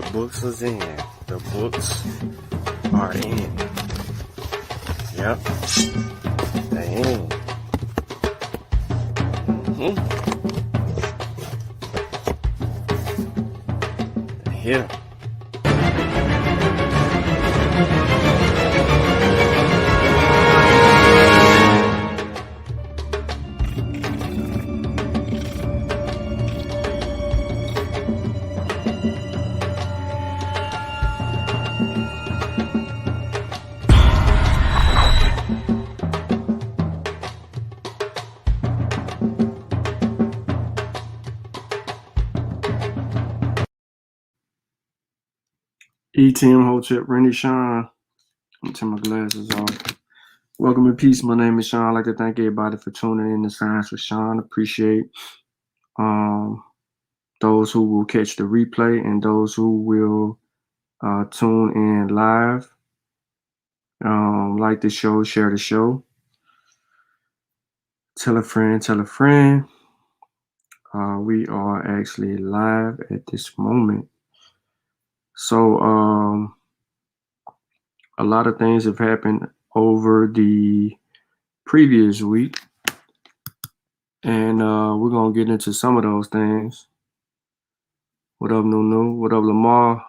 The books is in. The books are in. Yep. They in. They're here. ETM Hotel, Randy Shawn. I'm taking my glasses off. Welcome in peace. My name is Shawn. I'd like to thank everybody for tuning in to Science with Shawn. Appreciate those who will catch the replay and those who will tune in live. Like the show, share the show. Tell a friend, tell a friend. We are actually live at this moment. So a lot of things have happened over the previous week, and we're gonna get into some of those things. What up, Nunu? What up, Lamar?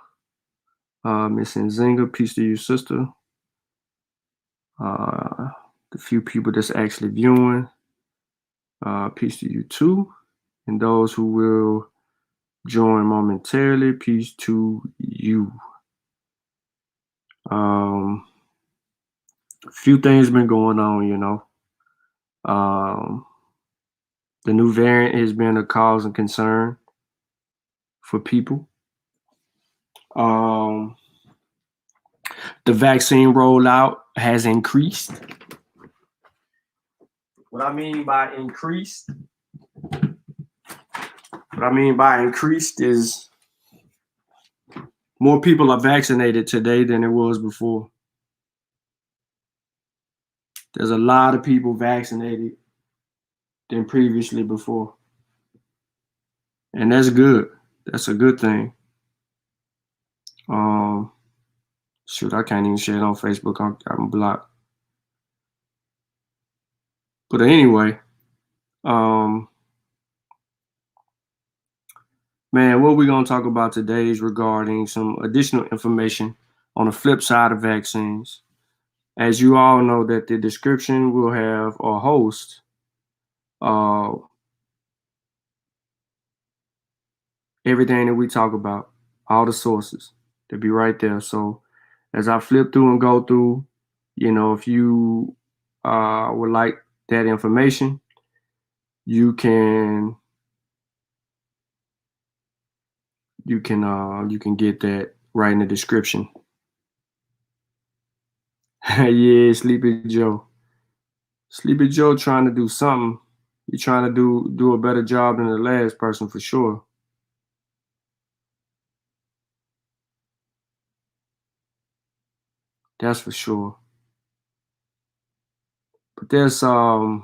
Miss Nzinga, peace to you, sister. The few people that's actually viewing, peace to you too. And those who will join momentarily, peace to you. A few things been going on, you know. The new variant has been a cause and concern for people. The vaccine rollout has increased. What I mean by increased is more people are vaccinated today than it was before. There's a lot of people vaccinated than previously before. And that's good. That's a good thing. Shoot, I can't even share it on Facebook. I'm blocked. But anyway, man, what we're going to talk about today is regarding some additional information on the flip side of vaccines. As you all know, that the description will have a host everything that we talk about, all the sources, they'll be right there. So as I flip through and go through, you know, if you would like that information, you can get that right in the description. Yeah, Sleepy Joe. Sleepy Joe trying to do something. You're trying to do a better job than the last person for sure. That's for sure. But there's so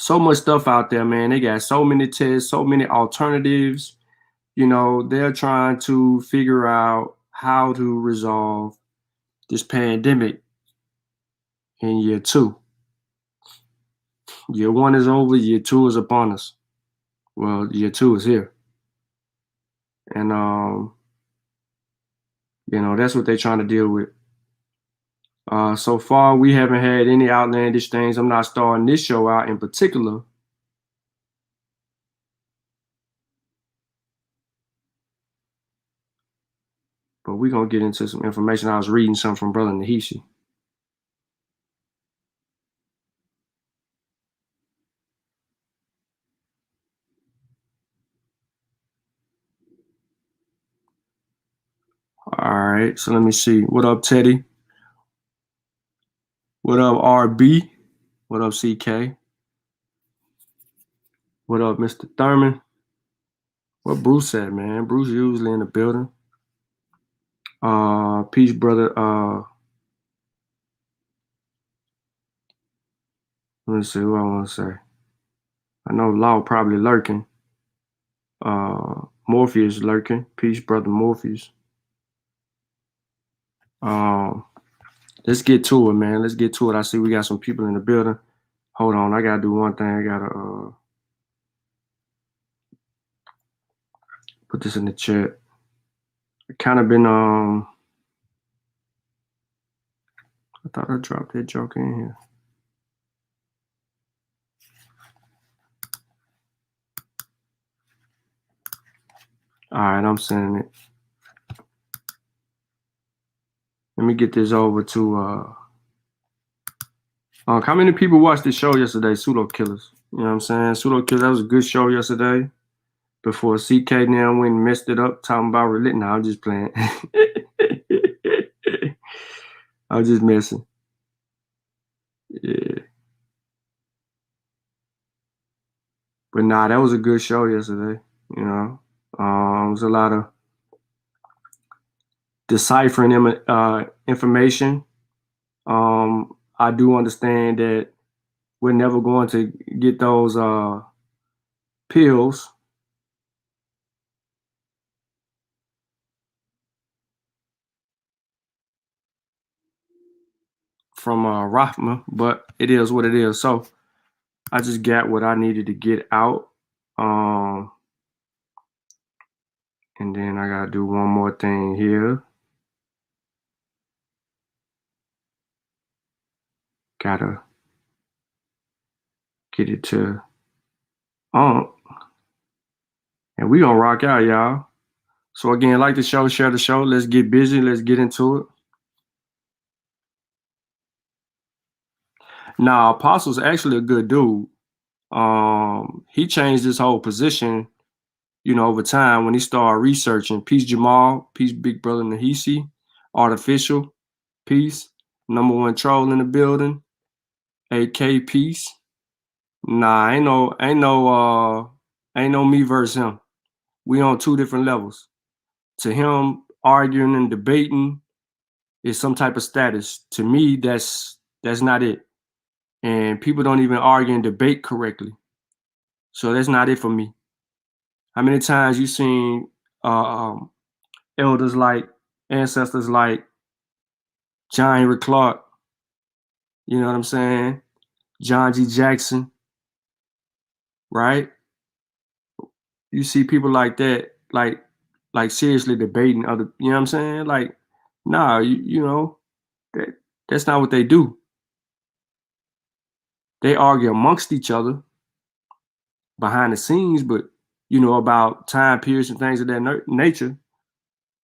much stuff out there, man. They got so many tests, so many alternatives. You know, they're trying to figure out how to resolve this pandemic in year 2. Year 1 is over, year 2 is upon us. Well, year 2 is here. And you know, that's what they're trying to deal with. So far, we haven't had any outlandish things. I'm not starting this show out in particular. But we're going to get into some information. I was reading something from Brother Nahishi. All right, so let me see. What up, Teddy? What up, RB? What up, CK? What up, Mr. Thurman? What Bruce at, man? Bruce usually in the building. Peace, brother. Let me see what I want to say. I know Law probably lurking. Morpheus lurking. Peace, brother Morpheus. Let's get to it, man. Let's get to it. I see we got some people in the building. Hold on, I gotta do one thing. I gotta put this in the chat. I kind of been I thought I dropped that joke in here. All right, I'm sending it. Let me get this over to how many people watched the show yesterday, Pseudo Killers? You know what I'm saying? Pseudo Killers, that was a good show yesterday. Before CK now went and messed it up, talking about religion. No, I'm just playing. I'm just messing. Yeah. But nah, that was a good show yesterday. You know, it was a lot of deciphering information. I do understand that we're never going to get those pills from Rahma, but it is what it is. So I just got what I needed to get out. And then I gotta do one more thing here. Gotta get it to and we gonna rock out, y'all. So again, like the show, share the show. Let's get busy. Let's get into it. Now, Apostle's actually a good dude. He changed his whole position, you know, over time when he started researching. Peace Jamal, peace Big Brother Nahisi, Artificial, peace, number one troll in the building, AK peace. Nah, ain't no me versus him. We on two different levels. To him, arguing and debating is some type of status. To me, that's not it. And people don't even argue and debate correctly. So that's not it for me. How many times you seen elders like, ancestors like John Henry Clark, you know what I'm saying? John G. Jackson, right? You see people like that, like seriously debating other, you know what I'm saying? Like, nah, you know, that's not what they do. They argue amongst each other behind the scenes, but you know, about time periods and things of that nature.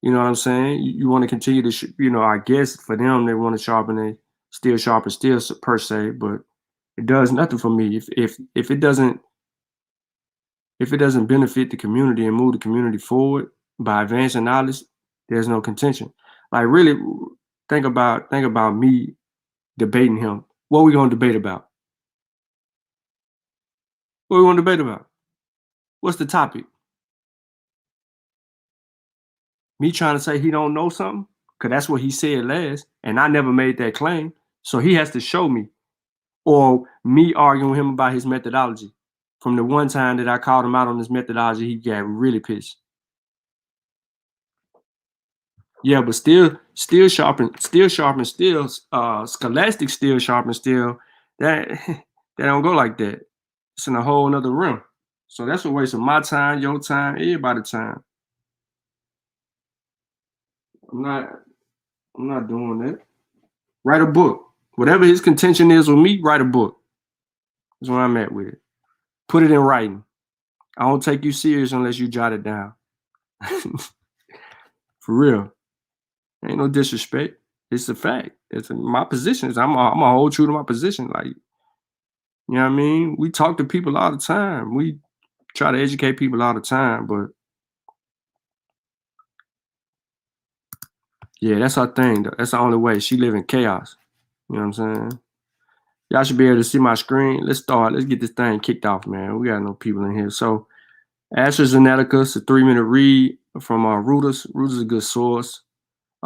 You know what I'm saying? You want to continue to, you know, I guess for them, they want to sharpen a steel per se, but it does nothing for me. If it doesn't benefit the community and move the community forward by advancing knowledge, there's no contention. Like really think about me debating him. What are we gonna debate about? What are we gonna debate about? What's the topic? Me trying to say he don't know something? Because that's what he said last, and I never made that claim. So he has to show me. Or me arguing with him about his methodology. From the one time that I called him out on his methodology, he got really pissed. Yeah, but still sharpen steel, scholastic steel sharpen steel. That that don't go like that. It's in a whole nother realm. So that's a waste of my time, your time, everybody's time. I'm not doing that. Write a book. Whatever his contention is with me, write a book. That's where I'm at with it. Put it in writing. I don't take you serious unless you jot it down. For real. Ain't no disrespect. It's a fact. It's my position. I'm a hold true to my position. Like, you know what I mean? We talk to people all the time. We try to educate people all the time, but yeah, that's our thing. Though. That's the only way. She live in chaos. You know what I'm saying? Y'all should be able to see my screen. Let's start. Let's get this thing kicked off, man. We got no people in here. So AstraZeneca, it's a 3-minute read from Reuters. Reuters is a good source.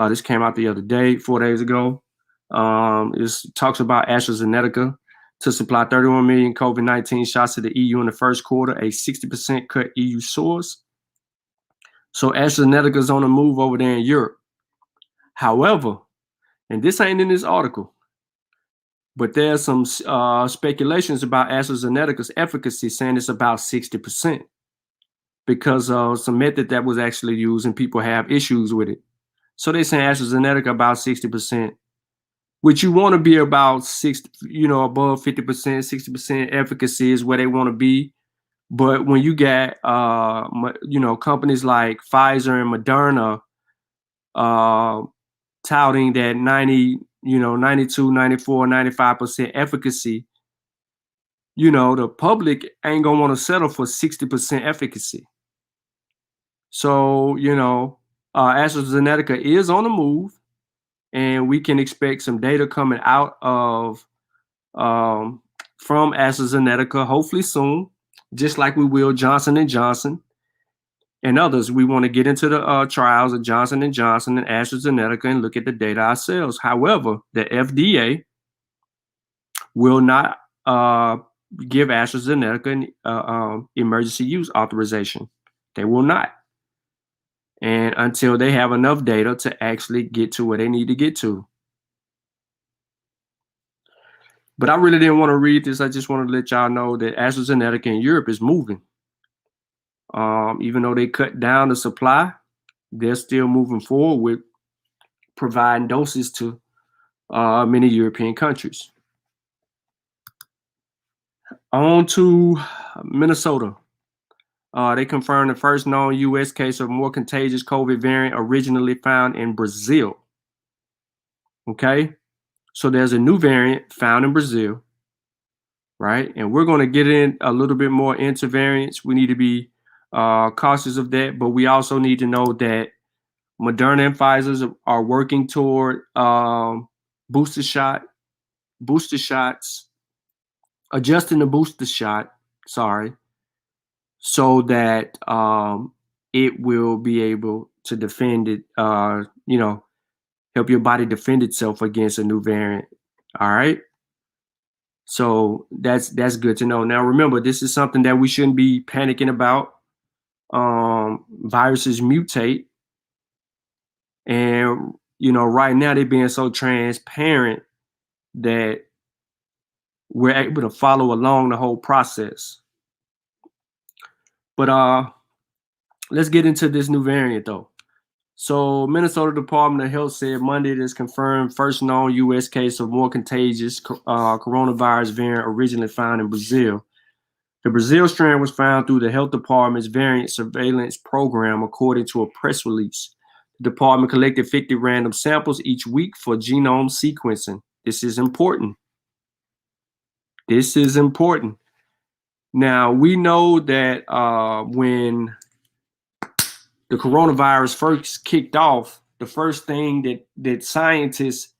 This came out the other day, 4 days ago. It talks about AstraZeneca to supply 31 million COVID-19 shots to the EU in the first quarter, a 60% cut EU source. So AstraZeneca is on the move over there in Europe. However, and this ain't in this article, but there's some speculations about AstraZeneca's efficacy, saying it's about 60% because of some method that was actually used and people have issues with it. So they're saying AstraZeneca about 60%, which you want to be about 60, above 50%, 60% efficacy is where they want to be. But when you get, companies like Pfizer and Moderna touting that 92, 94, 95% efficacy, the public ain't gonna want to settle for 60% efficacy. So, AstraZeneca is on the move, and we can expect some data coming out of from AstraZeneca, hopefully soon, just like we will Johnson & Johnson and others. We want to get into the trials of Johnson & Johnson and AstraZeneca and look at the data ourselves. However, the FDA will not give AstraZeneca an emergency use authorization. They will not. And until they have enough data to actually get to where they need to get to. But I really didn't want to read this. I just wanted to let y'all know that AstraZeneca in Europe is moving. Even though they cut down the supply, they're still moving forward with providing doses to many European countries. On to Minnesota. They confirmed the first known U.S. case of more contagious COVID variant originally found in Brazil. Okay, so there's a new variant found in Brazil, right? And we're going to get in a little bit more into variants. We need to be cautious of that, but we also need to know that Moderna and Pfizer are working toward booster shots, adjusting the booster shot, so that it will be able to defend it, help your body defend itself against a new variant. All right. So that's good to know. Now, remember, this is something that we shouldn't be panicking about. Viruses mutate. And, right now they're being so transparent that we're able to follow along the whole process. But let's get into this new variant, though. So Minnesota Department of Health said Monday it has confirmed first known U.S. case of more contagious coronavirus variant originally found in Brazil. The Brazil strain was found through the health department's variant surveillance program, according to a press release. The department collected 50 random samples each week for genome sequencing. This is important. Now, we know that when the coronavirus first kicked off, the first thing that scientists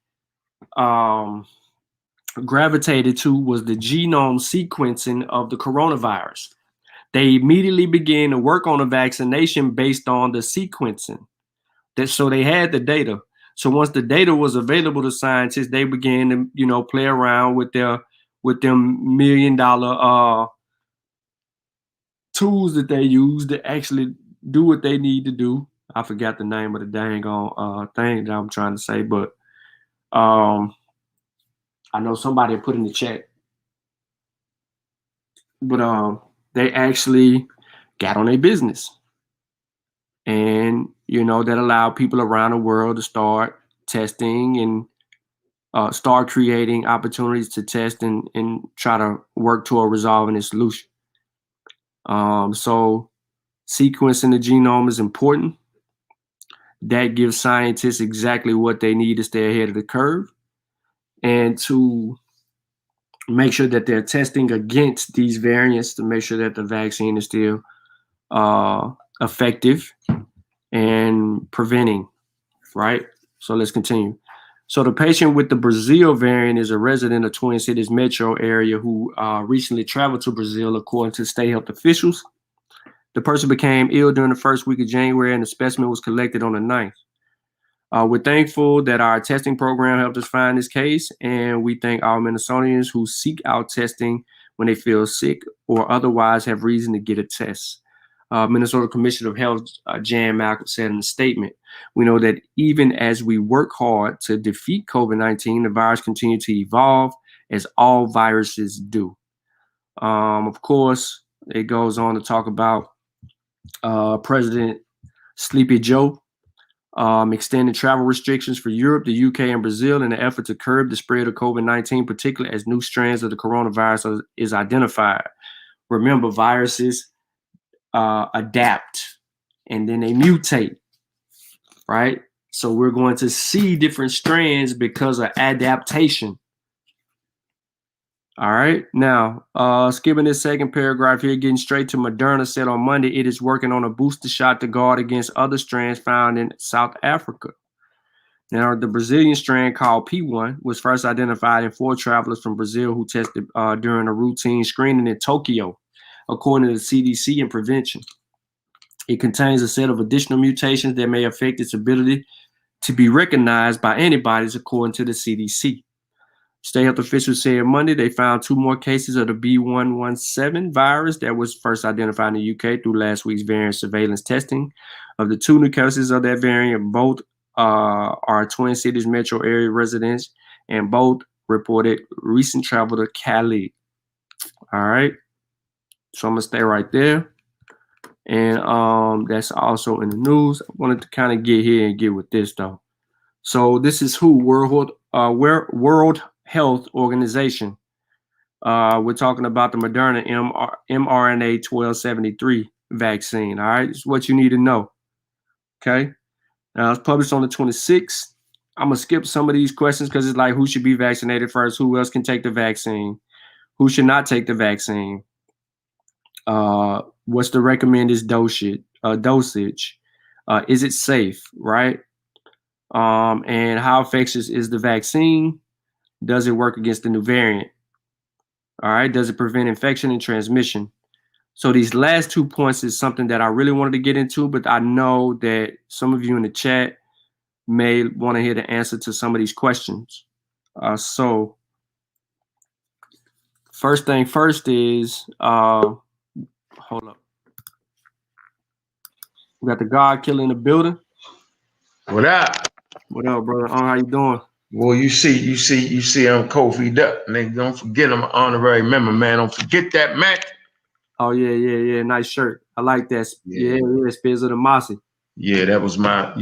gravitated to was the genome sequencing of the coronavirus. They immediately began to work on a vaccination based on the sequencing. So they had the data. So once the data was available to scientists, they began to, play around with them $1 million tools that they use to actually do what they need to do. I forgot the name of the dang on thing that I'm trying to say, but I know somebody put in the chat. But they actually got on their business. And, that allowed people around the world to start testing and start creating opportunities to test and try to work toward resolving a solution. So sequencing the genome is important. That gives scientists exactly what they need to stay ahead of the curve and to make sure that they're testing against these variants to make sure that the vaccine is still effective and preventing, right? So let's continue. So the patient with the Brazil variant is a resident of Twin Cities metro area who recently traveled to Brazil, according to state health officials. The person became ill during the first week of January, and the specimen was collected on the 9th. We're thankful that our testing program helped us find this case, and we thank all Minnesotans who seek out testing when they feel sick or otherwise have reason to get a test. Minnesota Commissioner of Health, Jan Malcolm, said in a statement, "We know that even as we work hard to defeat COVID-19, the virus continues to evolve as all viruses do." Of course, it goes on to talk about President Sleepy Joe extending travel restrictions for Europe, the UK, and Brazil in an effort to curb the spread of COVID-19, particularly as new strands of the coronavirus is identified. Remember, viruses adapt and then they mutate, right? So we're going to see different strands because of adaptation. All right. Now, skipping this second paragraph here, getting straight to Moderna said on Monday it is working on a booster shot to guard against other strands found in South Africa. Now, the Brazilian strand called P1 was first identified in 4 travelers from Brazil who tested during a routine screening in Tokyo, according to the CDC and prevention. It contains a set of additional mutations that may affect its ability to be recognized by antibodies, according to the CDC. State health officials said Monday they found 2 more cases of the B117 virus that was first identified in the UK through last week's variant surveillance testing. Of the 2 new cases of that variant, both are Twin Cities metro area residents, and both reported recent travel to Cali. All right. So I'm going to stay right there. And that's also in the news. I wanted to kind of get here and get with this, though. So this is WHO, World Health Organization. We're talking about the Moderna mRNA 1273 vaccine. All right, it's what you need to know. Okay. Now it's published on the 26th. I'm gonna skip some of these questions because it's like who should be vaccinated first, who else can take the vaccine, who should not take the vaccine, what's the recommended dosage, is it safe, right? And how infectious is the vaccine? Does it work against the new variant? All right, does it prevent infection and transmission? So these last 2 points is something that I really wanted to get into, but I know that some of you in the chat may want to hear the answer to some of these questions. So first thing first is, hold up. We got the God Killer in the building. What up? What up, brother? How you doing? Well, you see, I'm Kofi'd up. And don't forget I'm an honorary member, man. Don't forget that, man. Oh, yeah. Nice shirt. I like that. Yeah, Spears of the Mossy. Yeah, that was my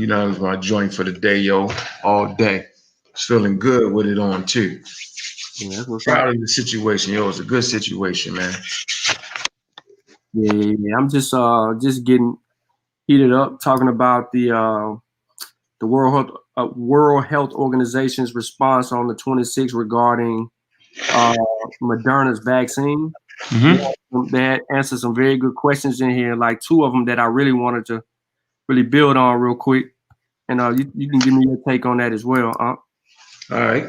joint for the day, yo, all day. Was feeling good with it on, too. Yeah, that's what's Proud up. of the situation, yo. It's a good situation, man. Yeah. I'm just getting heated up, talking about the World Health Organization's response on the 26th regarding Moderna's vaccine. Mm-hmm. They had answered some very good questions in here, like 2 of them that I really wanted to really build on real quick. And you can give me your take on that as well. All right.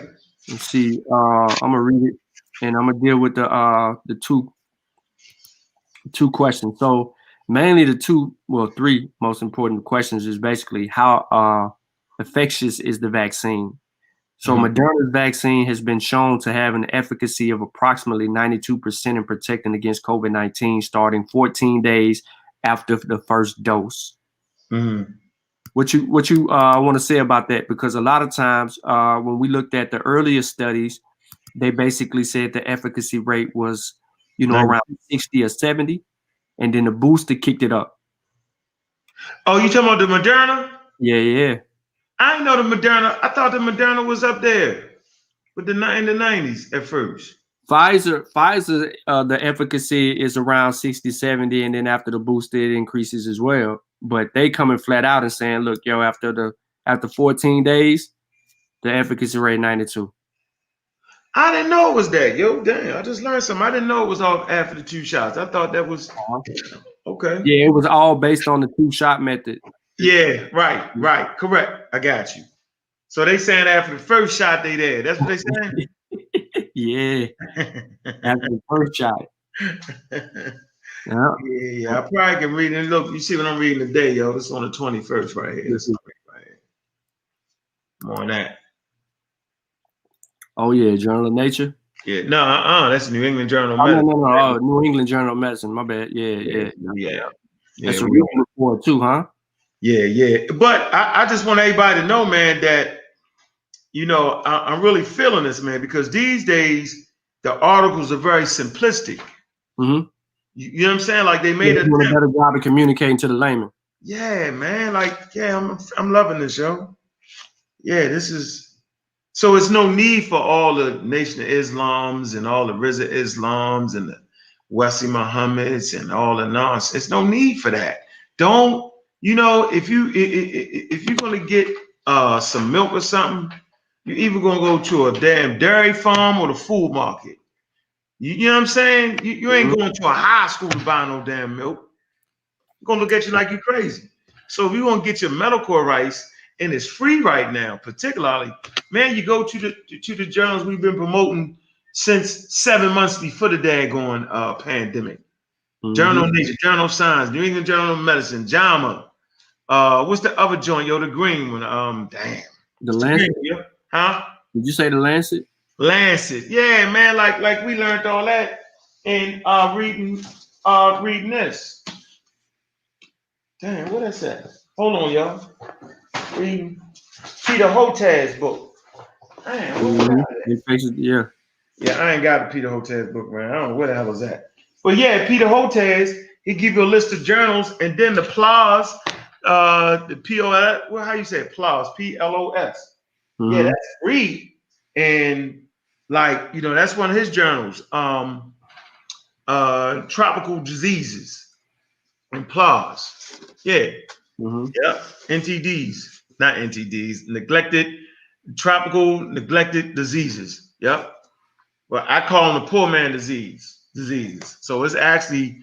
Let's see. I'm gonna read it, and I'm gonna deal with the two questions. So mainly the 3 most important questions is basically how infectious is the vaccine. So Moderna's vaccine has been shown to have an efficacy of approximately 92% in protecting against COVID-19 starting 14 days after the first dose. Mm-hmm. What you want to say about that? Because a lot of times when we looked at the earlier studies, they basically said the efficacy rate was, around 60 or 70, and then the booster kicked it up. Oh, you talking about the Moderna? Yeah. I didn't know the Moderna. I thought the Moderna was up there with in the 90s at first. Pfizer, the efficacy is around 60, 70, and then after the booster, it increases as well. But they coming flat out and saying, look, yo, after 14 days, the efficacy rate 92. I didn't know it was that, yo. Damn, I just learned something. I didn't know it was off after the 2 shots. I thought that was okay. Yeah, it was all based on the 2-shot method. Yeah, right, correct. I got you. So they saying after the first shot they there. That's what they saying? Yeah, after the first shot. Yeah. I probably can read it. Look, you see what I'm reading today, yo. This is on the 21st right here. This is right here. I'm on that. Oh yeah, Journal of Nature. Yeah, no, that's New England Journal of Medicine. No. New England Journal of Medicine. My bad. Yeah. That's Yeah, a we recent on. report too, huh? Yeah. But I just want everybody to know, man, that I'm really feeling this, man, because these days the articles are very simplistic. Mm-hmm. You know what I'm saying? Like they Yeah, made a doing a better job of communicating to the layman. yeah, man. Like, yeah, I'm loving this, yo. Yeah, this is so it's no need for all the Nation of Islams and all the Rizza Islams and the Wesi Muhammads and all the nonsense. There's no need for that. Don't if you're gonna get some milk or something, you're either gonna go to a damn dairy farm or the food market. You know what I'm saying? You ain't going to a high school to buy no damn milk. Gonna look at you like you're crazy. So if you want to get your medical rights, and it's free right now, particularly, man, you go to the journals we've been promoting since 7 months before the daggone pandemic. Journal of Nature, Journal of Science, New England Journal of Medicine, JAMA. What's the other joint? Yo, the green one. Damn. The It's the Lancet? green one, yo. Huh? Did you say the Lancet? Lancet. Yeah, man. Like we learned all that in reading this. Damn, what is that? Hold on, y'all. Reading Peter Hotez's book. Damn, what was that? Yeah. Yeah, I ain't got a Peter Hotez book, man. I don't know where the hell is that. But yeah, Peter Hotez, he give you a list of journals, and then the PLOS, the POS, well, how you say it? PLOS, PLOS. Yeah, that's free. And like, that's one of his journals. Tropical diseases and PLOS. Yeah. Yep. NTDs, not NTDs, neglected diseases. Yep. Well, I call them the poor man diseases. So it's actually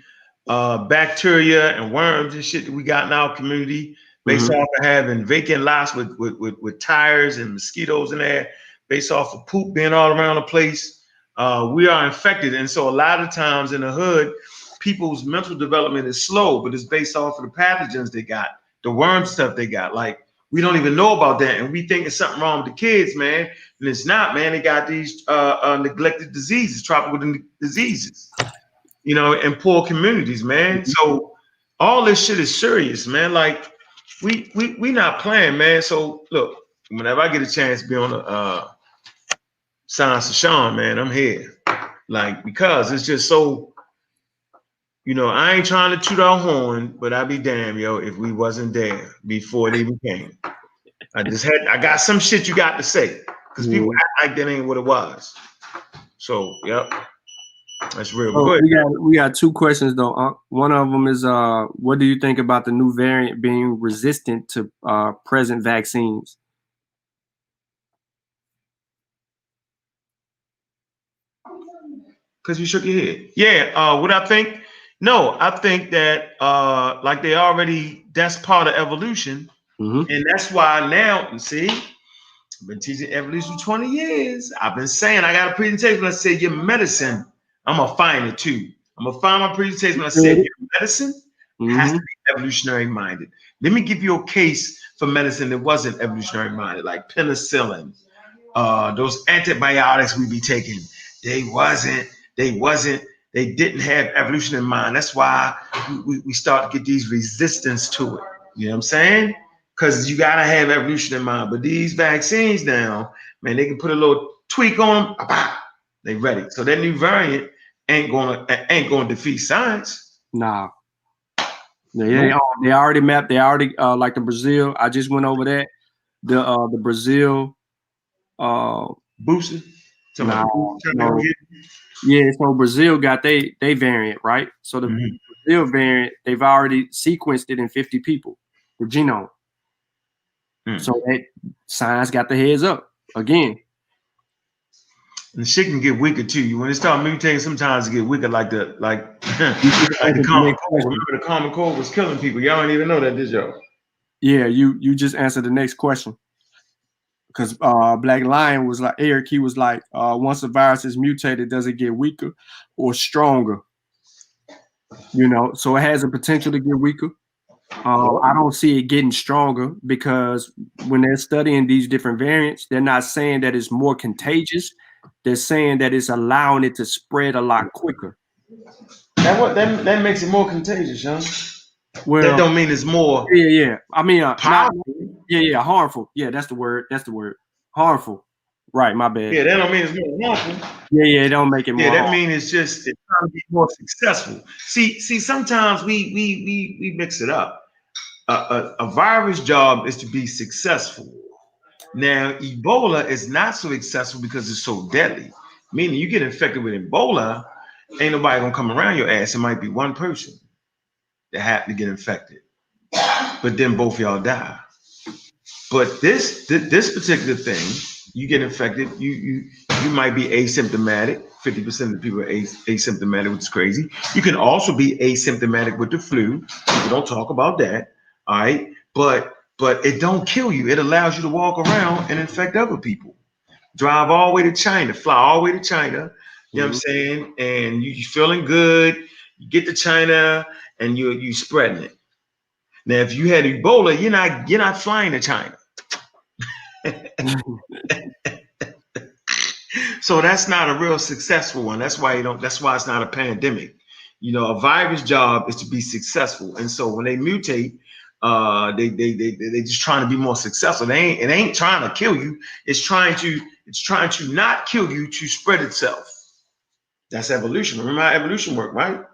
bacteria and worms and shit that we got in our community based off of having vacant lots with tires and mosquitoes in there, based off of poop being all around the place. We are infected. And so a lot of times in the hood, people's mental development is slow, but it's based off of the pathogens they got, the worm stuff they got. Like, we don't even know about that. And we think there's something wrong with the kids, man. And it's not, man. They got these neglected diseases, tropical diseases, in poor communities, man. So all this shit is serious, man. Like, we not playing, man. So look, whenever I get a chance to be on the Science of Shawn, man, I'm here. Like, because it's just so, I ain't trying to toot our horn, but I'd be damn, yo, if we wasn't there before it even came. I got some shit you got to say, because people act like that ain't what it was. So, yep, that's real. So we got two questions though. One of them is, what do you think about the new variant being resistant to present vaccines? Because you shook your head. Yeah. What I think? No, I think that like that's part of evolution, and that's why now you see. I've been teaching evolution 20 years. I've been saying I got a presentation when I said your medicine. I'm gonna find it too. I'm gonna find my presentation when I said your medicine has to be evolutionary minded. Let me give you a case for medicine that wasn't evolutionary minded, like penicillin. Those antibiotics we be taking, they didn't have evolution in mind. That's why we start to get these resistance to it. You know what I'm saying? Because you gotta have evolution in mind. But these vaccines now, man, they can put a little tweak on them, they ready. So that new variant ain't gonna defeat science. Nah. They already mapped. They already like the Brazil. I just went over that. The Brazil booster. No. Yeah, so Brazil got they variant, right? So the Brazil variant, they've already sequenced it in 50 people, the genome. So that science got the heads up again. And shit can get weaker too. When it start mutating, sometimes it get weaker, like the common cold. Remember, the common cold was killing people. Y'all don't even know that, did y'all? Yeah, you just answered the next question. Because Black Lion was like, Eric, he was like, once a virus is mutated, does it get weaker or stronger? So it has a potential to get weaker. I don't see it getting stronger, because when they're studying these different variants, they're not saying that it's more contagious. They're saying that it's allowing it to spread a lot quicker. That makes it more contagious, huh? Well, that don't mean it's more yeah. I mean, not powerful. harmful. Yeah, that's the word. Harmful. Right, my bad. Yeah, that don't mean it's more harmful. Yeah, it don't make it more. Yeah, that harmful. means it's just it's trying to be more successful. See, sometimes we mix it up. A virus job is to be successful. Now, Ebola is not so successful because it's so deadly. Meaning, you get infected with Ebola, ain't nobody gonna come around your ass. It might be one person that happened to get infected, but then both y'all die. But this particular thing, you get infected, you might be asymptomatic. 50% of the people are asymptomatic, which is crazy. You can also be asymptomatic with the flu. People don't talk about that. All right. But it don't kill you. It allows you to walk around and infect other people. Drive all the way to China, fly all the way to China. You know what I'm saying? And you feeling good. You get to China and you spreading it. Now, if you had Ebola, you're not flying to China. So that's not a real successful one. That's why that's why it's not a pandemic. A virus job is to be successful. And so when they mutate, they just trying to be more successful. It ain't trying to kill you. It's trying to not kill you to spread itself. That's evolution. Remember how evolution worked, right?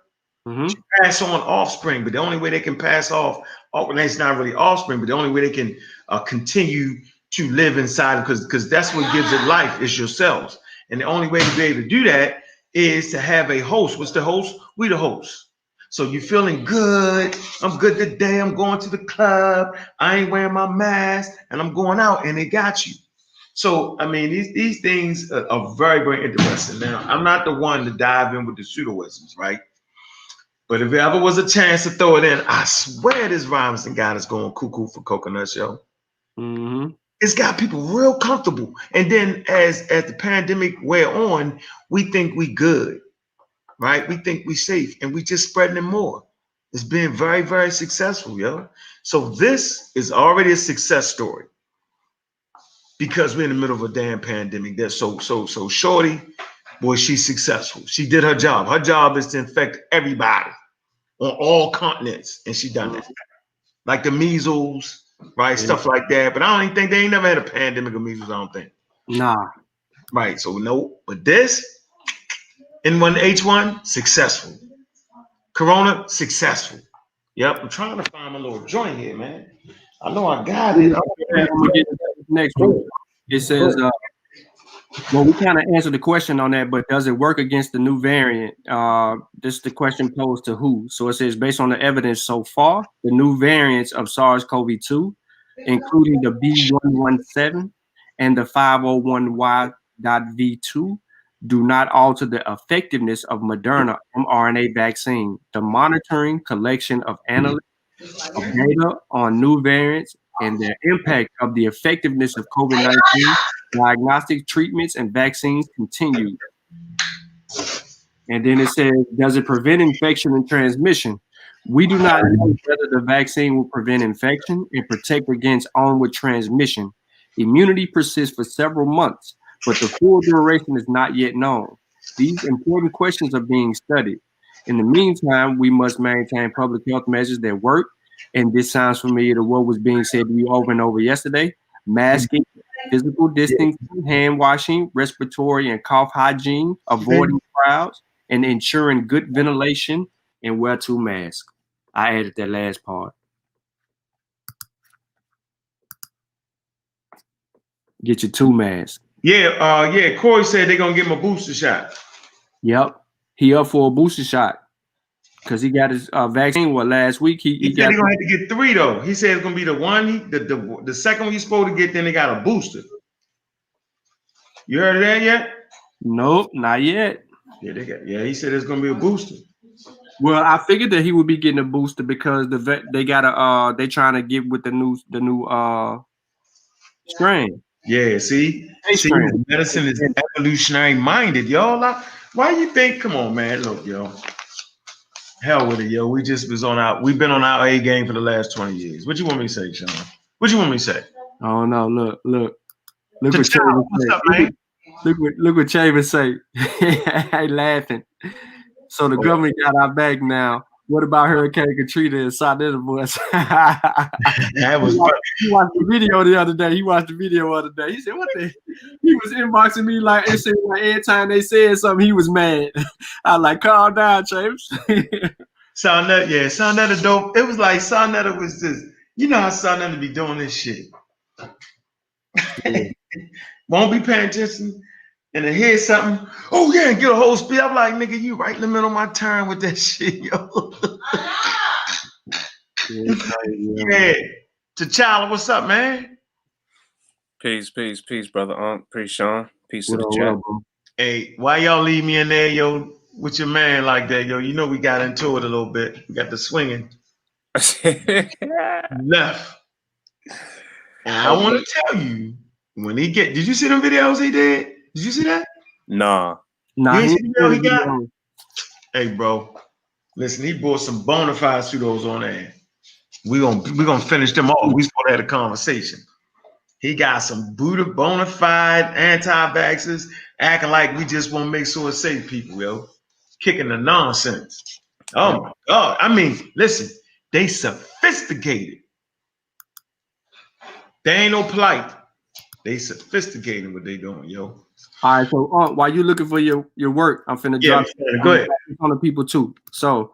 Mm-hmm. Pass on offspring, but the only way they can pass off, it's not really offspring, but the only way they can continue to live inside, because that's what gives it life is your cells. And the only way to be able to do that is to have a host. What's the host? We the host. So you're feeling good. I'm good today. I'm going to the club. I ain't wearing my mask, and I'm going out, and they got you. So I mean, these things are very, very interesting. Now, I'm not the one to dive in with the pseudoisms, right? But if there ever was a chance to throw it in, I swear this Robinson guy is going cuckoo for coconuts, yo. Mm-hmm. It's got people real comfortable. And then as the pandemic wear on, we think we good, right? We think we safe, and we just spreading it more. It's been very, very successful, yo. So this is already a success story because we're in the middle of a damn pandemic. That's so Shorty, boy, she's successful. She did her job. Her job is to infect everybody on all continents, and she done that. Like the measles, right? Yeah. Stuff like that. But I don't even think they ain't never had a pandemic of measles, I don't think. Nah. Right. So no, but this N1H1, successful. Corona, successful. Yep. I'm trying to find my little joint here, man. I know I got it. I'm gonna get to the next one. It says well, we kind of answered the question on that, but does it work against the new variant? This is the question posed to who? So it says, based on the evidence so far, the new variants of SARS-CoV-2, including the B117 and the 501Y.V2, do not alter the effectiveness of Moderna mRNA vaccine. The monitoring, collection of analytics of data on new variants and their impact of the effectiveness of COVID-19 diagnostic treatments and vaccines continue. And then it says, does it prevent infection and transmission? We do not know whether the vaccine will prevent infection and protect against onward transmission. Immunity persists for several months, but the full duration is not yet known. These important questions are being studied. In the meantime, we must maintain public health measures that work. And this sounds familiar to what was being said to you over and over yesterday. Masking, physical distancing, hand washing, respiratory and cough hygiene, avoiding crowds, and ensuring good ventilation and wear 2 masks. I added that last part. Get your 2 masks. Yeah, Corey said they're gonna give him a booster shot. Yep. He up for a booster shot because he got his vaccine last week. He said he's gonna have to get 3 though. He said it's gonna be the one, the second one he's supposed to get, then they got a booster. You heard of that yet? Nope, not yet. Yeah, he said it's gonna be a booster. Well, I figured that he would be getting a booster because they trying to get with the new strain. Yeah, see, medicine is evolutionary minded, y'all. Why you think? Come on, man. Look, yo. Hell with it, yo. We've been on our A game for the last 20 years. What you want me to say, Shawn? What you want me to say? Oh no, look what Chavis say. Look what Chavis say. I laughing. So the government got our back now. What about Hurricane Katrina and Sonetta boys? That was funny. He watched the video the other day. He watched the video the other day. He said, "What the?" He was inboxing me like it seemed like every time they said something, he was mad. I was like, "Calm down, James." Sonetta dope. It was like Sonetta was just, you know how Sonetta be doing this shit. Yeah. Won't be paying attention. And to hear something, oh yeah, get a whole speed. I'm like, nigga, you right in the middle of my turn with that shit, yo. Yeah. T'Challa, what's up, man? Peace, brother. Peace, Shawn. Peace to the What chat. up, bro? Hey, why y'all leave me in there, yo, with your man like that, yo? You know we got into it a little bit. We got the swinging left. And I want to tell you, when he did you see them videos he did? Did you see that? Nah. Nah, You ain't he see the video he got? video. Hey, bro, listen, he brought some bona fide pseudos on there. We gonna finish them off. We supposed to have a conversation. He got some bona fide anti-vaxxers acting like we just want to make sure it's safe people, yo. Kicking the nonsense. Oh my God. I mean, listen, they sophisticated. They ain't no polite. They sophisticated what they doing, yo. All right, so while you looking for your work, I'm finna Yeah, drop go ahead. on the people too. So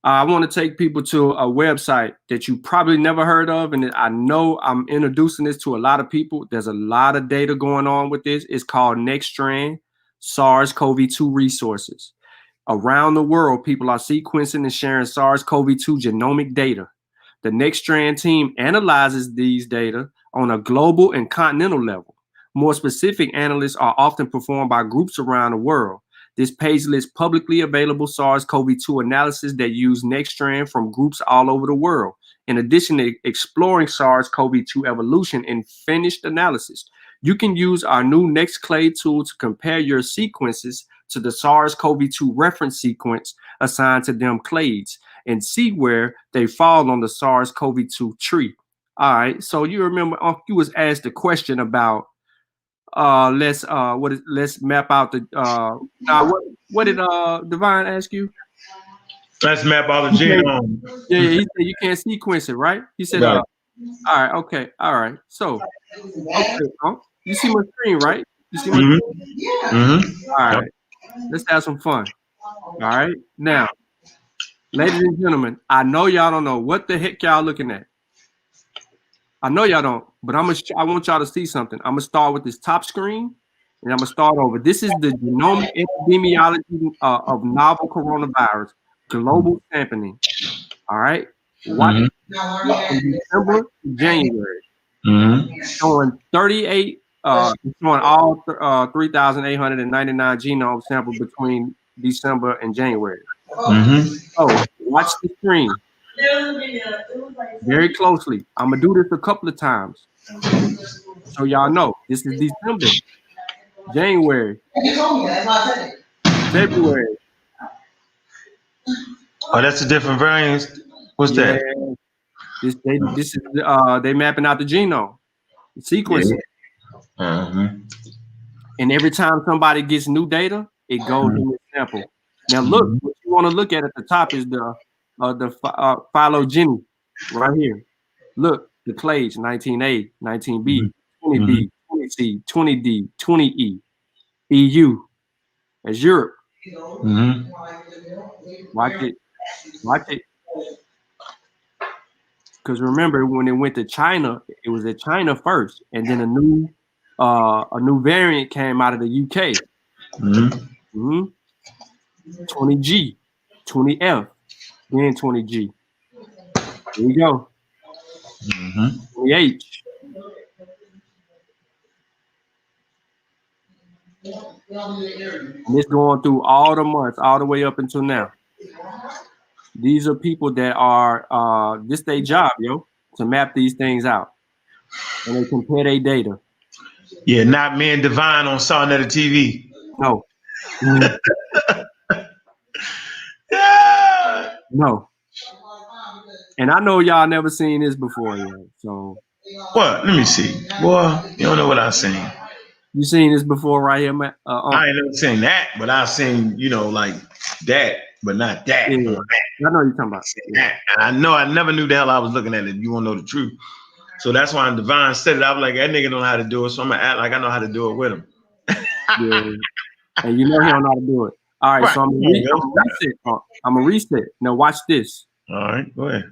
I want to take people to a website that you probably never heard of, and I know I'm introducing this to a lot of people. There's a lot of data going on with this. It's called NextStrand SARS-CoV-2 resources. Around the world, people are sequencing and sharing SARS-CoV-2 genomic data. The NextStrand team analyzes these data on a global and continental level. More specific analysis are often performed by groups around the world. This page lists publicly available SARS-CoV-2 analysis that use NextStrand from groups all over the world. In addition to exploring SARS-CoV-2 evolution in finished analysis, you can use our new NextClade tool to compare your sequences to the SARS-CoV-2 reference sequence assigned to them clades and see where they fall on the SARS-CoV-2 tree. All right, so you remember you was asked a question about let's map out the what did Divine ask you? Let's map out the genome. Yeah, he said you can't sequence it, right? He said, Right. all right, okay, all right. So okay, you see my screen, right? You see my screen? Mm-hmm. All right, let's have some fun. All right, now, ladies and gentlemen, I know y'all don't know what the heck y'all looking at. I know y'all don't, but I want y'all to see something. I'm gonna start with this top screen, and I'm gonna start over. This is the genomic epidemiology of novel coronavirus, global sampling. All right, watch it from December to January, showing 38, showing all 3,899 genome samples between December and January. So watch the screen very closely. I'm gonna do this a couple of times so y'all know. This is December, January, February. Oh, that's a different variant. What's that? This is they mapping out the genome, the sequencing. And every time somebody gets new data, it goes in the sample. Now look, what you want to look at the top is the phylogeny right here. Look, the clades 19A, 19B, 20B, 20C, 20D, 20E, EU. That's Europe. Watch it. Because remember, when it went to China, it was at China first, and then a new variant came out of the UK. 20G, 20F, then 20G. Here we go. 20H. And it's going through all the months, all the way up until now. These are people that are this their job, yo, to map these things out. And they compare their data. Yeah, not me and Divine on Sonetta TV. No. Yeah. No. And I know y'all never seen this before, yo. So what? Let me see. Boy, you don't know what I've seen. You seen this before right here, man? I ain't never seen that, but I've seen, like that, but not that. Yeah. I know you're talking about. Yeah. And I know I never knew the hell I was looking at it. You want to know the truth. So that's why Divine said it. I was like, that nigga don't know how to do it. So I'm going to act like I know how to do it with him. Yeah. And you know he don't know how to do it. All right, Right. so I'm gonna reset. I'm gonna reset. Now watch this. All right, go ahead.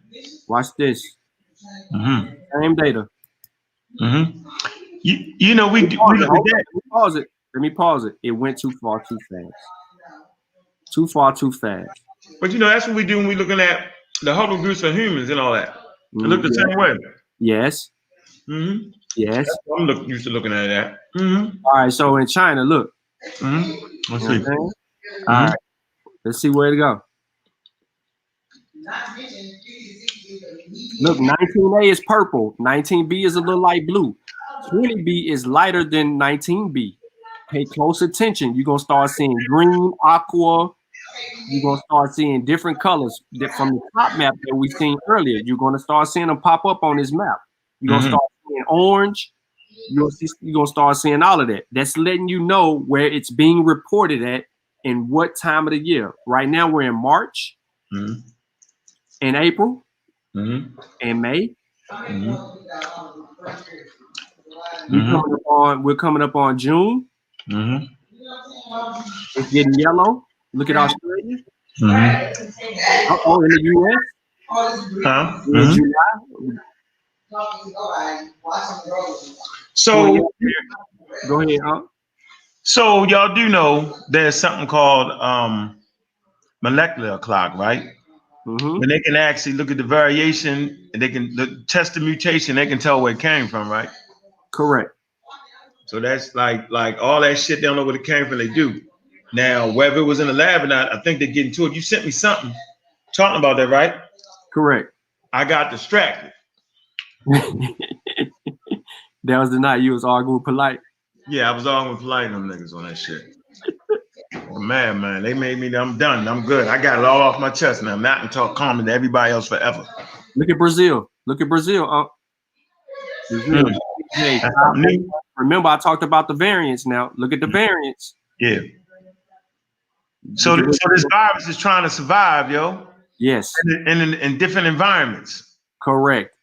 Watch this. Mm-hmm. Same data. Mm-hmm. You know, we look at that. Let me pause it. Let me pause it. It went too far too fast. Too far too fast. But you know, that's what we do when we looking at the Hubble groups for humans and all that. It look the same way. Yes. Mm-hmm. Yes. I'm used to looking at that. Mm-hmm. All right, so in China, look. Mm-hmm. Let's see. All right. Let's see where to go. Look, 19A is purple. 19B is a little light blue. 20B is lighter than 19B. Pay close attention. You're going to start seeing green, aqua. You're going to start seeing different colors from the top map that we seen earlier. You're going to start seeing them pop up on this map. You're going to start seeing orange. You're going to start seeing all of that. That's letting you know where it's being reported at and what time of the year. Right now, we're in March, in April, and May. We're coming up on June. It's getting yellow. Look at Australia. Oh, in the U.S. In July. So go ahead, huh? So y'all do know there's something called molecular clock, right? When they can actually look at the variation and they can test the mutation, they can tell where it came from, right? Correct. So that's like all that shit. They don't know where it came from. They do. Now, whether it was in the lab or not, I think they're getting to it. You sent me something talking about that, right? Correct. I got distracted. That was the night you was arguing with Polite. Yeah, I was arguing with Polite and them niggas on that shit. Oh, man, they made me. I'm done. I'm good. I got it all off my chest now. I'm out and talk calming to everybody else forever. Look at Brazil. Look at Brazil. Brazil. Hey, remember I talked about the variants. Now look at the variants. Yeah. So this virus is trying to survive, yo. Yes. In different environments. Correct.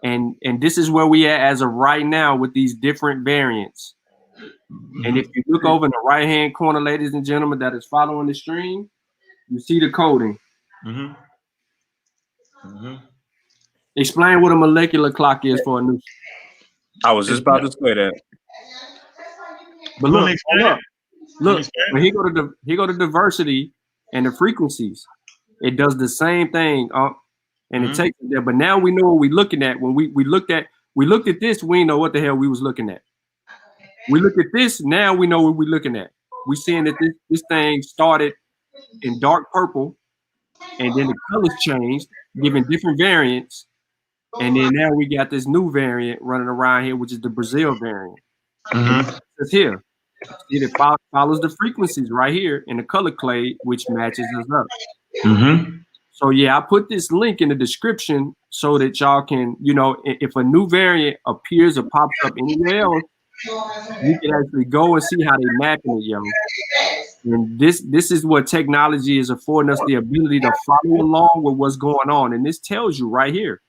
And this is where we are as of right now with these different variants. And if you look over in the right-hand corner, ladies and gentlemen, that is following the stream, you see the coding. Explain what a molecular clock is for a new. I was just about to say that. But look. When he go to diversity and the frequencies, it does the same thing. And it takes it there. But now we know what we're looking at. When we looked at this, we didn't know what the hell we was looking at. We look at this, now we know what we're looking at. We're seeing that this thing started in dark purple, and then the colors changed, giving different variants. And then now we got this new variant running around here, which is the Brazil variant. It's here. It follows the frequencies right here in the color clade, which matches us up. So yeah, I put this link in the description so that y'all can, if a new variant appears or pops up anywhere else, you can actually go and see how they mapping it, yo. And this is what technology is affording us the ability to follow along with what's going on. And this tells you right here.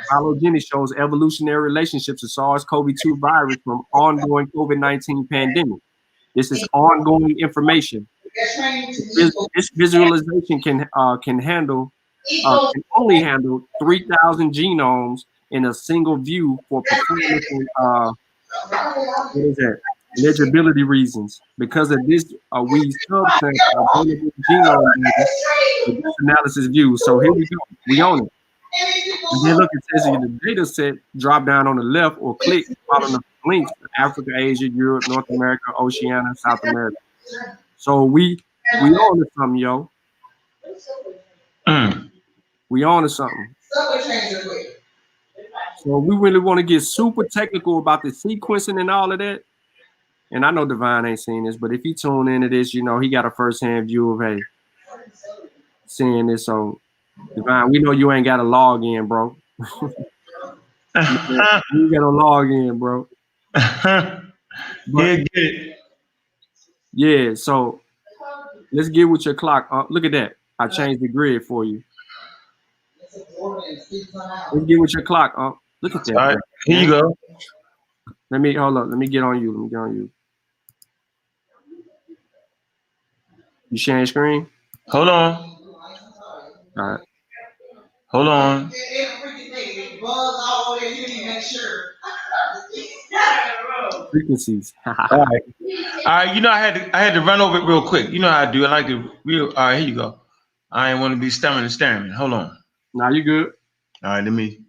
Phylogeny shows evolutionary relationships of SARS-CoV-2 virus from ongoing COVID-19 pandemic. This is ongoing information. This visualization can only handle 3,000 genomes in a single view for performance and legibility reasons. Because of this, we subset available genome with this analysis view. So here we go. We own it. And then look, it says in the data set, drop down on the left or click following the links: Africa, Asia, Europe, North America, Oceania, South America. So we on to something, yo. We on to something. So we really want to get super technical about the sequencing and all of that. And I know Divine ain't seen this, but if he tune into this, he got a first-hand view of seeing this. So Divine, we know you ain't got to log in, bro. You got to log in, bro. Yeah, so let's get with your clock. Look at that. I changed the grid for you. Let's get with your clock. Oh, look at that. All right, here you go. Let me hold up. Let me get on you. Let me get on you. You sharing screen? Hold on. All right. Hold on. Frequencies. All right. All right. You know, I had to run over it real quick. You know how I do. I like to real. All right, here you go. I ain't want to be stammering and staring. Hold on. Now you good. All right, let me.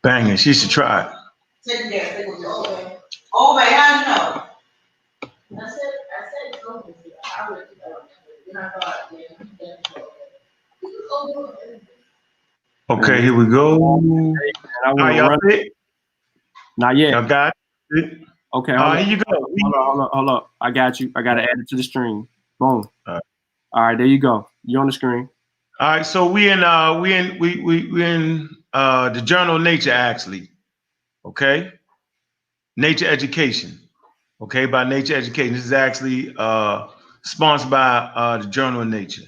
Bang it. She should try it. Oh, man, how you know? I said something. I would, Okay, here we go. I All right, y'all run. fit? Not yet. Y'all got it? Okay, All hold right, up. here you go. Hold up. I got you. I got to add it to the stream. Boom. All right, there you go. You on the screen. All right, so we in the Journal of Nature, actually. Okay, Nature Education. Okay, by Nature Education. This is actually sponsored by the Journal of Nature.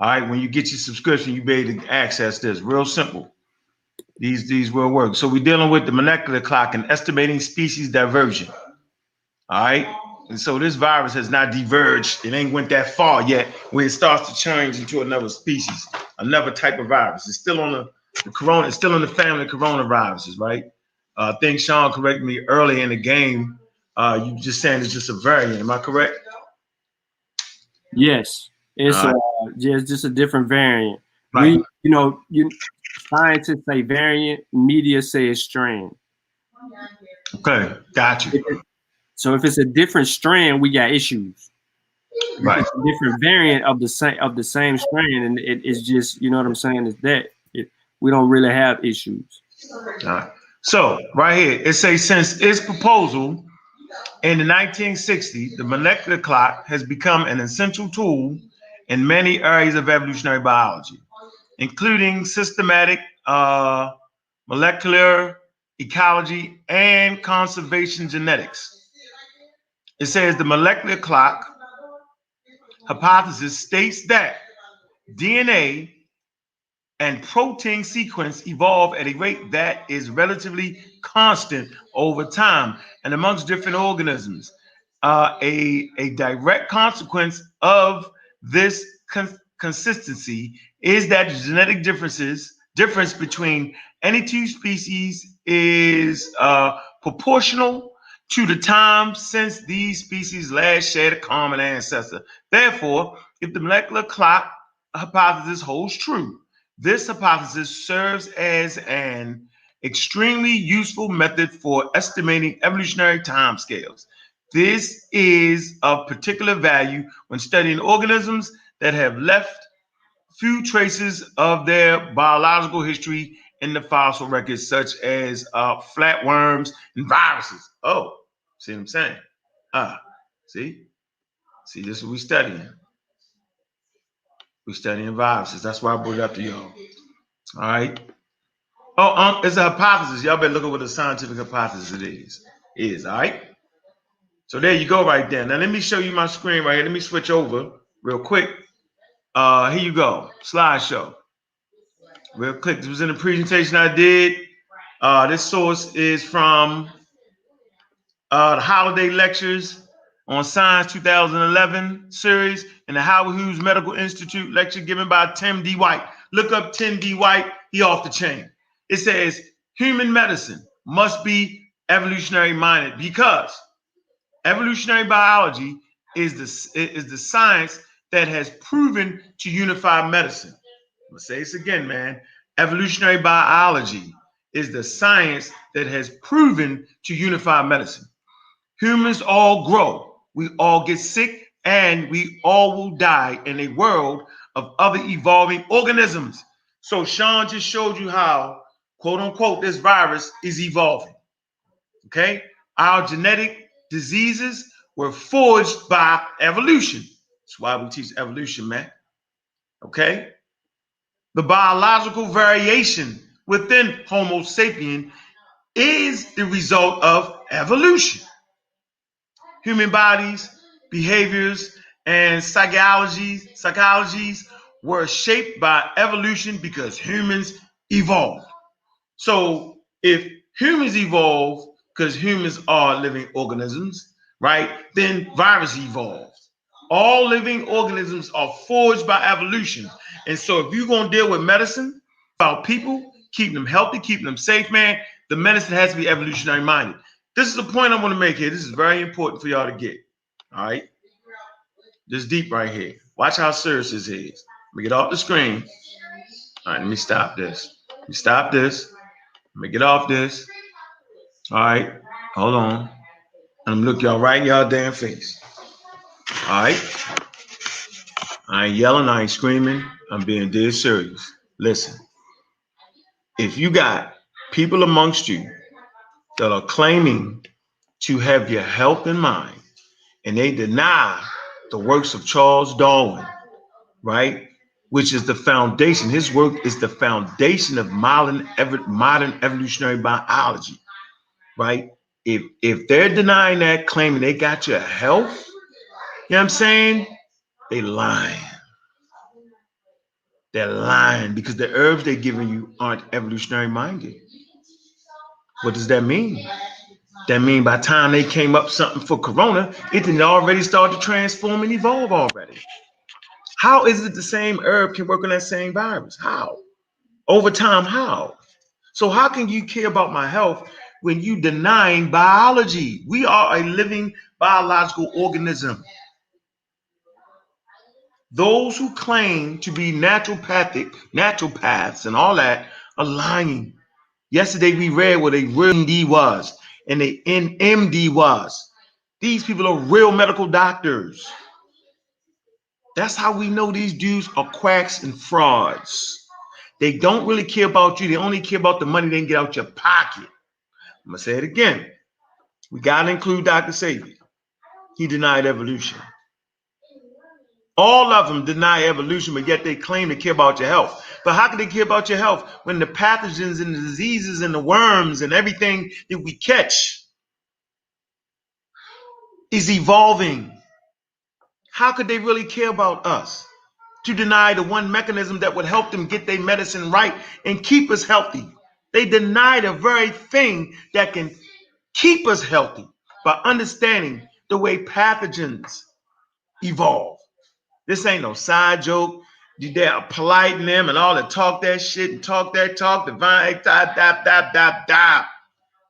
All right, when you get your subscription, you be able to access this. Real simple. These will work. So we're dealing with the molecular clock and estimating species diversion. All right. And so this virus has not diverged. It ain't went that far yet where it starts to change into another species, another type of virus. It's still on the corona, it's still in the family of coronaviruses, right? I think Shawn corrected me early in the game. You just saying it's just a variant. Am I correct? Yes. It's All just a different variant. Right. Scientists say variant, media say strand. Okay, got you. So if it's a different strand, we got issues. Right. It's a different variant of the same strand, and it's just, you know what I'm saying, is that we don't really have issues. All right. So right here, it says since its proposal in the 1960s, the molecular clock has become an essential tool in many areas of evolutionary biology, including systematic molecular ecology and conservation genetics. It says the molecular clock hypothesis states that DNA and protein sequence evolve at a rate that is relatively constant over time and amongst different organisms. A direct consequence of this consistency is that the genetic difference between any two species is proportional to the time since these species last shared a common ancestor. Therefore, if the molecular clock hypothesis holds true, this hypothesis serves as an extremely useful method for estimating evolutionary timescales. This is of particular value when studying organisms that have left few traces of their biological history in the fossil records, such as flatworms and viruses. Oh, see what I'm saying? See, this is what we're studying. We're studying viruses. That's why I brought it up to y'all. All right. Oh, it's a hypothesis. Y'all better look at what a scientific hypothesis it is. All right. So there you go, right there. Now let me show you my screen right here. Let me switch over real quick. Here you go, slideshow. Real quick. This was in the presentation I did. This source is from the holiday lectures on Science 2011 series and the Howard Hughes Medical Institute lecture given by Tim D. White. Look up Tim D. White. He off the chain. It says human medicine must be evolutionary minded because evolutionary biology is the science that has proven to unify medicine. I'm gonna say this again, man. Evolutionary biology is the science that has proven to unify medicine. Humans all grow, we all get sick, and we all will die in a world of other evolving organisms. So Shawn just showed you how, quote unquote, this virus is evolving. Okay? Our genetic diseases were forged by evolution. That's why we teach evolution, man. Okay? The biological variation within Homo sapien is the result of evolution. Human bodies behaviors, and psychologies were shaped by evolution because humans evolved. So if humans evolve because humans are living organisms, right, then viruses evolve. All living organisms are forged by evolution. And so if you're going to deal with medicine about people, keeping them healthy, keeping them safe, man, the medicine has to be evolutionary minded. This is the point I want to make here. This is very important for y'all to get. All right. This deep right here. Watch how serious this is. Let me get off the screen. All right, let me stop this. Let me stop this. Let me get off this. All right. Hold on. I'm gonna look y'all right in y'all damn face. All right. I ain't yelling, I ain't screaming. I'm being dead serious. Listen, if you got people amongst you that are claiming to have your health in mind and they deny the works of Charles Darwin, right? Which is the foundation. His work is the foundation of modern evolutionary biology, right? If they're denying that, claiming they got your health, you know what I'm saying? They lying. They're lying because the herbs they're giving you aren't evolutionary minded. What does that mean? That means by the time they came up something for corona, it didn't already start to transform and evolve already. How is it the same herb can work on that same virus? How? Over time, how? So how can you care about my health when you denying biology? We are a living biological organism. Those who claim to be naturopaths and all that are lying. Yesterday we read what a real MD was and a NMD was. These people are real medical doctors. That's how we know these dudes are quacks and frauds. They don't really care about you. They only care about the money they can get out your pocket. I'm going to say it again. We got to include Dr. Sabi. He denied evolution. All of them deny evolution, but yet they claim to care about your health. But how can they care about your health when the pathogens and the diseases and the worms and everything that we catch is evolving? How could they really care about us? To deny the one mechanism that would help them get their medicine right and keep us healthy. They deny the very thing that can keep us healthy by understanding the way pathogens evolve. This ain't no side joke. They're polite in them and all that talk that shit and talk that talk, divine, da.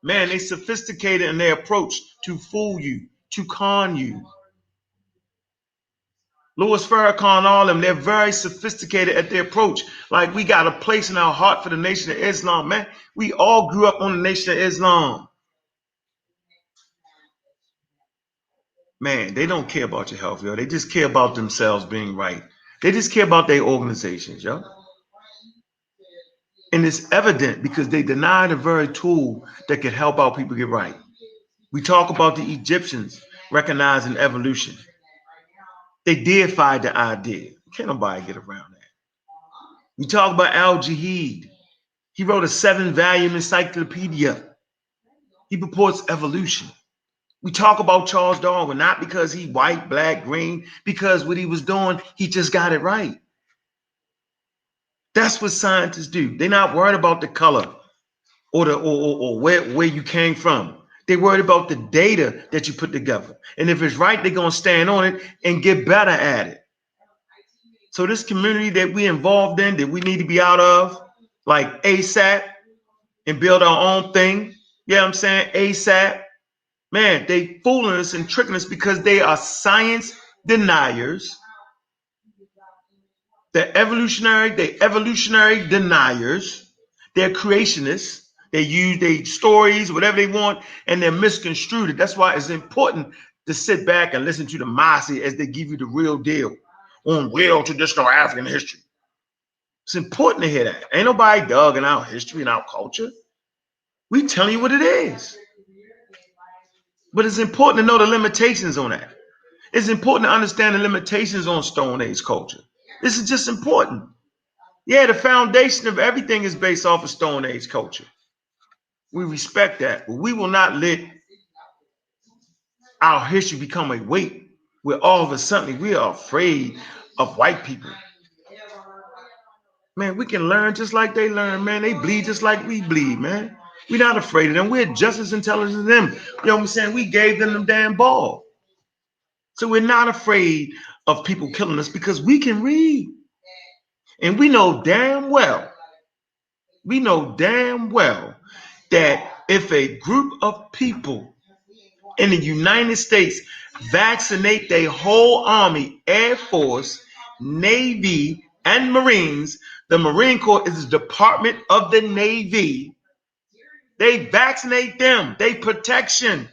Man, they sophisticated in their approach to fool you, to con you. Louis Farrakhan, all of them, they're very sophisticated at their approach. Like we got a place in our heart for the Nation of Islam, man. We all grew up on the Nation of Islam. Man, they don't care about your health, yo. They just care about themselves being right. They just care about their organizations, yo. And it's evident because they deny the very tool that could help out people get right. We talk about the Egyptians recognizing evolution. They deified the idea. Can't nobody get around that. We talk about Al-Jahid. He wrote a 7-volume encyclopedia. He purports evolution. We talk about Charles Darwin, not because he white, black, green, because what he was doing, he just got it right. That's what scientists do. They're not worried about the color or where you came from. They're worried about the data that you put together. And if it's right, they're going to stand on it and get better at it. So this community that we involved in, that we need to be out of, like ASAP, and build our own thing. You know what I'm saying? ASAP. Man, they fooling us and tricking us because they are science deniers. They're evolutionary deniers. They're creationists. They use their stories, whatever they want, and they're misconstrued. That's why it's important to sit back and listen to the Masi as they give you the real deal on real traditional African history. It's important to hear that. Ain't nobody dogging our history and our culture. We telling you what it is. But it's important to know the limitations on that. It's important to understand the limitations on Stone Age culture. This is just important. Yeah, the foundation of everything is based off of Stone Age culture. We respect that, but we will not let our history become a weight where all of a sudden we are afraid of white people. Man, we can learn just like they learn, man. They bleed just like we bleed, man. We're not afraid of them. We're just as intelligent as them. You know what I'm saying? We gave them damn ball. So we're not afraid of people killing us because we can read. And we know damn well that if a group of people in the United States vaccinate their whole army, Air Force, Navy, and Marines, the Marine Corps is the Department of the Navy. They vaccinate them, they protection,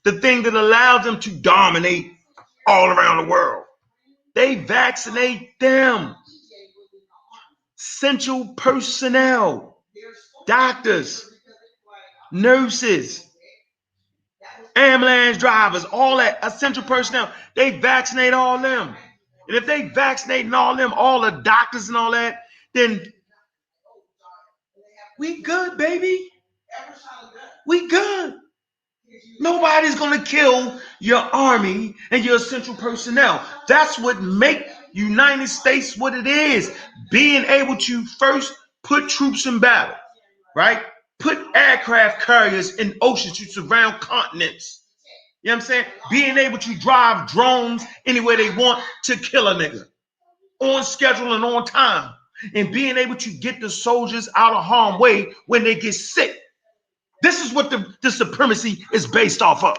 the thing that allows them to dominate all around the world. They vaccinate them. Essential personnel, doctors, nurses, ambulance drivers, all that essential personnel, they vaccinate all them. And if they vaccinating all them, all the doctors and all that, then we good, baby. We good. Nobody's gonna kill your army and your essential personnel. That's what make United States what it is. Being able to first put troops in battle, right? Put aircraft carriers in oceans to surround continents. You know what I'm saying? Being able to drive drones anywhere they want to kill a nigga on schedule and on time. And being able to get the soldiers out of harm's way when they get sick. This is what the supremacy is based off of.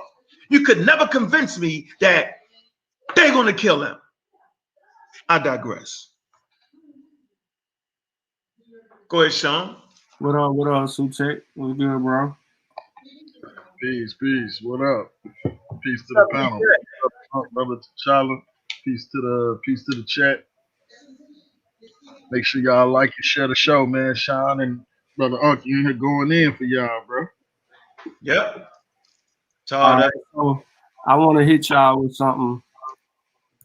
You could never convince me that they're going to kill them. I digress. Go ahead, Shawn. What up, Sutek? What's good, bro? Peace. What up? Peace to the panel. Brother T'Challa. Peace to the chat. Make sure y'all like and share the show, man. Shawn and Brother Unc, you here going in for y'all, bro. Yep. Right, so I want to hit y'all with something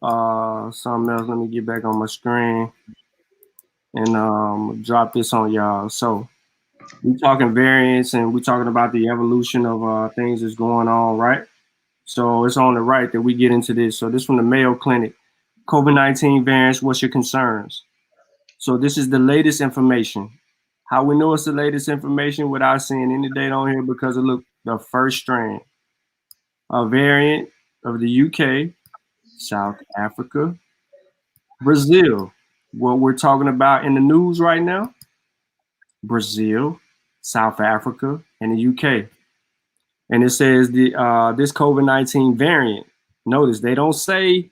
else. Let me get back on my screen and drop this on y'all. So we're talking variants and we're talking about the evolution of things that's going on, right? So it's on the right that we get into this. So this from the Mayo Clinic. COVID-19 variants, what's your concerns? So this is the latest information. How we know it's the latest information without seeing any data on here because of look, the first strand. A variant of the UK, South Africa, Brazil. What we're talking about in the news right now, Brazil, South Africa, and the UK. And it says this COVID-19 variant. Notice they don't say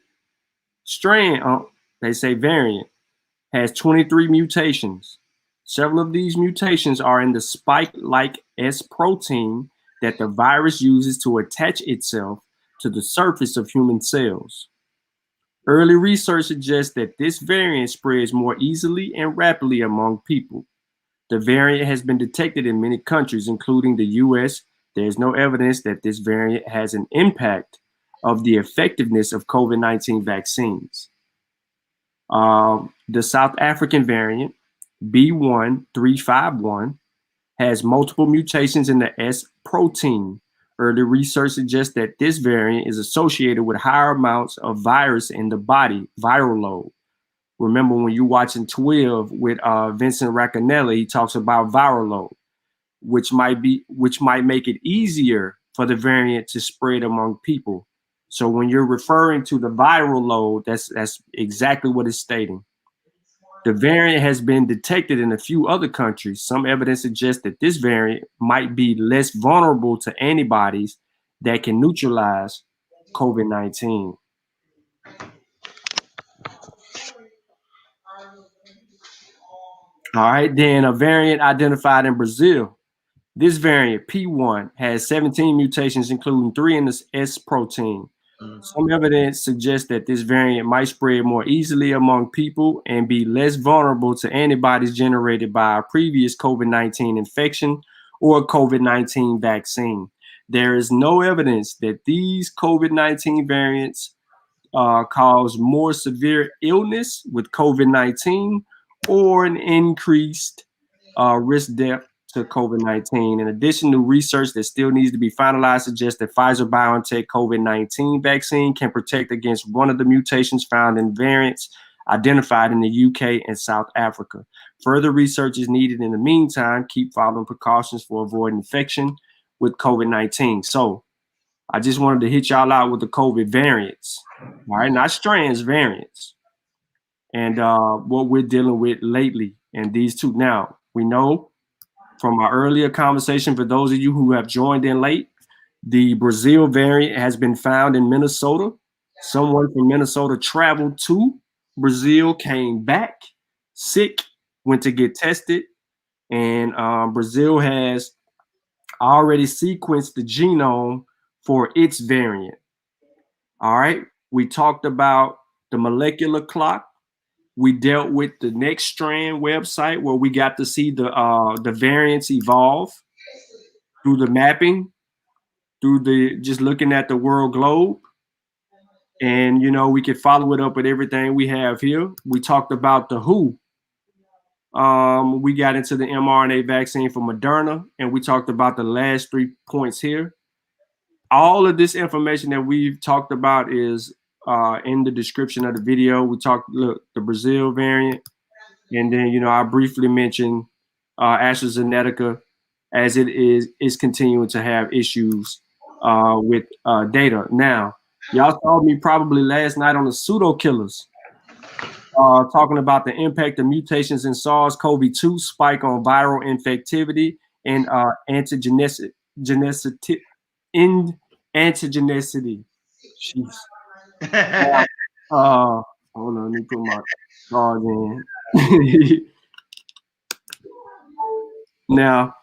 strand, they say variant. Has 23 mutations. Several of these mutations are in the spike-like S protein that the virus uses to attach itself to the surface of human cells. Early research suggests that this variant spreads more easily and rapidly among people. The variant has been detected in many countries, including the US. There is no evidence that this variant has an impact of the effectiveness of COVID-19 vaccines. The South African variant, B1351, has multiple mutations in the S protein. Early research suggests that this variant is associated with higher amounts of virus in the body, viral load. Remember when you're watching 12 with Vincent Racconelli, he talks about viral load, which might make it easier for the variant to spread among people. So when you're referring to the viral load, that's exactly what it's stating. The variant has been detected in a few other countries. Some evidence suggests that this variant might be less vulnerable to antibodies that can neutralize COVID-19. All right, then a variant identified in Brazil. This variant, P1, has 17 mutations, including 3 in the S protein. Some evidence suggests that this variant might spread more easily among people and be less vulnerable to antibodies generated by a previous COVID-19 infection or COVID-19 vaccine. There is no evidence that these COVID-19 variants cause more severe illness with COVID-19 or an increased risk death to COVID-19. In addition, new research that still needs to be finalized suggests that Pfizer-BioNTech COVID-19 vaccine can protect against one of the mutations found in variants identified in the UK and South Africa. Further research is needed in the meantime. Keep following precautions for avoiding infection with COVID-19. So I just wanted to hit y'all out with the COVID variants, all right? Not strands, variants. And what we're dealing with lately and these two. Now, we know from our earlier conversation, for those of you who have joined in late, the Brazil variant has been found in Minnesota. Someone from Minnesota traveled to Brazil, came back sick, went to get tested, and Brazil has already sequenced the genome for its variant. All right, we talked about the molecular clock. We dealt with the Next Strand website where we got to see the variants evolve through the mapping, through the just looking at the world globe. And, you know, we could follow it up with everything we have here. We talked about the WHO. We got into the mRNA vaccine for Moderna, and we talked about the last 3 points here. All of this information that we've talked about is in the description of the video. We talked, look, the Brazil variant, and then, you know, I briefly mentioned AstraZeneca as it is continuing to have issues with data. Now, y'all saw me probably last night on the pseudo killers talking about the impact of mutations in SARS-CoV-2 spike on viral infectivity and antigenicity. Jeez. Hold on, let me put my dog in. Now,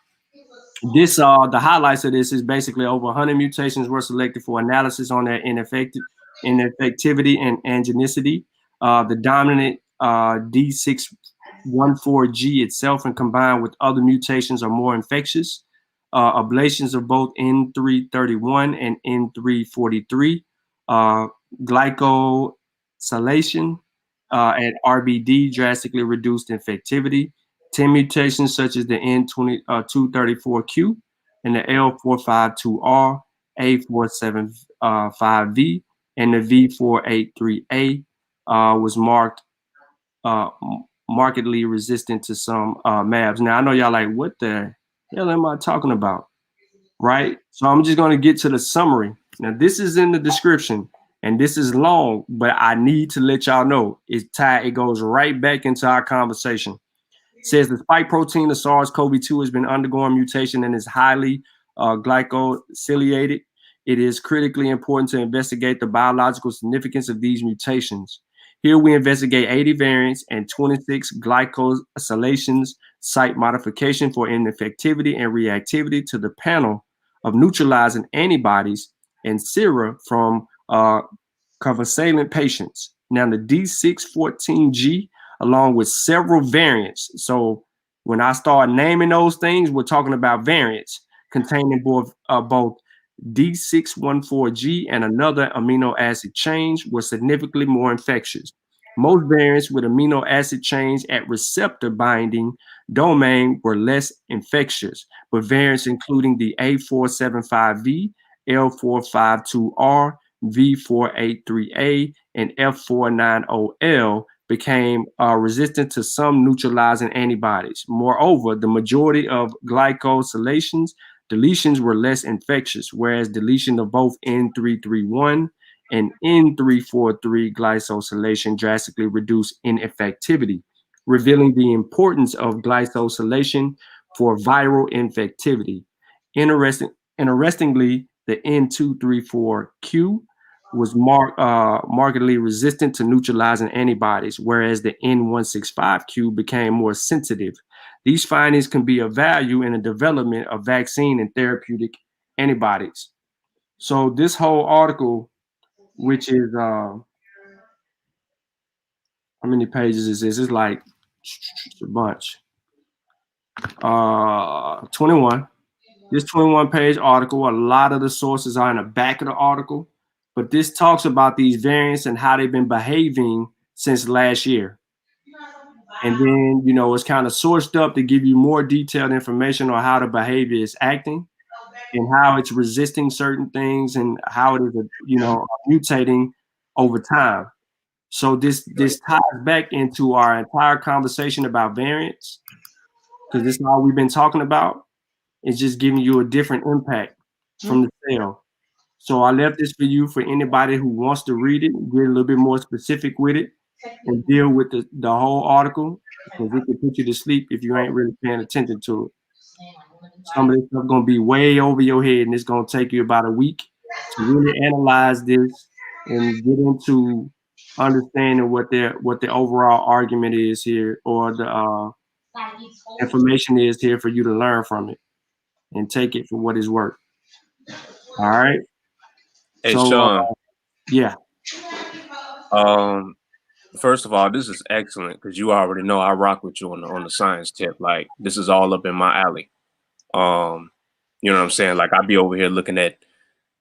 this the highlights of this is basically over 100 mutations were selected for analysis on their ineffectivity and angenicity. The dominant D614G itself, and combined with other mutations, are more infectious. Ablations of both N331 and N343, glycosylation at RBD drastically reduced infectivity. 10 mutations such as the N234Q and the L452R, A475V, and the V483A was markedly resistant to some MABs. Now, I know y'all like, what the hell am I talking about? Right? So I'm just going to get to the summary. Now, this is in the description, and this is long, but I need to let y'all know it goes right back into our conversation. It says the spike protein of SARS-CoV-2 has been undergoing mutation and is highly glycosylated. It is critically important to investigate the biological significance of these mutations. Here we investigate 80 variants and 26 glycosylations, site modification for infectivity and reactivity to the panel of neutralizing antibodies and sera from covalent patients. Now the D614G, along with several variants. So when I start naming those things, we're talking about variants containing both D614G and another amino acid change were significantly more infectious. Most variants with amino acid change at receptor binding domain were less infectious, but variants including the A475V, L452R, V483A, and F490L became resistant to some neutralizing antibodies. Moreover, the majority of glycosylations deletions were less infectious, whereas deletion of both N331 and N343 glycosylation drastically reduced infectivity, revealing the importance of glycosylation for viral infectivity. Interestingly, the N234Q was markedly resistant to neutralizing antibodies, whereas the N165Q became more sensitive. These findings can be of value in the development of vaccine and therapeutic antibodies. So this whole article, which is how many pages is this? It's like it's a bunch. 21. This 21-page article, a lot of the sources are in the back of the article, but this talks about these variants and how they've been behaving since last year. And then, you know, it's kind of sourced up to give you more detailed information on how the behavior is acting and how it's resisting certain things and how it is, you know, mutating over time. So this ties back into our entire conversation about variants, because this is all we've been talking about. It's just giving you a different impact from the cell. So I left this for you for anybody who wants to read it, get a little bit more specific with it, and deal with the whole article, because it can put you to sleep if you ain't really paying attention to it. Some of this stuff gonna be way over your head, and it's gonna take you about a week to really analyze this and get into understanding what the overall argument is here, or the information is here for you to learn from it and take it for what it's worth. All right. Hey, So Shawn. yeah. First of all, this is excellent because you already know I rock with you on the science tip. Like, this is all up in my alley. You know what I'm saying? Like, I'd be over here looking at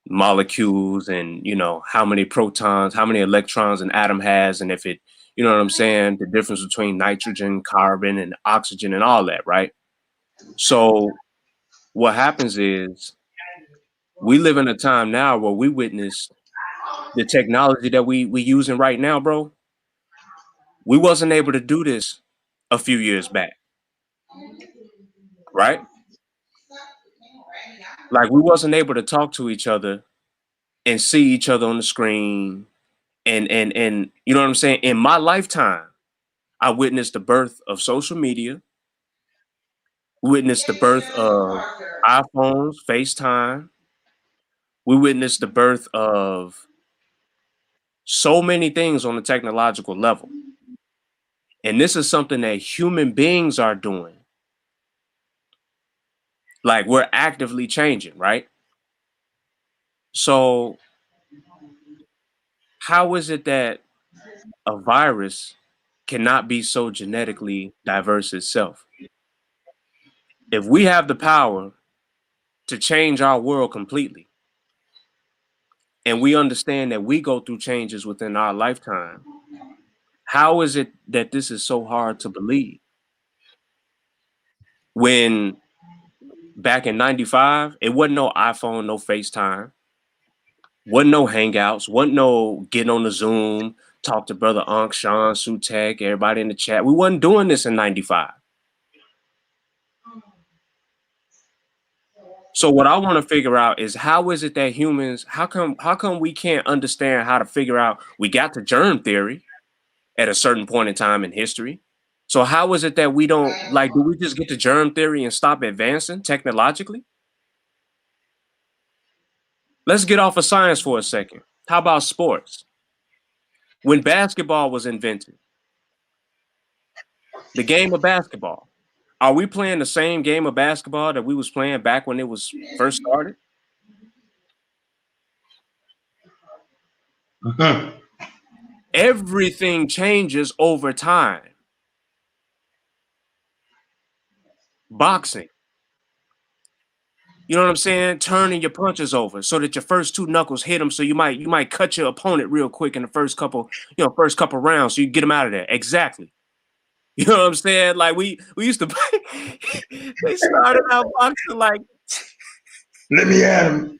molecules and, you know, how many protons, how many electrons an atom has, and if it, you know what I'm saying, the difference between nitrogen, carbon, and oxygen and all that, right? So what happens is we live in a time now where we witness the technology that we using right now, bro. We wasn't able to do this a few years back, right? Like, we wasn't able to talk to each other and see each other on the screen, and you know what I'm saying? In my lifetime, I witnessed the birth of social media, witnessed the birth of iPhones, FaceTime. We witnessed the birth of so many things on the technological level. And this is something that human beings are doing. Like, we're actively changing, right? So how is it that a virus cannot be so genetically diverse itself? If we have the power to change our world completely, and we understand that we go through changes within our lifetime, how is it that this is so hard to believe? When back in 95, it wasn't no iPhone, no FaceTime, wasn't no Hangouts, wasn't no getting on the Zoom, talk to brother Unc, Shawn, Sutek, everybody in the chat. We wasn't doing this in 95. So what I want to figure out is, how is it that humans, how come we can't understand how to figure out, we got the germ theory at a certain point in time in history. So how is it that we don't, like, do we just get the germ theory and stop advancing technologically? Let's get off of science for a second. How about sports? When basketball was invented, the game of basketball, are we playing the same game of basketball that we was playing back when it was first started? Everything changes over time. Boxing, you know what I'm saying? Turning your punches over so that your first two knuckles hit them. So you might cut your opponent real quick in the first couple rounds, so you get them out of there. Exactly. You know what I'm saying? Like, we used to play. They started out boxing like, Let me at him.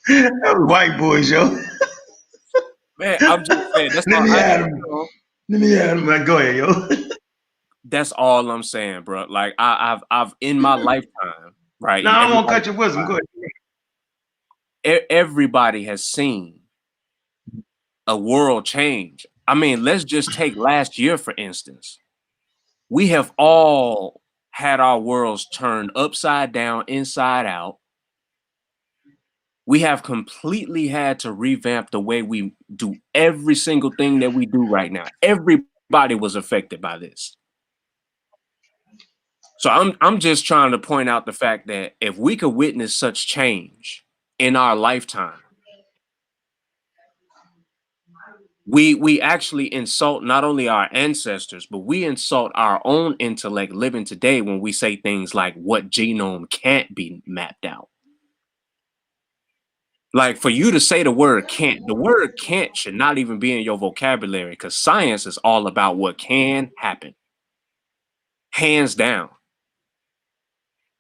That was white boys, yo. man, I'm just saying, that's Let all me I at him. Let me at him. Man, go ahead, yo. that's all I'm saying, bro. Like, I've in my lifetime, right? No, And I won't cut your wisdom. Go ahead. everybody has seen a world change. I mean, let's just take last year, for instance. We have all had our worlds turned upside down, inside out. We have completely had to revamp the way we do every single thing that we do right now. Everybody was affected by this. So I'm just trying to point out the fact that if we could witness such change in our lifetime, we actually insult not only our ancestors, but we insult our own intellect living today when we say things like what genome can't be mapped out. Like for you to say the word can't should not even be in your vocabulary because science is all about what can happen. Hands down.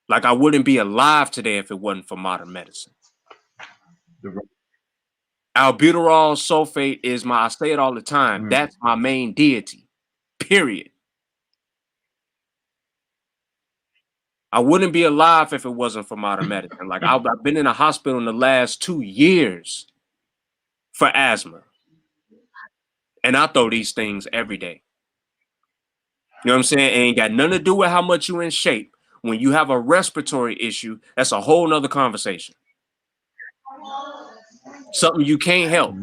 Like I wouldn't be alive today if it wasn't for modern medicine. Albuterol sulfate is I say it all the time, that's my main deity, period. I wouldn't be alive if it wasn't for modern medicine. Like I've been in a hospital in the last 2 years for asthma. And I throw these things every day. You know what I'm saying? It ain't got nothing to do with how much you in shape. When you have a respiratory issue, that's a whole nother conversation. Something you can't help.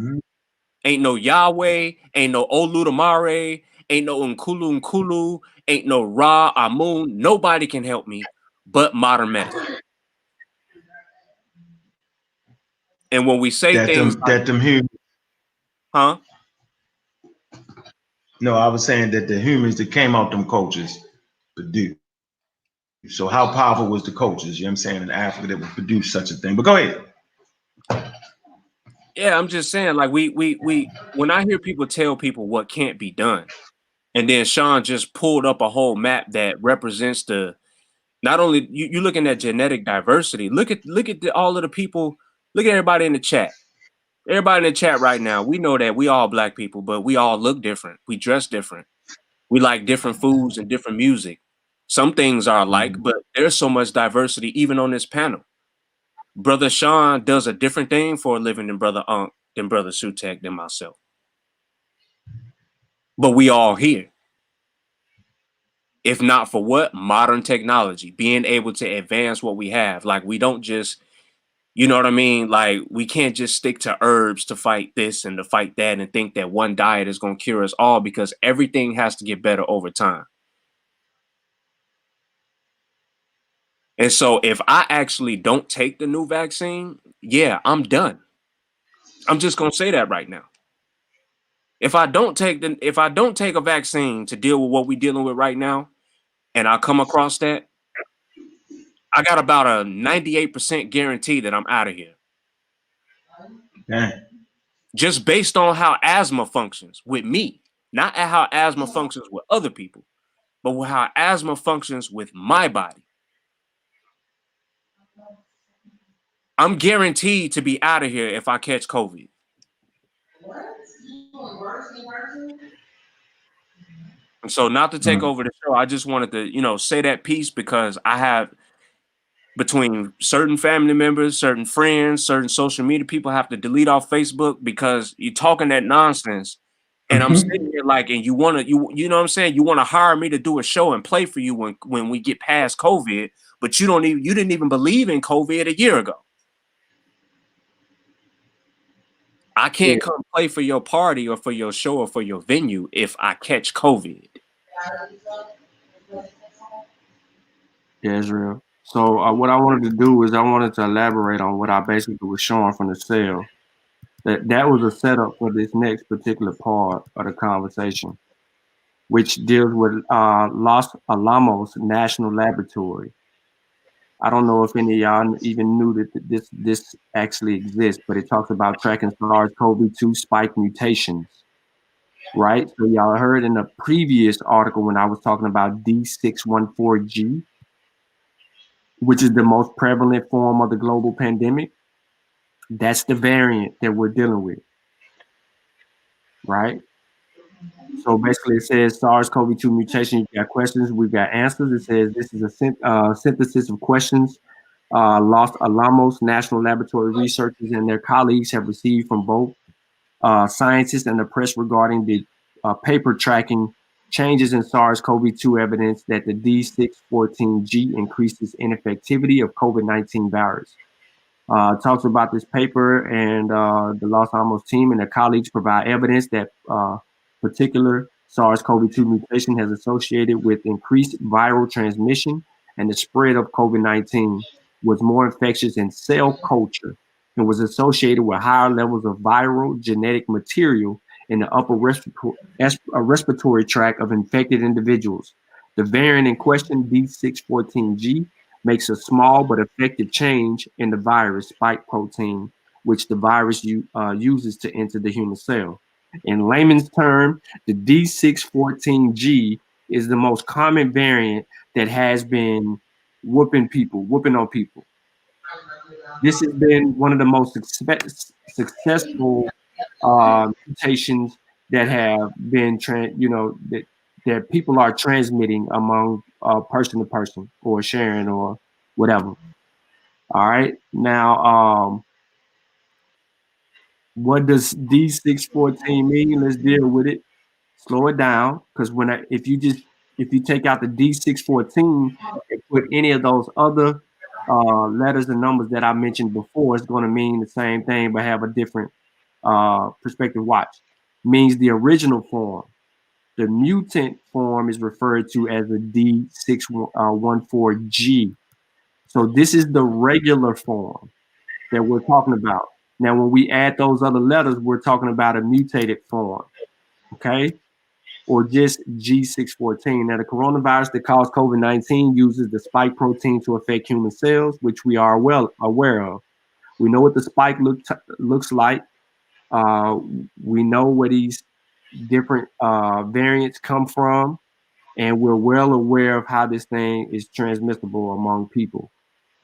Ain't no Yahweh, ain't no Oludamare, ain't no Nkulu, ain't no Ra Amun. Nobody can help me but modern medicine. And when we say that things them humans, huh? No, I was saying that the humans that came out them cultures produced. So how powerful was the cultures, you know what I'm saying, in Africa that would produce such a thing? But go ahead. Yeah, I'm just saying, like we when I hear people tell people what can't be done, and then Shawn just pulled up a whole map that represents the not only you looking at genetic diversity. Look at all of the people. Look at everybody in the chat. Everybody in the chat right now. We know that we all black people, but we all look different. We dress different. We like different foods and different music. Some things are alike, but there's so much diversity even on this panel. Brother Shawn does a different thing for a living than Brother Unk, than Brother Sutek, than myself. But we all here. If not for what? Modern technology, being able to advance what we have. Like we don't just, you know what I mean? Like we can't just stick to herbs to fight this and to fight that and think that one diet is going to cure us all because everything has to get better over time. And so if I actually don't take the new vaccine, yeah, I'm done. I'm just going to say that right now. If I don't take a vaccine to deal with what we're dealing with right now, and I come across that, I got about a 98% guarantee that I'm out of here. Dang. Just based on how asthma functions with me, not at how asthma functions with other people, but with how asthma functions with my body. I'm guaranteed to be out of here if I catch COVID. And so not to take over the show, I just wanted to, say that piece because I have between certain family members, certain friends, certain social media people have to delete off Facebook because you're talking that nonsense. And I'm sitting here like, and you know what I'm saying? You want to hire me to do a show and play for you when we get past COVID, but you didn't even believe in COVID a year ago. I can't come play for your party or for your show or for your venue if I catch COVID. Yeah, Israel. So what I wanted to do is I wanted to elaborate on what I basically was showing from the cell. That was a setup for this next particular part of the conversation, which deals with Los Alamos National Laboratory. I don't know if any of y'all even knew that this actually exists, but it talks about tracking SARS-CoV-2 spike mutations, right? So y'all heard in the previous article when I was talking about D614G, which is the most prevalent form of the global pandemic. That's the variant that we're dealing with, right? So basically it says SARS-CoV-2 mutation, you got questions, we've got answers. It says this is a synthesis of questions Los Alamos National Laboratory researchers and their colleagues have received from both scientists and the press regarding the paper tracking changes in SARS-CoV-2 evidence that the D614G increases ineffectivity of COVID-19 virus. Talks about this paper and the Los Alamos team and their colleagues provide evidence that particular SARS-CoV-2 mutation has associated with increased viral transmission and the spread of COVID-19 was more infectious in cell culture and was associated with higher levels of viral genetic material in the upper respiratory tract of infected individuals. The variant in question, D614G, makes a small but effective change in the virus spike protein which the virus uses to enter the human cell. In layman's term, the D614G is the most common variant that has been whooping on people. This has been one of the most successful mutations that have been, that people are transmitting among person to person or sharing or whatever. All right. Now, what does D614 mean? Let's deal with it. Slow it down, because if you take out the D614 and put any of those other letters and numbers that I mentioned before, it's going to mean the same thing but have a different perspective. Watch. Means the original form. The mutant form is referred to as the D614G. So this is the regular form that we're talking about. Now, when we add those other letters, we're talking about a mutated form, okay? Or just G614. Now, the coronavirus that caused COVID-19 uses the spike protein to affect human cells, which we are well aware of. We know what the spike looks like. We know where these different variants come from, and we're well aware of how this thing is transmissible among people.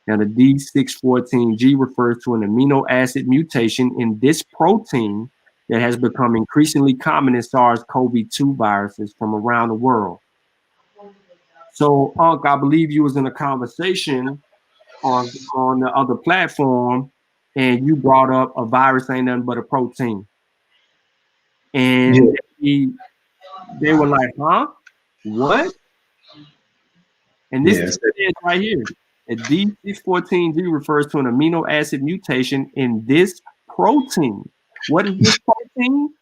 Now, the D614G refers to an amino acid mutation in this protein that has become increasingly common in SARS-CoV-2 viruses from around the world. So, Unc, I believe you was in a conversation on the other platform, and you brought up a virus ain't nothing but a protein. And they were like, huh? What? And this is right here. A D614G refers to an amino acid mutation in this protein. What is this protein?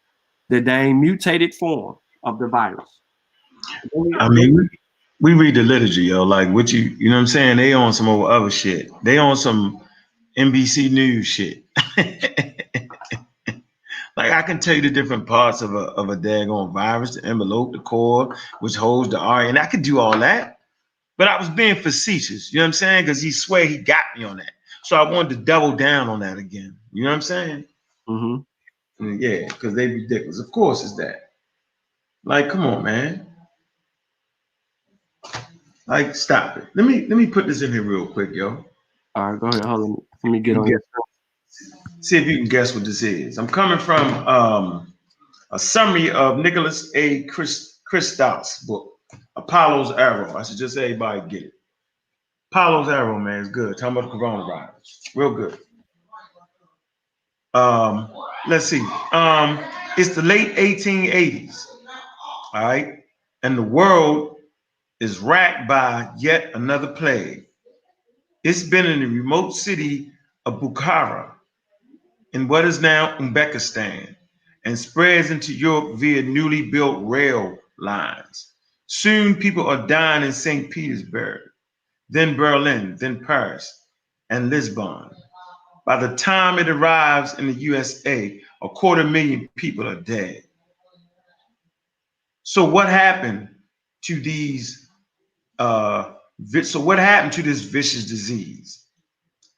The dang mutated form of the virus. I mean, we read the literature, yo. Like what you know what I'm saying? They on some other shit. They on some NBC News shit. Like I can tell you the different parts of a daggone virus, the envelope, the core, which holds the RNA, and I could do all that. But I was being facetious, you know what I'm saying? Because he swear he got me on that. So I wanted to double down on that again. You know what I'm saying? Mm-hmm. Yeah, because they ridiculous. Of course it's that. Like, come on, man. Like, stop it. Let me put this in here real quick, yo. All right, go ahead. Hold on. Let me get on here. See if you can guess what this is. I'm coming from a summary of Nicholas A. Christop's book, Apollo's Arrow. I suggest everybody get it. Apollo's Arrow, man, is good. Talking about the coronavirus. Real good. Let's see. It's the late 1880s. All right. And the world is racked by yet another plague. It's been in the remote city of Bukhara in what is now Uzbekistan and spreads into Europe via newly built rail lines. Soon people are dying in St. Petersburg, then Berlin, then Paris, and Lisbon. By the time it arrives in the USA, 250,000 people are dead. So what happened to these? So what happened to this vicious disease?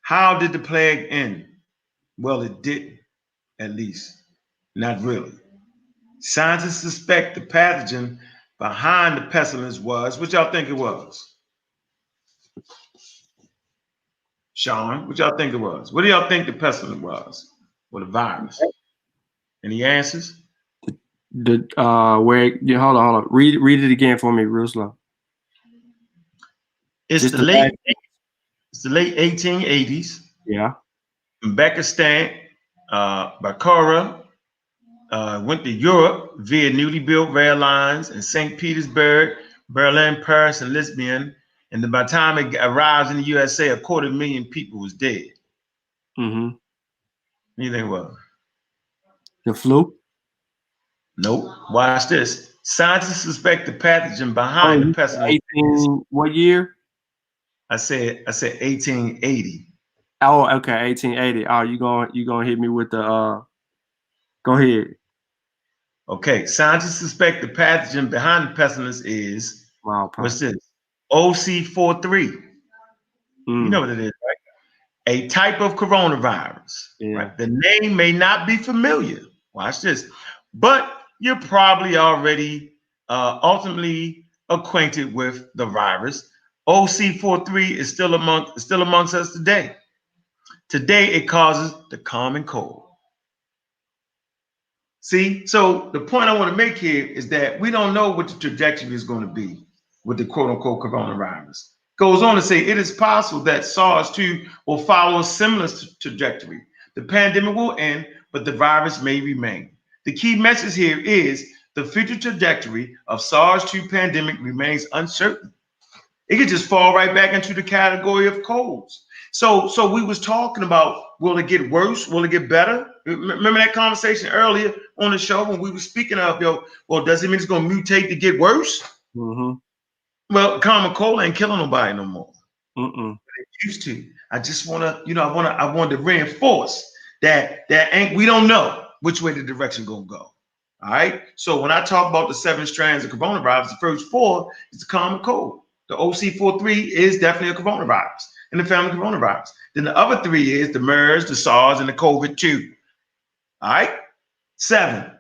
How did the plague end? Well, it didn't, at least, not really. Scientists suspect the pathogen behind the pestilence was, what y'all think it was? Shawn, what y'all think it was? What do y'all think the pestilence was? Or the virus? Any answers? Hold on. Read it again for me, real slow. It's the late 1880s. Yeah. Uzbekistan, Bukhara, went to Europe via newly built rail lines in St. Petersburg, Berlin, Paris, and Lisbon. And then by the time it arrives in the USA, 250,000 people was dead. Mm-hmm. What do you think it was? The flu? Nope. Watch this. Scientists suspect the pathogen behind the pestilence. What year? I said 1880. Oh, okay, 1880. Oh, you gonna hit me with the go ahead. Okay, scientists suspect the pathogen behind the pestilence is what's this? OC43. You know what it is, right? a type of coronavirus. Yeah. Right? The name may not be familiar. Watch this, but you're probably already ultimately acquainted with the virus. OC43 is still amongst us today. Today it causes the common cold. See, so the point I want to make here is that we don't know what the trajectory is going to be with the quote unquote coronavirus. Goes on to say it is possible that SARS-2 will follow a similar trajectory. The pandemic will end, but the virus may remain. The key message here is the future trajectory of SARS-2 pandemic remains uncertain. It could just fall right back into the category of colds. So we was talking about, will it get worse? Will it get better? Remember that conversation earlier on the show when we were speaking of, well, does it mean it's going to mutate to get worse? Mm-hmm. Well, common cold ain't killing nobody no more. Mm-mm. It used to. I just want to, I wanted to reinforce that we don't know which way the direction going to go. All right. So when I talk about the 7 strands of coronavirus, the first 4 is the common cold. The OC43 is definitely a coronavirus in the family coronavirus. Then the other 3 is the MERS, the SARS, and the COVID-2. All right. 7.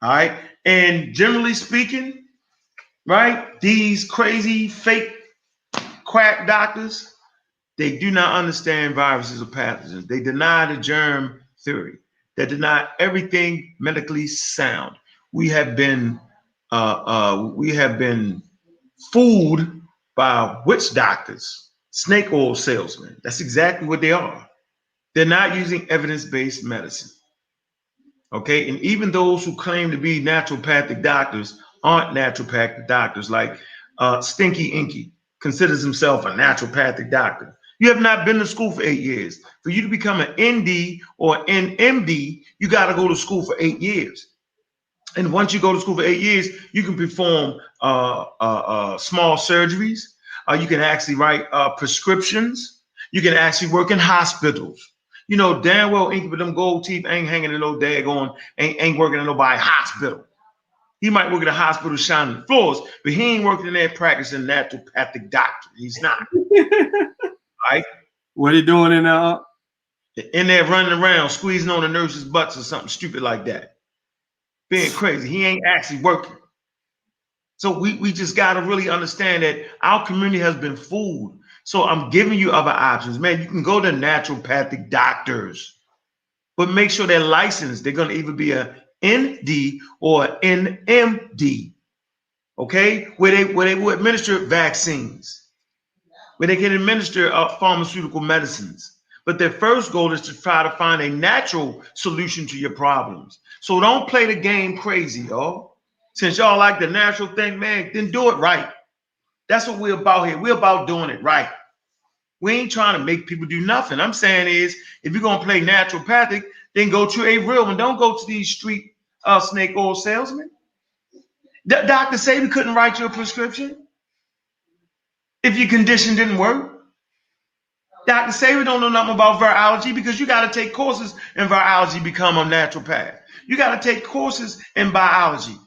All right. And generally speaking, right, these crazy fake quack doctors, they do not understand viruses or pathogens. They deny the germ theory. They deny everything medically sound. We have been fooled by witch doctors, snake oil salesmen. That's exactly what they are. They're not using evidence-based medicine. Okay, and even those who claim to be naturopathic doctors aren't naturopathic doctors. Like Stinky Inky considers himself a naturopathic doctor. You have not been to school for 8 years. For you to become an ND or an MD, you got to go to school for 8 years. And once you go to school for 8 years, you can perform small surgeries. You can actually write prescriptions. You can actually work in hospitals. You know damn well Inky with them gold teeth ain't hanging in no daggone, ain't working in nobody's hospital. He might work in a hospital shining the floors, but he ain't working in there practicing naturopathic doctor. He's not. Right? What are you doing in there? In there running around, squeezing on the nurses' butts or something stupid like that. Being crazy. He ain't actually working. So we just got to really understand that our community has been fooled. So I'm giving you other options. Man, you can go to naturopathic doctors, but make sure they're licensed. They're going to either be a ND or an NMD, okay? Where they will administer vaccines, where they can administer pharmaceutical medicines. But their first goal is to try to find a natural solution to your problems. So don't play the game crazy, y'all. Since y'all like the natural thing, man, then do it right. That's what we're about here. We're about doing it right. We ain't trying to make people do nothing. I'm saying is, if you're going to play naturopathic, then go to a real one. Don't go to these street snake oil salesmen. Dr. Sabi couldn't write you a prescription if your condition didn't work. Dr. Sabi don't know nothing about virology because you got to take courses in virology to become a naturopath. You got to take courses in biology.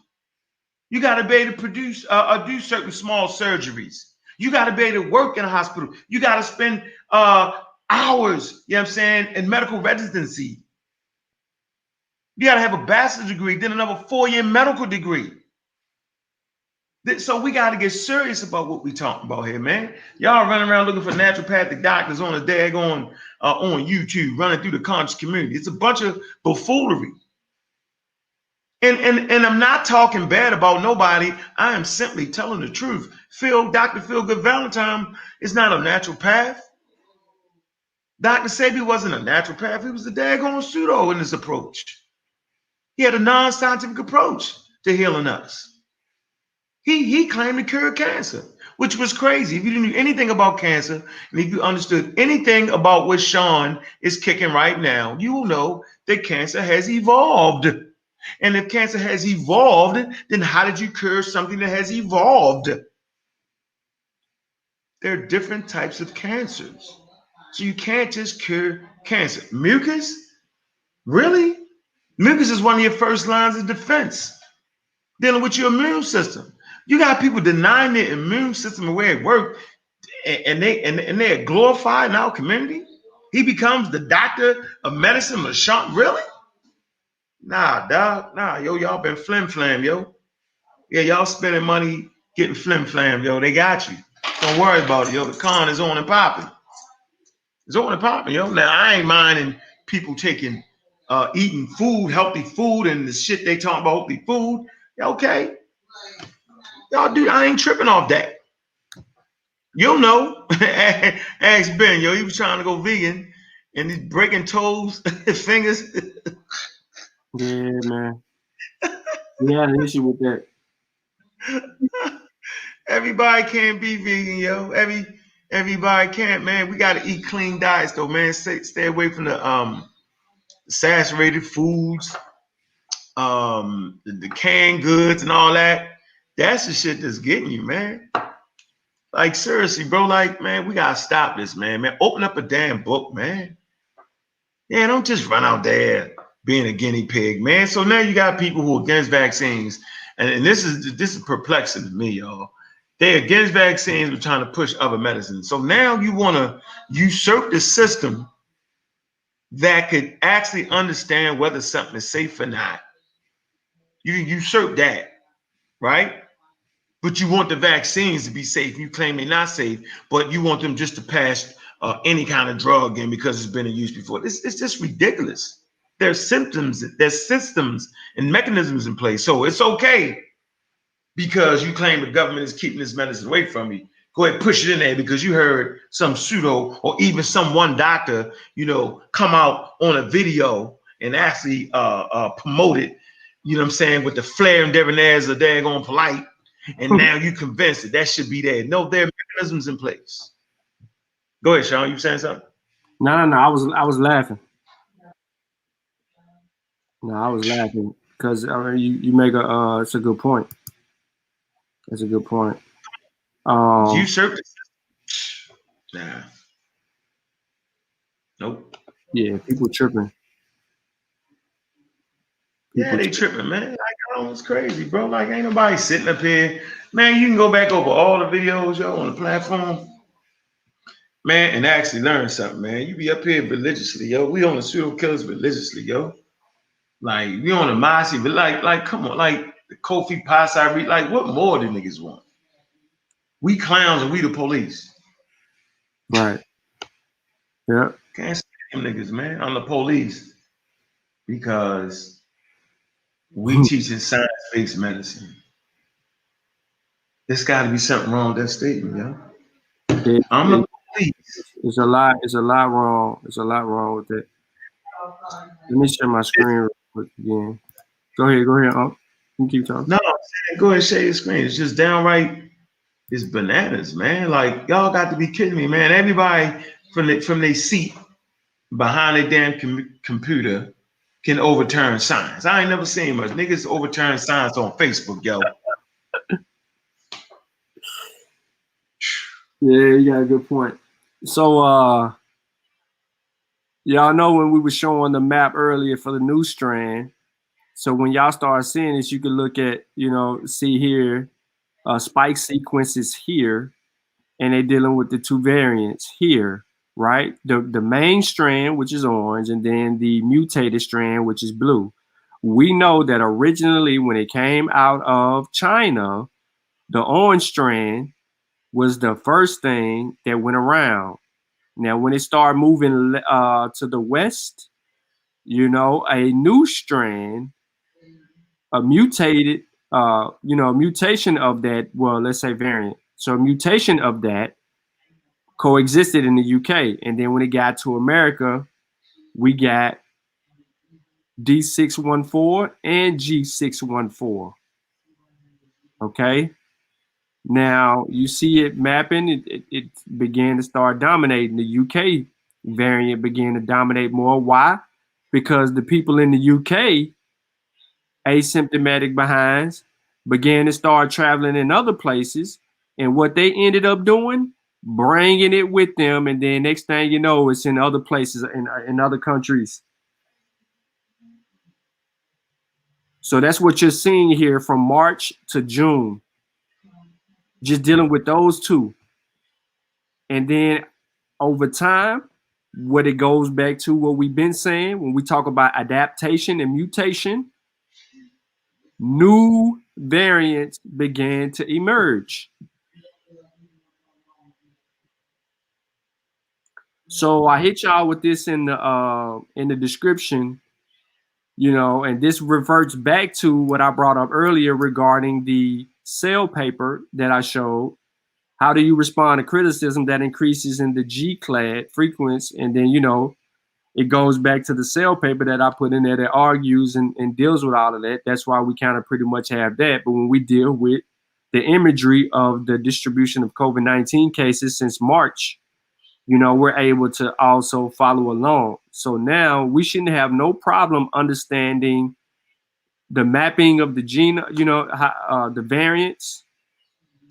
You got to be able to produce do certain small surgeries. You got to be able to work in a hospital. You got to spend hours, you know what I'm saying, in medical residency. You got to have a bachelor's degree, then another 4-year medical degree. So we got to get serious about what we talking about here, man. Y'all running around looking for naturopathic doctors on a daggone on YouTube, running through the conscious community. It's a bunch of buffoonery. And I'm not talking bad about nobody. I am simply telling the truth. Dr. Phil Good Valentine is not a naturopath. Dr. Sabi wasn't a naturopath. He was a daggone pseudo in his approach. He had a non-scientific approach to healing us. He claimed to cure cancer, which was crazy. If you didn't know anything about cancer, and if you understood anything about what Shawn is kicking right now, you will know that cancer has evolved. And if cancer has evolved, then how did you cure something that has evolved? There are different types of cancers. So you can't just cure cancer. Mucus? Really? Mucus is one of your first lines of defense dealing with your immune system. You got people denying their immune system and where it works, and they're glorified in our community. He becomes the doctor of medicine of Shawn. Really? Nah, dog. Nah, yo, y'all been flim flam, yo. Yeah, y'all spending money getting flim flam, yo. They got you. Don't worry about it, yo. The con is on and popping. It's on and popping, yo. Now I ain't minding people taking eating food, healthy food, and the shit they talking about healthy food. Yeah, okay. Y'all do, I ain't tripping off that. You'll know. Ask Ben, yo, he was trying to go vegan and he's breaking toes, fingers. Yeah, man. We had an issue with that. Everybody can't be vegan, yo. Everybody can't, man. We gotta eat clean diets though, man. Stay away from the saturated foods, the canned goods and all that. That's the shit that's getting you, man. Like seriously, bro. Like, man, we gotta stop this, man. Man, open up a damn book, man. Yeah, don't just run out there being a guinea pig, man. So now you got people who are against vaccines, and this is perplexing to me, y'all. They're against vaccines, but trying to push other medicines. So now you want to usurp the system that could actually understand whether something is safe or not. You usurp that, right? But you want the vaccines to be safe. You claim they're not safe, but you want them just to pass any kind of drug in because it's been in use before. It's just ridiculous. There's systems and mechanisms in place. So it's okay because you claim the government is keeping this medicine away from you. Go ahead, push it in there because you heard some pseudo or even some one doctor, come out on a video and actually promote it, you know what I'm saying, with the flair and debonaires of daggone polite. And now you convinced that should be there. No, there are mechanisms in place. Go ahead, Shawn. You saying something? No. I was laughing. No, I was laughing because you make it's a good point. That's a good point. You served it. Nah. Nope. Yeah, people tripping. Yeah, they tripping, man. Like, it's crazy, bro. Like, ain't nobody sitting up here. Man, you can go back over all the videos, yo, on the platform. Man, and actually learn something, man. You be up here religiously, yo. We on the pseudo killers religiously, yo. Like, we on the Mossy, but like, come on, like the Kofi Pasai, like, what more do niggas want? We clowns and we the police. Right. Yeah. Can't stand them niggas, man. I'm the police because we teaching science-based medicine. There's got to be something wrong with that statement, yo. I'm the police. It's a lot wrong. There's a lot wrong with that. Let me share my screen real quick again. Go ahead. You can keep talking. No, I'm saying go ahead and share your screen. It's just downright, it's bananas, man. Like, y'all got to be kidding me, man. Everybody from their seat behind a damn computer can overturn science. I ain't never seen much niggas overturn science on Facebook, yo. Yeah, you got a good point. So y'all know when we were showing the map earlier for the new strand. So when y'all start seeing this, you can look at, see here, spike sequences here, and they're dealing with the two variants here, right? The main strand, which is orange, and then the mutated strand, which is blue. We know that originally when it came out of China, the orange strand was the first thing that went around. Now, when it started moving to the west, a new strand, a mutated, mutation of that, well, let's say variant. So a mutation of that coexisted in the UK. And then when it got to America, we got D614 and G614. Okay. Now you see it mapping, it began to start dominating. The UK variant began to dominate more. Why? Because the people in the UK, asymptomatic behinds, began to start traveling in other places. And what they ended up doing, bringing it with them. And then next thing you know, it's in other places, in other countries. So that's what you're seeing here from March to June. Just dealing with those two. And then over time, what it goes back to what we've been saying when we talk about adaptation and mutation. New variants began to emerge. So I hit y'all with this in the description, you know, and this reverts back to what I brought up earlier regarding the cell paper that I showed. How do you respond to criticism that increases in the G-clad frequency? And then, you know, it goes back to the cell paper that I put in there that argues and deals with all of that. That's why we kind of pretty much have that. But when we deal with the imagery of the distribution of COVID-19 cases since March, you know, we're able to also follow along. So now we shouldn't have no problem understanding the mapping of the gene, you know, the variants.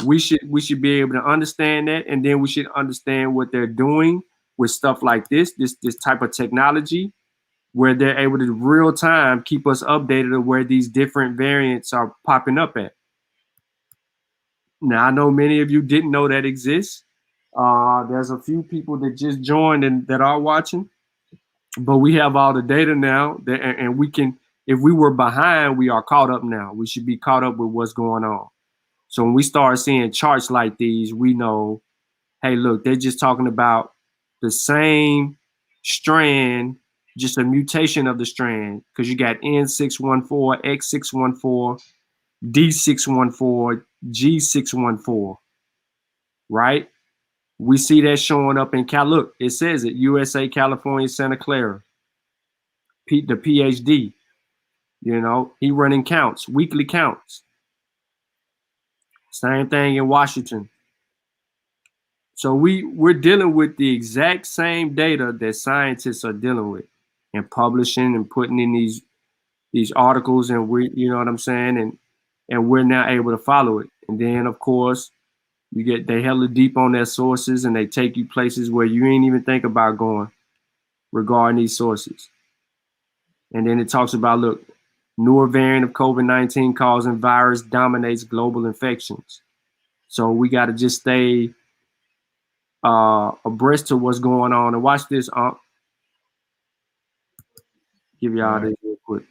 We should be able to understand that, and then we should understand what they're doing with stuff like this type of technology, where they're able to real time keep us updated of where these different variants are popping up at. Now I know many of you didn't know that exists. There's a few people that just joined and that are watching, but we have all the data now that, and we can, if we were behind, we are caught up now. We should be caught up with what's going on. So when we start seeing charts like these, we know, hey, look, they're just talking about the same strand, just a mutation of the strand, because you got N614, X614, D614, G614, right? We see that showing up in look, it says it, USA, California, Santa Clara, the PhD, you know, he running counts, weekly counts. Same thing in Washington. So we're dealing with the exact same data that scientists are dealing with and publishing and putting in these articles, and we, you know what I'm saying, and we're now able to follow it. And then of course they hella deep on their sources, and they take you places where you ain't even think about going regarding these sources. And then it talks about, look, newer variant of COVID-19 causing virus dominates global infections. So we got to just stay abreast to what's going on. And watch this. Give y'all this real quick.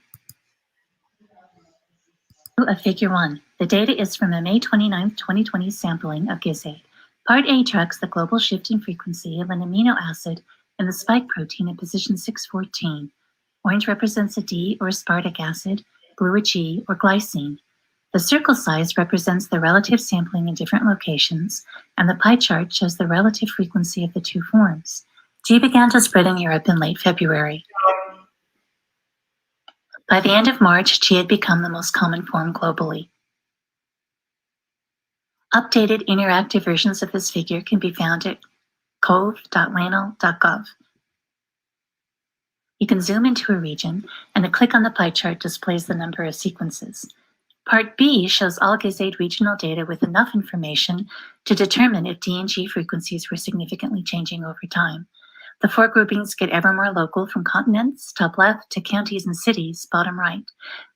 Of Figure 1. The data is from a May 29, 2020 sampling of GISAID. Part A tracks the global shift in frequency of an amino acid in the spike protein at position 614. Orange represents a D or aspartic acid, blue a G or glycine. The circle size represents the relative sampling in different locations, and the pie chart shows the relative frequency of the two forms. G began to spread in Europe in late February. By the end of March, G had become the most common form globally. Updated interactive versions of this figure can be found at cove.lanel.gov. You can zoom into a region, and a click on the pie chart displays the number of sequences. Part B shows all GISAID regional data with enough information to determine if D and G frequencies were significantly changing over time. The four groupings get ever more local, from continents, top left, to counties and cities, bottom right.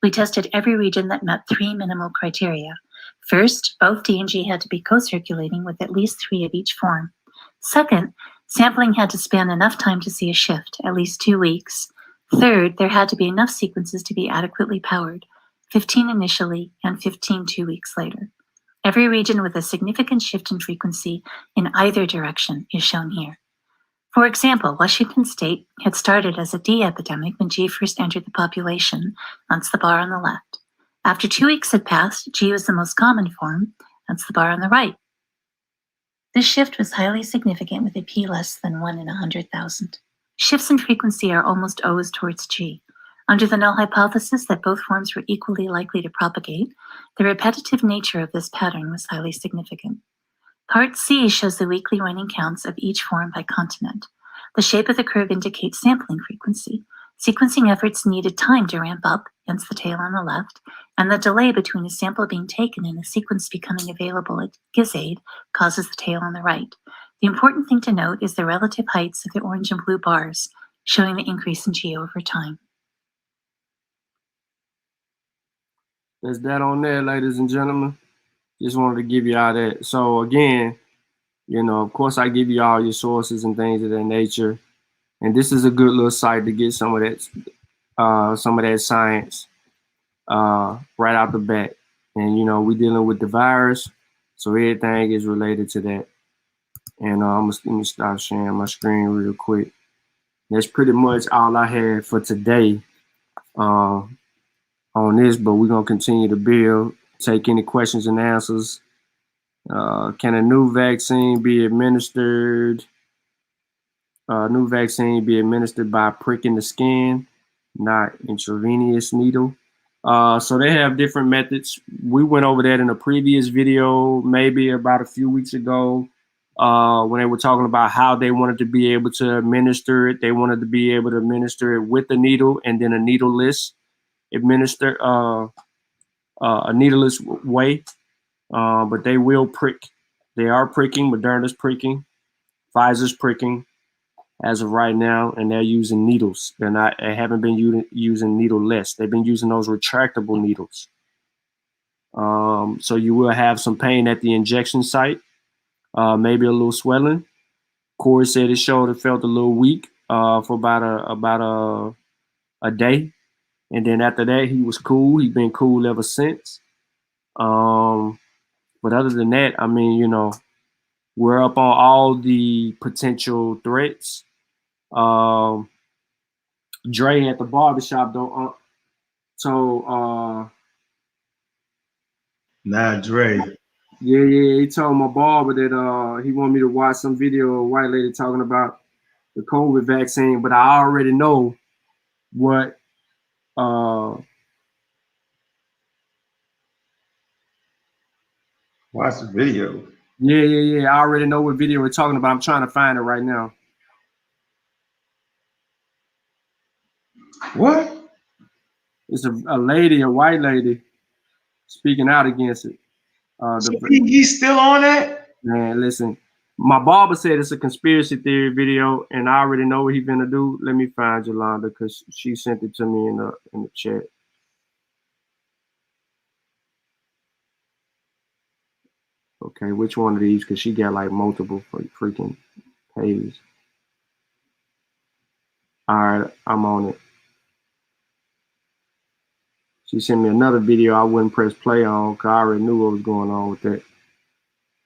We tested every region that met three minimal criteria. First, both D and G had to be co-circulating with at least 3 of each form. Second, sampling had to span enough time to see a shift, at least 2 weeks. Third, there had to be enough sequences to be adequately powered, 15 initially and 15 2 weeks later. Every region with a significant shift in frequency in either direction is shown here. For example, Washington State had started as a D epidemic when G first entered the population. That's the bar on the left. After 2 weeks had passed, G was the most common form. That's the bar on the right. This shift was highly significant with a p less than 1 in 100,000. Shifts in frequency are almost always towards G. Under the null hypothesis that both forms were equally likely to propagate, the repetitive nature of this pattern was highly significant. Part C shows the weekly running counts of each form by continent. The shape of the curve indicates sampling frequency. Sequencing efforts needed time to ramp up, hence the tail on the left, and the delay between a sample being taken and a sequence becoming available at GISAID causes the tail on the right. The important thing to note is the relative heights of the orange and blue bars, showing the increase in G over time. There's that on there, ladies and gentlemen. Just wanted to give you all that. So again, you know, of course I give you all your sources and things of that nature. And this is a good little site to get some of that science right out the bat. And we're dealing with the virus, so everything is related to that. And let me stop sharing my screen real quick. That's pretty much all I had for today on this, but we're gonna continue to build, take any questions and answers. Can a new vaccine be administered? New vaccine be administered by pricking the skin, not intravenous needle. So they have different methods. We went over that in a previous video, maybe about a few weeks ago, when they were talking about how they wanted to be able to administer it. They wanted to be able to administer it with a needle and then a needleless administer, a needleless way. But they will prick. They are pricking. Moderna's pricking. Pfizer's pricking as of right now, and they're using needles. They haven't been using needleless. They've been using those retractable needles. So you will have some pain at the injection site, maybe a little swelling. Corey said his shoulder felt a little weak for about a day, and then after that he was cool. He's been cool ever since. But other than that, I mean, we're up on all the potential threats. Dre at the barbershop though. Nah, Dre. Yeah, he told my barber that he wanted me to watch some video of a white lady talking about the COVID vaccine, but I already know what Watch the video. Yeah. I already know what video we're talking about. I'm trying to find it right now. What? It's a white lady, speaking out against it. So he's still on that? Man, listen. My barber said it's a conspiracy theory video, and I already know what he's gonna do. Let me find Yolanda because she sent it to me in the chat. Okay, which one of these? Because she got like multiple freaking pages. All right, I'm on it. She sent me another video I wouldn't press play on because I already knew what was going on with that.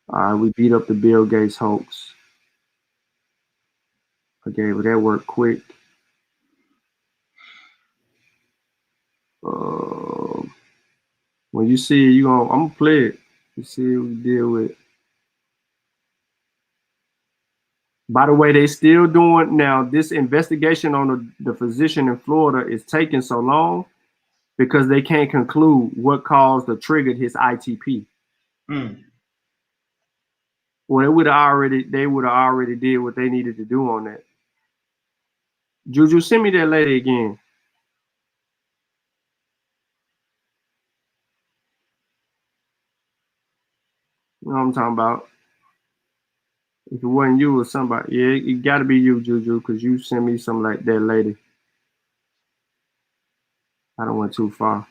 All right, we beat up the Bill Gates hoax. Okay, but that worked quick. When you see it, I'm gonna play it. You see what we deal with. By the way, they still doing now. This investigation on the physician in Florida is taking so long because they can't conclude what caused or triggered his ITP. Well, they would have already did what they needed to do on that. Juju, send me that lady again. You know what I'm talking about? If it wasn't you or somebody, yeah, it got to be you, Juju, because you sent me something like that lady. I don't went too far.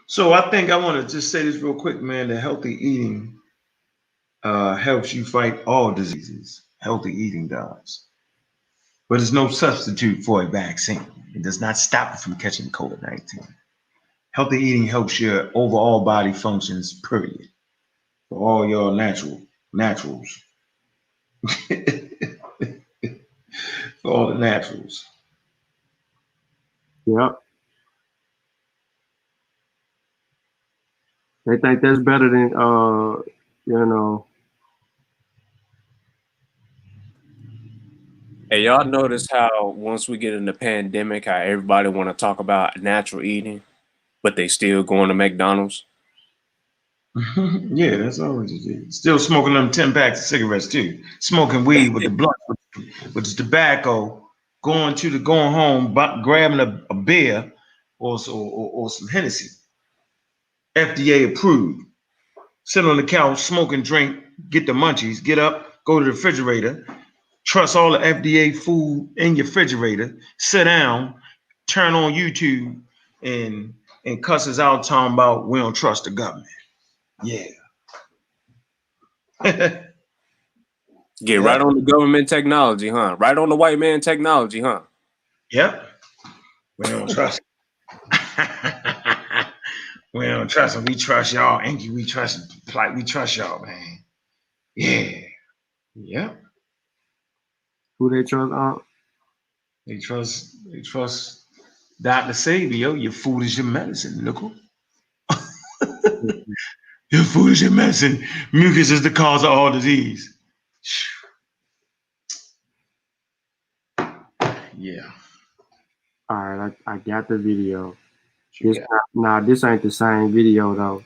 So I think I want to just say this real quick, man. That healthy eating helps you fight all diseases. Healthy eating does. But it's no substitute for a vaccine. It does not stop you from catching COVID-19. Healthy eating helps your overall body functions, period. For all your naturals. For all the naturals. Yep. They think that's better than Hey, y'all notice how once we get in the pandemic, how everybody want to talk about natural eating, but they still going to McDonald's? Yeah, that's always it. Still smoking them 10 packs of cigarettes too. Smoking weed with the blunt, with the tobacco, going home, grabbing a beer or some Hennessy. FDA approved. Sit on the couch, smoke and drink, get the munchies, get up, go to the refrigerator, trust all the FDA food in your refrigerator, sit down, turn on YouTube and cuss us out talking about we don't trust the government. Yeah. Get Yep. right on the government technology, huh? Right on the white man technology, huh? Yep. We don't trust. We don't trust them. We trust y'all, Inky. We trust y'all, man. Yeah. Yep. Who they trust? They trust Dr. Savior. Your food is your medicine, nickel. Your food is your medicine. Mucus is the cause of all disease. Yeah. All right, I got the video. This Yeah. this ain't the same video though.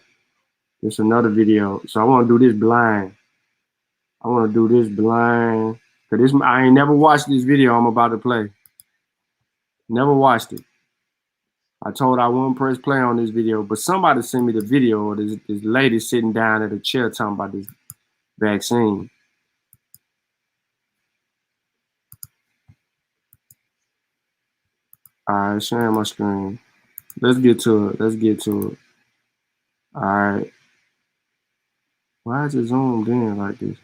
It's another video. So I want to do this blind. Cause I ain't never watched this video I'm about to play. Never watched it. I told I wouldn't press play on this video, but somebody sent me the video of this lady sitting down at a chair talking about this vaccine. All right, sharing my screen. Let's get to it. All right. Why is it zoomed in like this?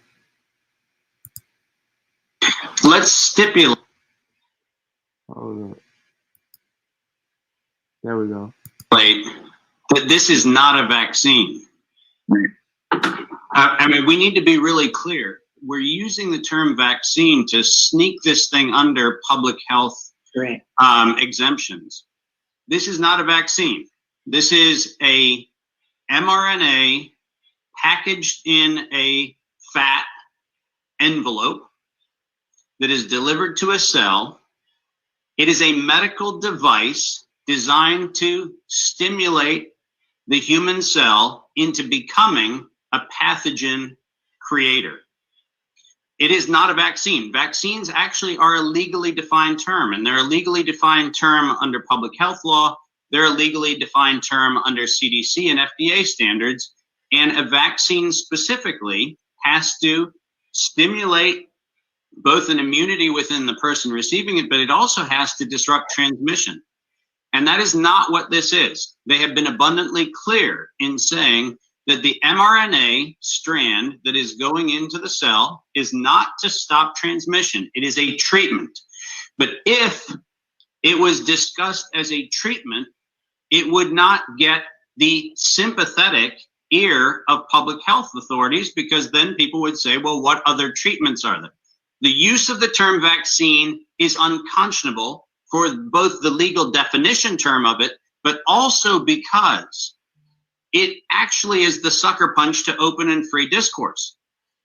Let's stipulate. Hold up. There we go. That this is not a vaccine. I mean, we need to be really clear. We're using the term vaccine to sneak this thing under public health exemptions. This is not a vaccine. This is a mRNA packaged in a fat envelope that is delivered to a cell. It is a medical device designed to stimulate the human cell into becoming a pathogen creator. It is not a vaccine. Vaccines actually are a legally defined term, and they're a legally defined term under public health law. They're a legally defined term under CDC and FDA standards. And a vaccine specifically has to stimulate both an immunity within the person receiving it, but it also has to disrupt transmission. And that is not what this is. They have been abundantly clear in saying that the mRNA strand that is going into the cell is not to stop transmission. It is a treatment. But if it was discussed as a treatment, it would not get the sympathetic ear of public health authorities, because then people would say, well, what other treatments are there? The use of the term vaccine is unconscionable for both the legal definition term of it, but also because it actually is the sucker punch to open and free discourse.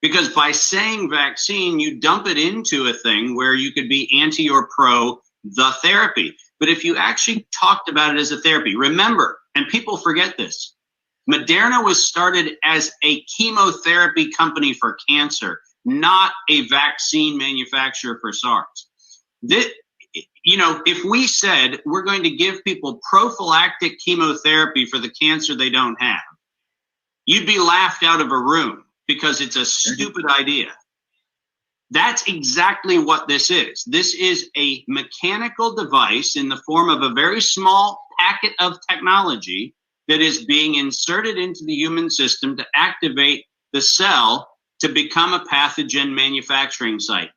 Because by saying vaccine, you dump it into a thing where you could be anti or pro the therapy. But if you actually talked about it as a therapy, remember, and people forget this, Moderna was started as a chemotherapy company for cancer, not a vaccine manufacturer for SARS. This, you know, if we said we're going to give people prophylactic chemotherapy for the cancer they don't have, you'd be laughed out of a room because it's a stupid idea. That's exactly what this is. This is a mechanical device in the form of a very small packet of technology that is being inserted into the human system to activate the cell to become a pathogen manufacturing site.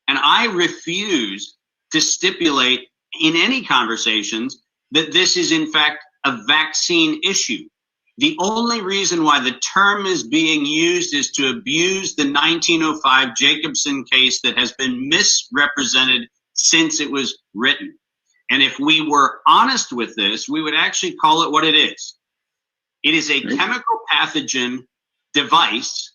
And I refuse to stipulate in any conversations that this is in fact a vaccine issue. The only reason why the term is being used is to abuse the 1905 Jacobson case that has been misrepresented since it was written. And if we were honest with this, we would actually call it what it is. It is a chemical pathogen device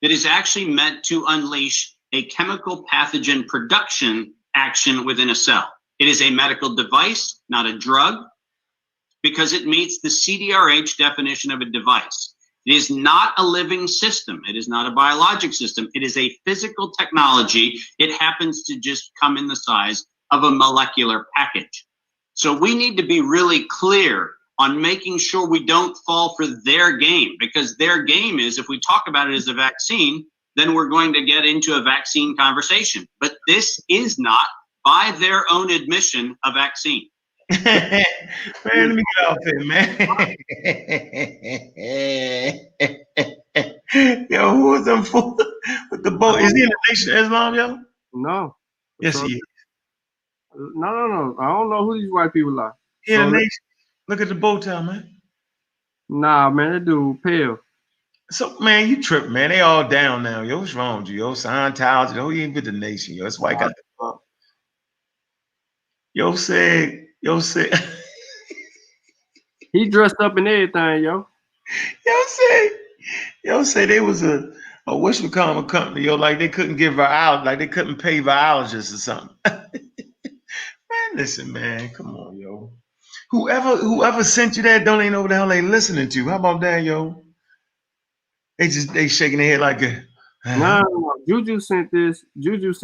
that is actually meant to unleash a chemical pathogen production action within a cell. It is a medical device, not a drug, because it meets the CDRH definition of a device. It is not a living system. It is not a biologic system. It is a physical technology. It happens to just come in the size of a molecular package. So we need to be really clear on making sure we don't fall for their game, because their game is, if we talk about it as a vaccine, then we're going to get into a vaccine conversation. But this is not, by their own admission, a vaccine. Man, let me get off it, man. Yo, who was them fool with the Bo, is he in the Nation of Islam, yo? No. Yes, So, he is. no. I don't know who these white people are. He in So, the Nation. Look at the bow tie, man. nah, man, that dude pale. So, man, you tripping, man. They all down now, yo. What's wrong with you, yo? Scientology, yo. He ain't with the Nation, yo. That's why I got the bump. Yo said. He dressed up in everything, yo. Yo say they was a whatchamacallit company, yo, like they couldn't give her out, like they couldn't pay virologists or something. Man, listen, man, come on, yo. Whoever sent you that don't even know what the hell they listening to. How about that, yo? They shaking their head like a No. Juju sent this because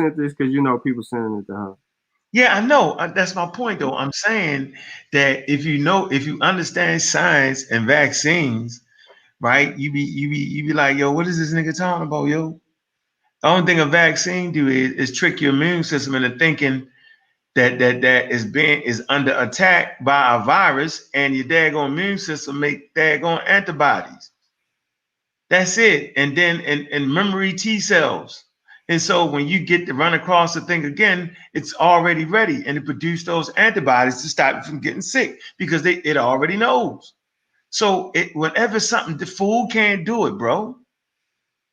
people sending it to her. Yeah, I know. That's my point, though. I'm saying that if you understand science and vaccines, right? You be like, yo, what is this nigga talking about, yo? The only thing a vaccine do is trick your immune system into thinking that is under attack by a virus, and your daggone immune system make daggone antibodies. That's it. And then and memory T cells. And so when you get to run across the thing again, it's already ready and it produces those antibodies to stop you from getting sick because it already knows. So whenever something, the food can't do it, bro.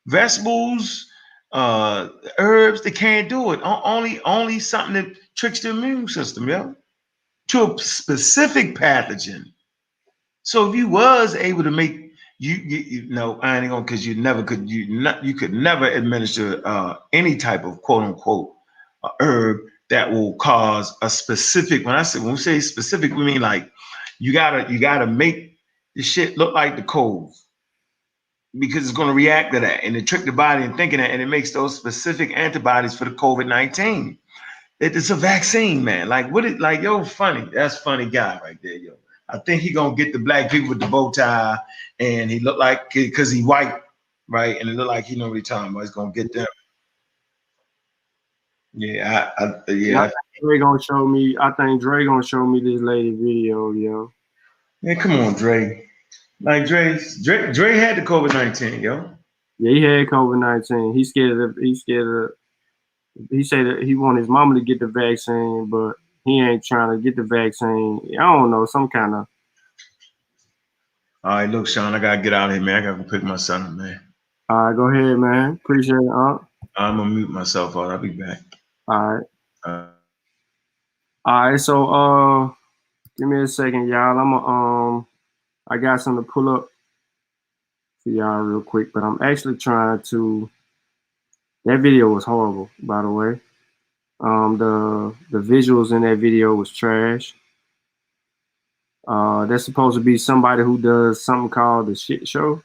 Vegetables, herbs, they can't do it. Only something that tricks the immune system, yo, to a specific pathogen. So if you was able to make you know, I ain't gonna, because you could never administer any type of quote unquote herb that will cause a specific. When we say specific, we mean like you gotta make the shit look like the cove, because it's going to react to that and it trick the body and thinking that, and it makes those specific antibodies for the COVID-19. It's a vaccine, man. Like yo, funny. That's funny guy right there, yo. I think he gonna get the black people with the bow tie, and he look like, because he white, right? And it look like he know what he's talking about. He's gonna get them. Yeah, yeah. I think Dre gonna show me this lady video, yo. Man, come on, Dre. Like Dre had the COVID-19, yo. Yeah, he had COVID-19. He said that he want his mama to get the vaccine, but he ain't trying to get the vaccine. I don't know, some kind of. All right, look, Shawn, I gotta get out of here, man. I gotta go pick my son up, man. All right, go ahead, man. Appreciate it, Unc. I'm gonna mute myself out. I'll be back. All right. So give me a second, y'all. I got something to pull up for y'all real quick, but I'm actually trying to. That video was horrible, by the way. The visuals in that video was trash. That's supposed to be somebody who does something called the shit show.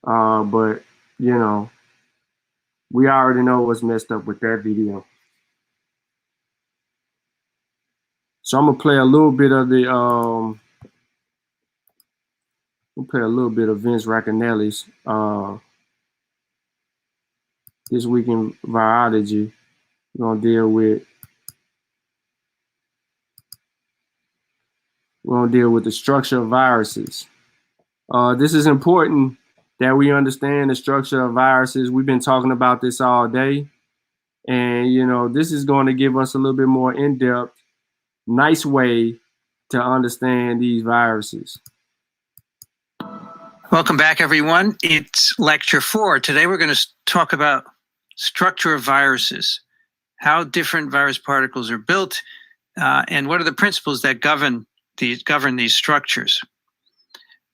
But we already know what's messed up with that video. So I'm gonna play a little bit of Vince Racanelli's This Week in Virology. We're gonna deal with the structure of viruses. This is important that we understand the structure of viruses. We've been talking about this all day. And, this is going to give us a little bit more in-depth, nice way to understand these viruses. Welcome back, everyone. It's lecture 4. Today we're going to talk about structure of viruses, how different virus particles are built, and what are the principles that govern these structures.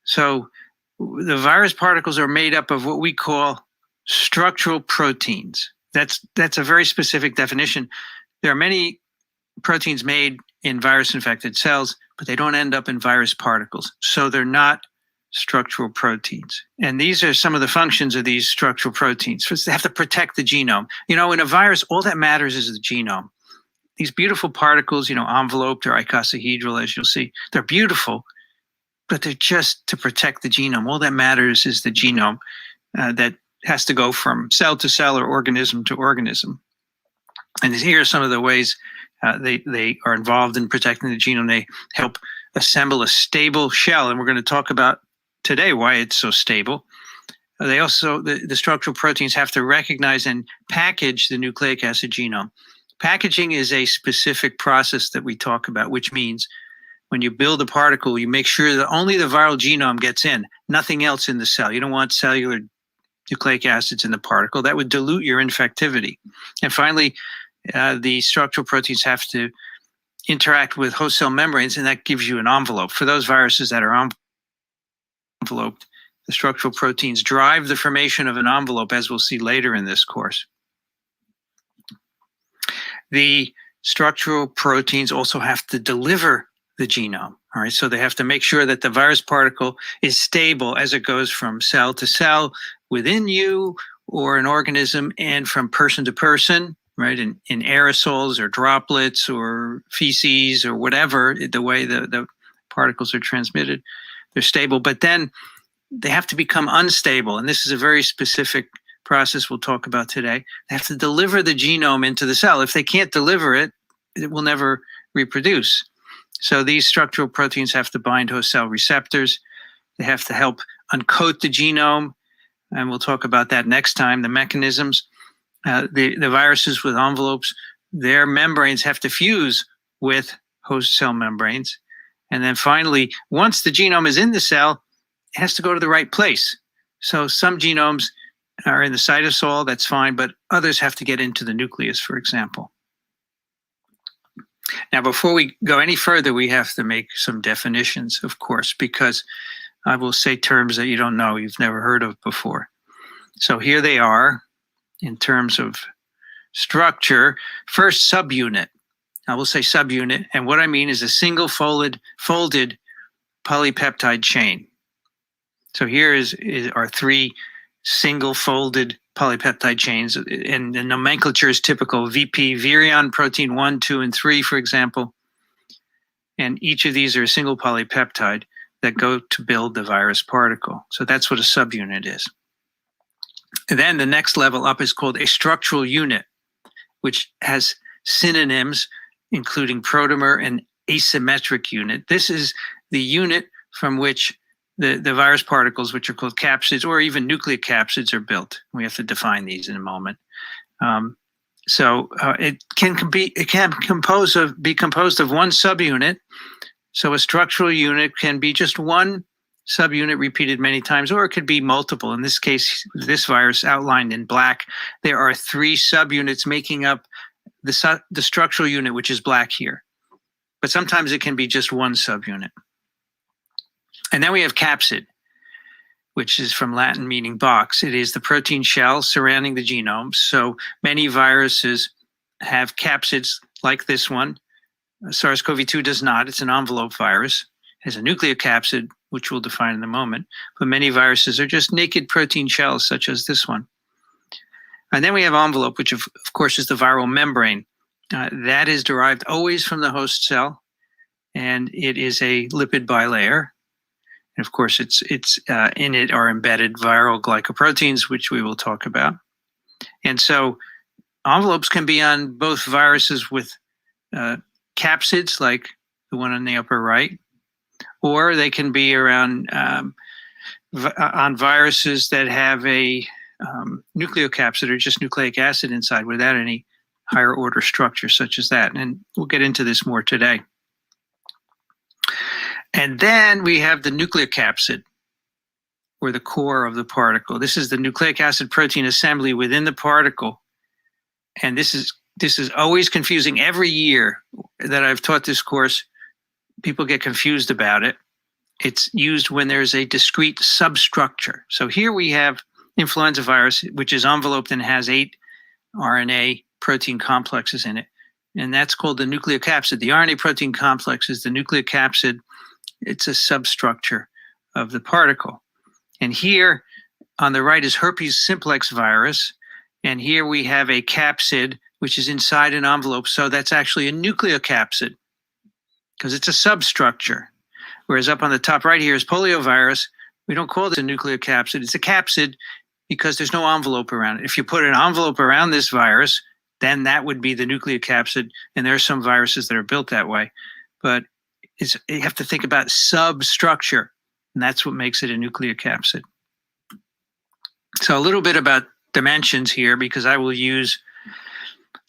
So the virus particles are made up of what we call structural proteins. That's a very specific definition. There are many proteins made in virus-infected cells, but they don't end up in virus particles. So they're not structural proteins. And these are some of the functions of these structural proteins. First, they have to protect the genome. In a virus, all that matters is the genome. These beautiful particles, enveloped or icosahedral, as you'll see, they're beautiful, but they're just to protect the genome. All that matters is the genome that has to go from cell to cell or organism to organism. And here are some of the ways they are involved in protecting the genome. They help assemble a stable shell, and we're going to talk about today why it's so stable. They also, the structural proteins have to recognize and package the nucleic acid genome. Packaging is a specific process that we talk about, which means when you build a particle, you make sure that only the viral genome gets in, nothing else in the cell. You don't want cellular nucleic acids in the particle. That would dilute your infectivity. And finally, the structural proteins have to interact with host cell membranes, and that gives you an envelope. For those viruses that are enveloped, the structural proteins drive the formation of an envelope, as we'll see later in this course. The structural proteins also have to deliver the genome. All right, so they have to make sure that the virus particle is stable as it goes from cell to cell within you or an organism and from person to person, right, in aerosols or droplets or feces or whatever, the way the particles are transmitted. They're stable, but then they have to become unstable. And this is a very specific process we'll talk about today. They have to deliver the genome into the cell. If they can't deliver it, it will never reproduce. So these structural proteins have to bind host cell receptors. They have to help uncoat the genome. And we'll talk about that next time, the mechanisms. The viruses with envelopes, their membranes have to fuse with host cell membranes. And then finally, once the genome is in the cell, it has to go to the right place. So some genomes are in the cytosol, that's fine, but others have to get into the nucleus, for example. Now, before we go any further, we have to make some definitions, of course, because I will say terms that you don't know, you've never heard of before. So here they are in terms of structure. First, subunit. I will say subunit, and what I mean is a single folded polypeptide chain. So here are three single folded polypeptide chains, and the nomenclature is typical: VP, virion protein 1, 2, and 3, for example. And each of these are a single polypeptide that go to build the virus particle. So that's what a subunit is. And then the next level up is called a structural unit, which has synonyms including protomer and asymmetric unit. This is the unit from which the virus particles, which are called capsids or even nucleocapsids, are built. We have to define these in a moment. It can be composed of one subunit. So a structural unit can be just one subunit repeated many times, or it could be multiple. In this case, this virus outlined in black, there are three subunits making up the structural unit, which is black here. But sometimes it can be just one subunit. And then we have capsid, which is from Latin meaning box. It is the protein shell surrounding the genome. So many viruses have capsids like this one. SARS-CoV-2 does not. It's an envelope virus. It has a nucleocapsid, which we'll define in a moment. But many viruses are just naked protein shells, such as this one. And then we have envelope, which of course is the viral membrane. That is derived always from the host cell, and it is a lipid bilayer. And of course, it's in it are embedded viral glycoproteins, which we will talk about. And so envelopes can be on both viruses with capsids, like the one on the upper right, or they can be around on viruses that have a nucleocapsid or just nucleic acid inside without any higher order structure such as that. And we'll get into this more today. And then we have the nucleocapsid, or the core of the particle. This is the nucleic acid protein assembly within the particle. And this is always confusing. Every year that I've taught this course, people get confused about it. It's used when there's a discrete substructure. So here we have influenza virus, which is enveloped and has 8 RNA protein complexes in it. And that's called the nucleocapsid. The RNA protein complex is the nucleocapsid. It's a substructure of the particle. And here on the right is herpes simplex virus. And here we have a capsid, which is inside an envelope. So that's actually a nucleocapsid because it's a substructure. Whereas up on the top right here is poliovirus. We don't call this a nucleocapsid. It's a capsid because there's no envelope around it. If you put an envelope around this virus, then that would be the nucleocapsid. And there are some viruses that are built that way. But you have to think about substructure. and that's what makes it a nucleocapsid. So a little bit about dimensions here, because I will use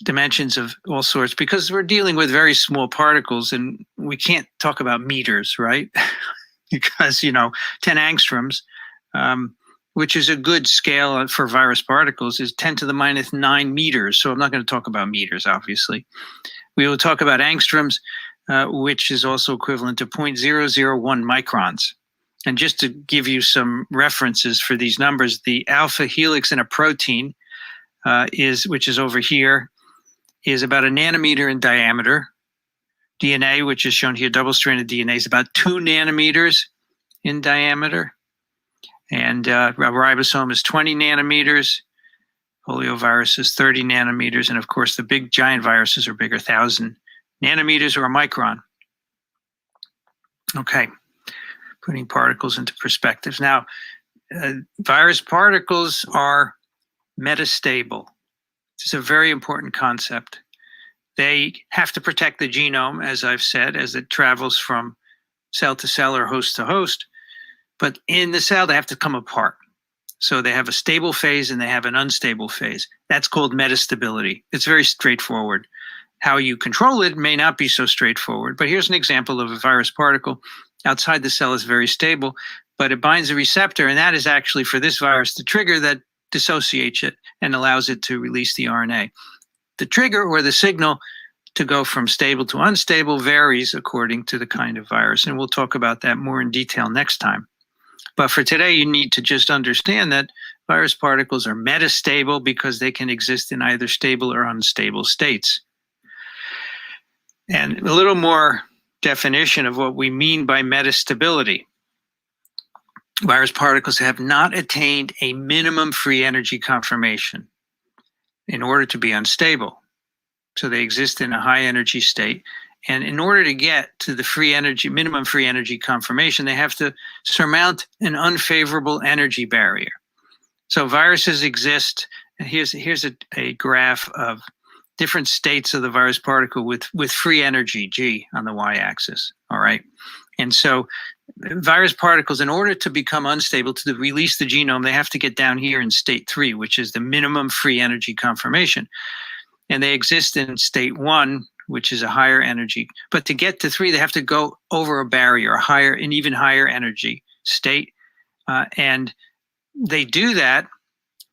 dimensions of all sorts, because we're dealing with very small particles and we can't talk about meters, right? Because, 10 angstroms, which is a good scale for virus particles, is 10 to the minus 9 meters. So I'm not going to talk about meters, obviously. We will talk about angstroms, which is also equivalent to 0.001 microns. And just to give you some references for these numbers, the alpha helix in a protein which is over here, is about a nanometer in diameter. DNA, which is shown here, double-stranded DNA, is about 2 nanometers in diameter. And a ribosome is 20 nanometers. Poliovirus is 30 nanometers. And of course, the big giant viruses are bigger, 1,000 nanometers or a micron. Okay, putting particles into perspectives. Now, virus particles are metastable. This is a very important concept. They have to protect the genome, as I've said, as it travels from cell to cell or host to host. But in the cell, they have to come apart. So they have a stable phase and they have an unstable phase. That's called metastability. It's very straightforward. How you control it may not be so straightforward, but here's an example of a virus particle. Outside the cell is very stable, but it binds a receptor, and that is actually for this virus the trigger that dissociates it and allows it to release the RNA. The trigger or the signal to go from stable to unstable varies according to the kind of virus, and we'll talk about that more in detail next time. But for today, you need to just understand that virus particles are metastable because they can exist in either stable or unstable states. And a little more definition of what we mean by metastability. Virus particles have not attained a minimum free energy conformation in order to be unstable. So they exist in a high energy state. And in order to get to the minimum free energy conformation, they have to surmount an unfavorable energy barrier. So viruses exist. And here's a graph of different states of the virus particle with free energy, G, on the y-axis. All right. And so virus particles, in order to become unstable, to release the genome, they have to get down here in state 3, which is the minimum free energy conformation. And they exist in state 1, which is a higher energy. But to get to 3, they have to go over a barrier, an even higher energy state. And they do that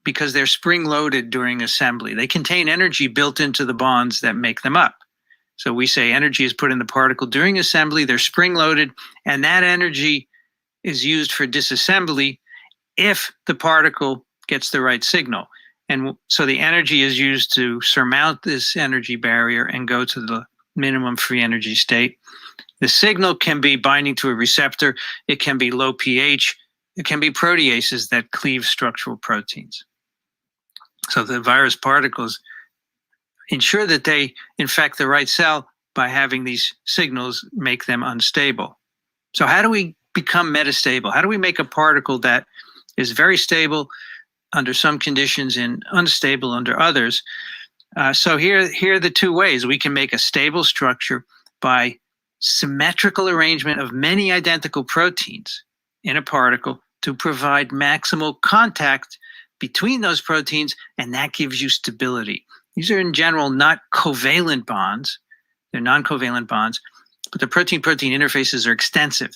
because they're spring-loaded during assembly. They contain energy built into the bonds that make them up. So we say energy is put in the particle during assembly, they're spring-loaded, and that energy is used for disassembly if the particle gets the right signal. And so the energy is used to surmount this energy barrier and go to the minimum free energy state. The signal can be binding to a receptor, it can be low pH, it can be proteases that cleave structural proteins. So the virus particles ensure that they infect the right cell by having these signals make them unstable. So how do we become metastable? How do we make a particle that is very stable under some conditions and unstable under others? So here are the two ways. We can make a stable structure by symmetrical arrangement of many identical proteins in a particle to provide maximal contact between those proteins, and that gives you stability. These are in general not covalent bonds. They're non-covalent bonds, but the protein-protein interfaces are extensive.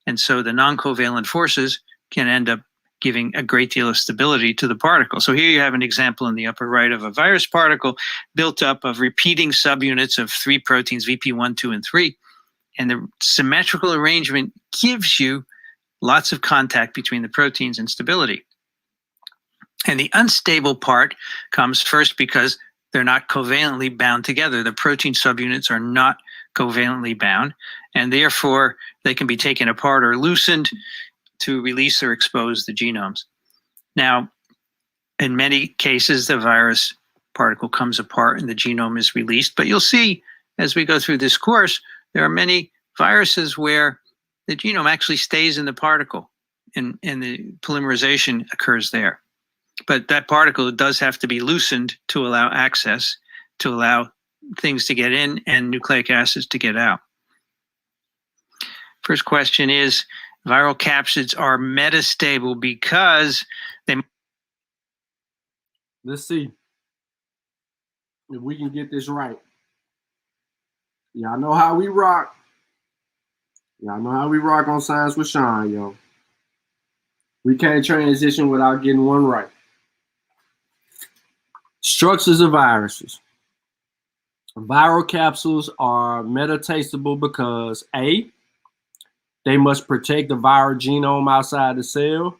And so the non-covalent forces can end up giving a great deal of stability to the particle. So here you have an example in the upper right of a virus particle built up of repeating subunits of 3 proteins, VP1, 2, and 3. And the symmetrical arrangement gives you lots of contact between the proteins and stability. And the unstable part comes first because they're not covalently bound together. The protein subunits are not covalently bound, and therefore they can be taken apart or loosened to release or expose the genomes. Now, in many cases, the virus particle comes apart and the genome is released, but you'll see as we go through this course, there are many viruses where the genome actually stays in the particle and the polymerization occurs there. But that particle does have to be loosened to allow access, to allow things to get in and nucleic acids to get out. First question is, Viral capsids are metastable because they. Let's see if we can get this right. Y'all know how we rock. Y'all know how we rock on Science with Shawn, yo. We can't transition without getting one right. Structures of viruses. Viral capsules are metatastable because A, they must protect the viral genome outside the cell.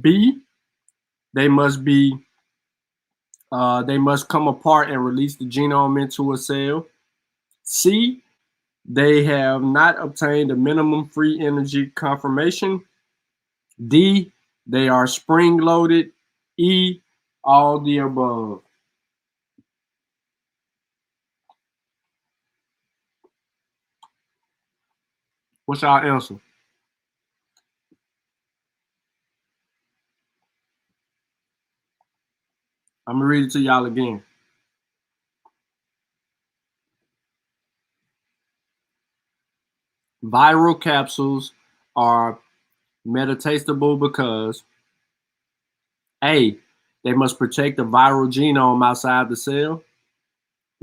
B, they must come apart and release the genome into a cell. C, they have not obtained a minimum free energy conformation. D, they are spring-loaded. E, all the above. What's our answer? I'm gonna read it to y'all again. Viral capsules are metatastable because A, they must protect the viral genome outside the cell.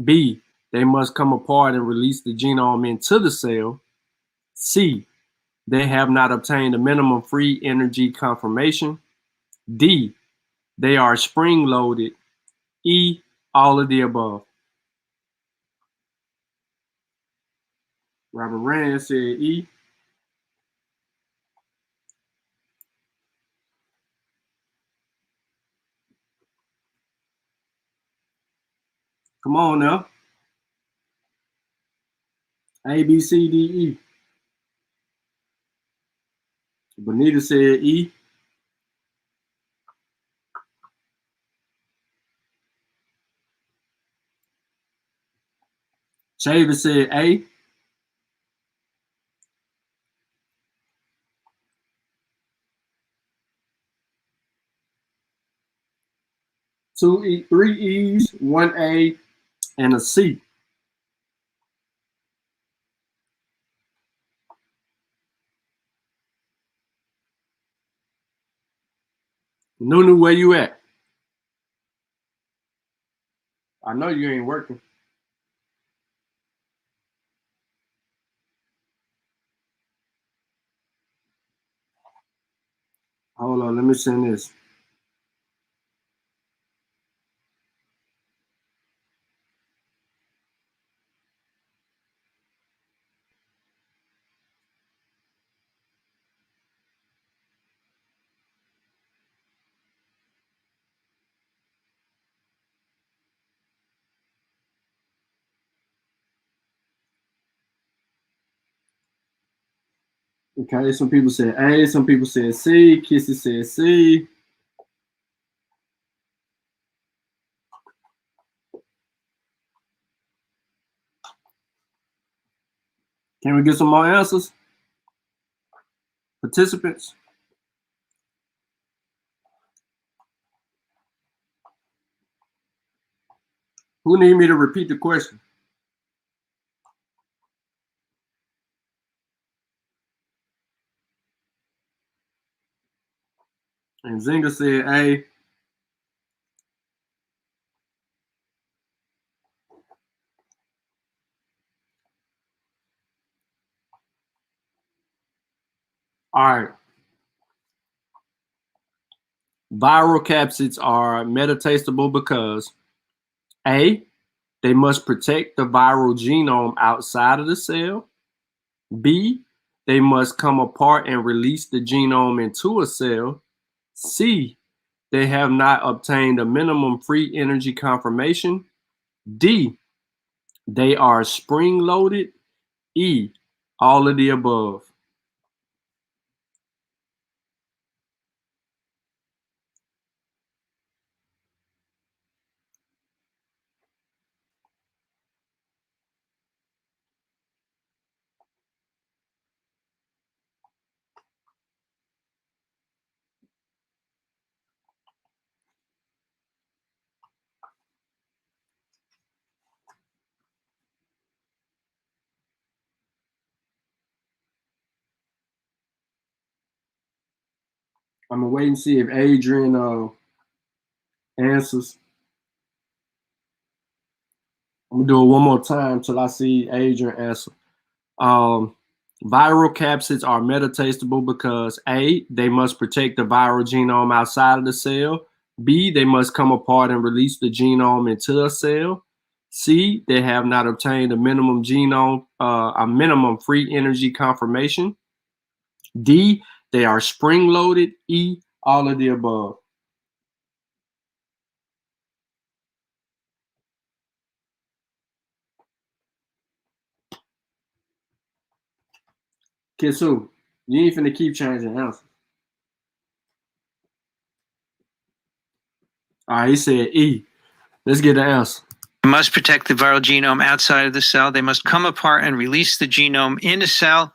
B, they must come apart and release the genome into the cell. C, they have not obtained a minimum free energy conformation. D, they are spring-loaded. E, all of the above. Robert Rand said E. Come on now. A, B, C, D, E. Bonita said E. Chavis said A. Three E's, one A, and a C. Nunu, where you at? I know you ain't working. Hold on, let me send this. Okay, some people said A, some people said C, Kissy said C. Can we get some more answers? Participants? Who need me to repeat the question? And Zinga said A. All right. Viral capsids are metatastable because A, they must protect the viral genome outside of the cell. B, they must come apart and release the genome into a cell. C, they have not obtained a minimum free energy conformation. D, they are spring-loaded. E, all of the above. I'm gonna wait and see if Adrian answers. I'm gonna do it one more time till I see Adrian answer. Viral capsids are metatastable because A, they must protect the viral genome outside of the cell. B, they must come apart and release the genome into a cell. C, they have not obtained a minimum free energy conformation. D, they are spring-loaded. E, all of the above. Kisu, you ain't finna keep changing answers. All right, he said E. Let's get the answer. Must protect the viral genome outside of the cell. They must come apart and release the genome in a cell.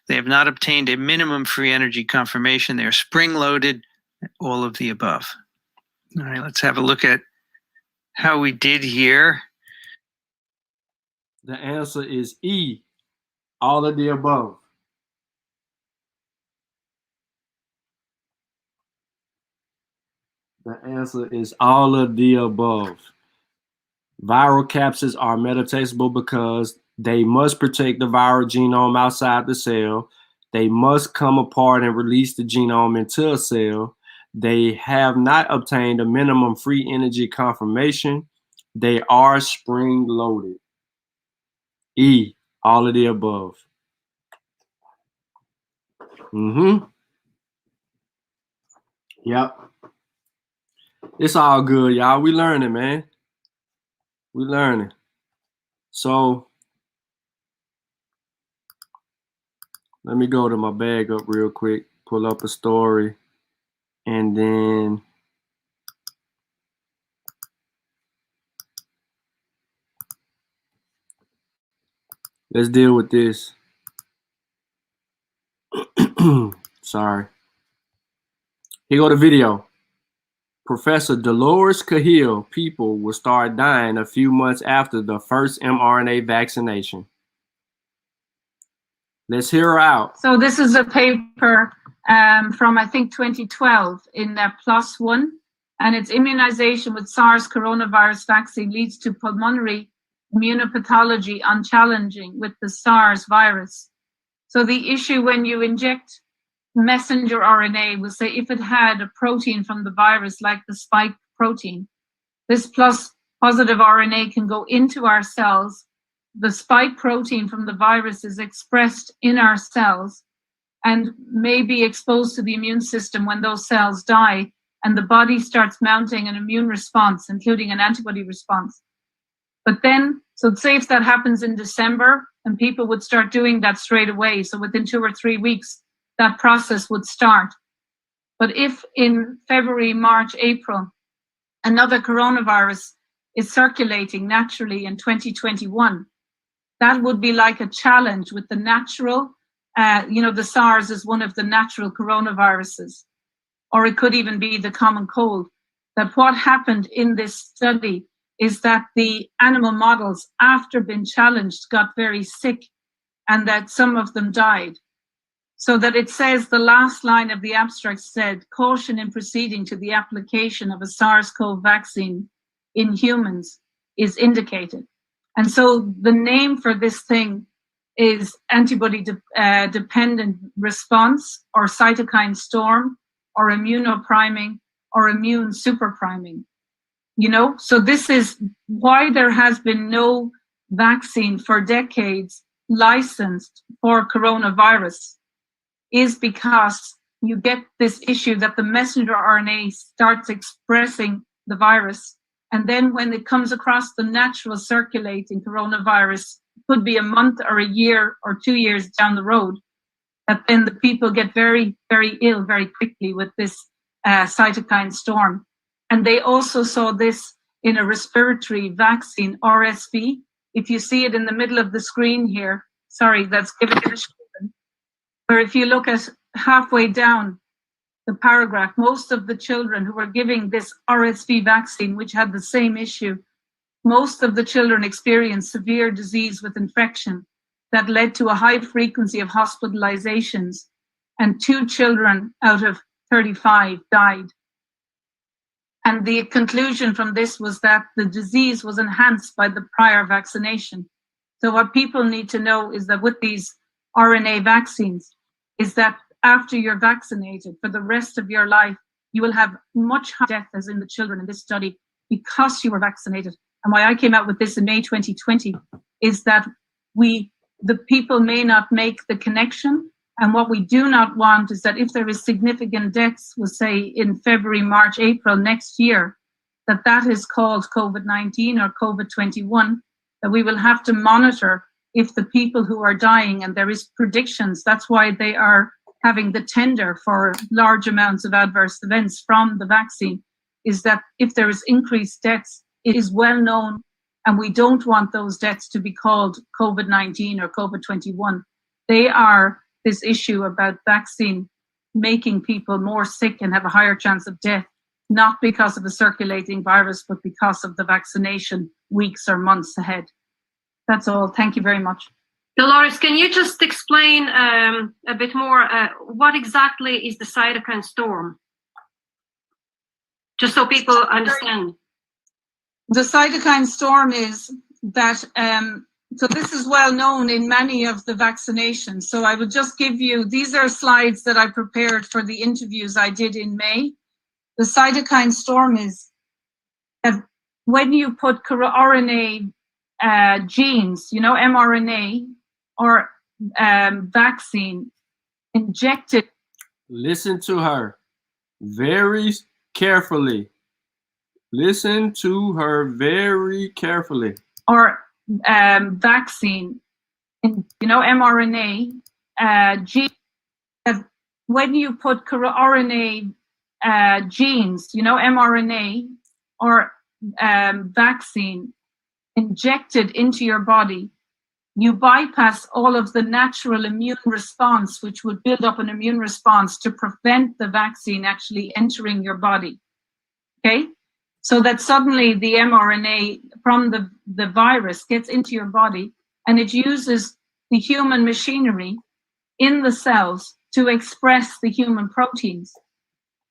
They have not obtained a minimum free energy conformation. They are spring-loaded, all of the above. All right, let's have a look at how we did here. The answer is E, all of the above. The answer is all of the above. Viral capsids are metatastable because they must protect the viral genome outside the cell. They must come apart and release the genome into a cell. They have not obtained a minimum free energy conformation. They are spring-loaded. E, all of the above. Yep. It's all good, y'all. We learning, man. We learning. So let me go to my bag up real quick, pull up a story, and then let's deal with this. Sorry. Here go the video. Professor Dolores Cahill, people will start dying a few months after the first mRNA vaccination. Let's hear her out. So this is a paper from, I think, 2012 in PLOS ONE, and it's immunization with SARS coronavirus vaccine leads to pulmonary immunopathology unchallenging with the SARS virus. So the issue when you inject messenger RNA will say if it had a protein from the virus like the spike protein, this plus positive RNA can go into our cells. The spike protein from the virus is expressed in our cells and may be exposed to the immune system when those cells die, and the body starts mounting an immune response, including an antibody response. But then, so say if that happens in December, and people would start doing that straight away, so within 2 or 3 weeks, that process would start. But if in February, March, April, another coronavirus is circulating naturally in 2021, that would be like a challenge with the natural, the SARS is one of the natural coronaviruses, or it could even be the common cold. That what happened in this study is that the animal models, after being challenged, got very sick, and that some of them died. So that it says, the last line of the abstract said, caution in proceeding to the application of a SARS-CoV vaccine in humans is indicated. And so the name for this thing is antibody dependent response, or cytokine storm, or immunopriming, or immune superpriming. So this is why there has been no vaccine for decades licensed for coronavirus, is because you get this issue that the messenger RNA starts expressing the virus. And then when it comes across the natural circulating coronavirus, could be a month or a year or 2 years down the road, that then the people get very, very ill very quickly with this cytokine storm. And they also saw this in a respiratory vaccine, RSV. If you see it in the middle of the screen here, sorry, that's given it a shorten. Where if you look at halfway down the paragraph, most of the children who were giving this RSV vaccine, which had the same issue, most of the children experienced severe disease with infection that led to a high frequency of hospitalizations. And 2 children out of 35 died. And the conclusion from this was that the disease was enhanced by the prior vaccination. So what people need to know is that with these RNA vaccines, is that after you're vaccinated for the rest of your life, you will have much higher death as in the children in this study because you were vaccinated. And why I came out with this in May 2020 is that the people may not make the connection. And what we do not want is that if there is significant deaths, we'll say in February, March, April next year, that is called COVID-19 or COVID-21, that we will have to monitor if the people who are dying, and there is predictions, that's why they are having the tender for large amounts of adverse events from the vaccine, is that if there is increased deaths, it is well known, and we don't want those deaths to be called COVID-19 or COVID-21. They are this issue about vaccine making people more sick and have a higher chance of death, not because of a circulating virus, but because of the vaccination weeks or months ahead. That's all. Thank you very much. Dolores, can you just explain a bit more what exactly is the cytokine storm? Just so people understand. The cytokine storm is that, so this is well known in many of the vaccinations. So I will just give you, these are slides that I prepared for the interviews I did in May. The cytokine storm is that when you put RNA genes, mRNA or vaccine injected. Listen to her very carefully. Listen to her very carefully. Or vaccine, mRNA gene. When you put RNA genes, mRNA or vaccine injected into your body, you bypass all of the natural immune response, which would build up an immune response to prevent the vaccine actually entering your body. Okay? So that suddenly the mRNA from the virus gets into your body, and it uses the human machinery in the cells to express the human proteins.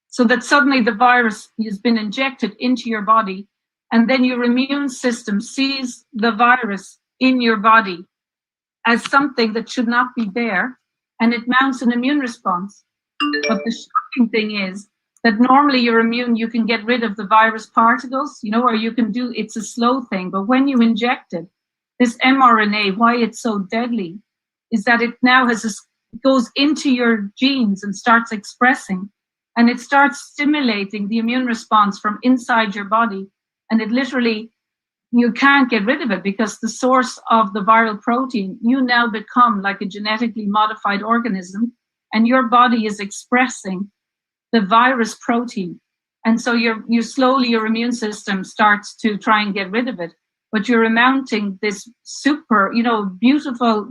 So that suddenly the virus has been injected into your body, and then your immune system sees the virus in your body as something that should not be there, and it mounts an immune response. But the shocking thing is that normally you're immune, you can get rid of the virus particles, or you can do, it's a slow thing. But when you inject it, this mRNA, why it's so deadly, is that it now goes into your genes and starts expressing, and it starts stimulating the immune response from inside your body. And it literally, you can't get rid of it because the source of the viral protein, you now become like a genetically modified organism, and your body is expressing the virus protein. And so you slowly, your immune system starts to try and get rid of it, but you're mounting this super, beautiful,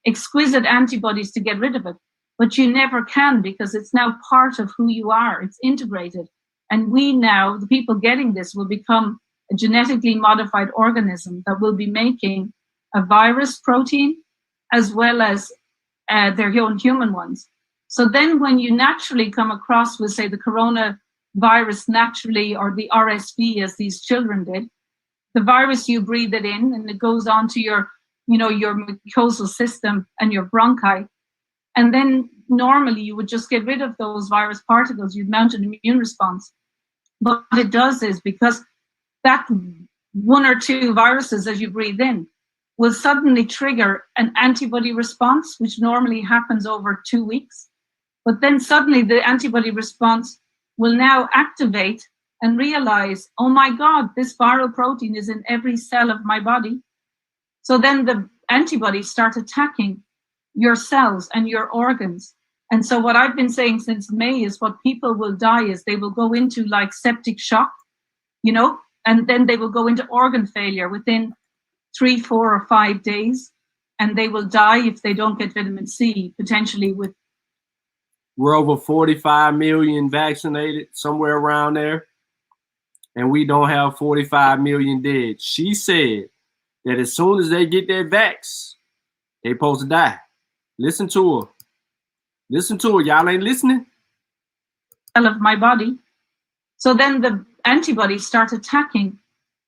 exquisite antibodies to get rid of it. But you never can, because it's now part of who you are. It's integrated. And we now, the people getting this, will become a genetically modified organism that will be making a virus protein as well as their own human ones. So then when you naturally come across, we'll say, the coronavirus naturally, or the RSV as these children did, the virus, you breathe it in and it goes on to your mucosal system and your bronchi. And then normally you would just get rid of those virus particles, you'd mount an immune response. But what it does is, because that one or two viruses as you breathe in will suddenly trigger an antibody response, which normally happens over 2 weeks. But then suddenly the antibody response will now activate and realize, oh my God, this viral protein is in every cell of my body. So then the antibodies start attacking your cells and your organs. And so what I've been saying since May is what people will die is they will go into like septic shock, and then they will go into organ failure within 3, 4, or 5 days. And they will die if they don't get vitamin C, potentially with. We're over 45 million vaccinated, somewhere around there. And we don't have 45 million dead. She said that as soon as they get their vax, they supposed to die. Listen to her. Listen to her. Y'all ain't listening? cell of my body. So then the antibodies start attacking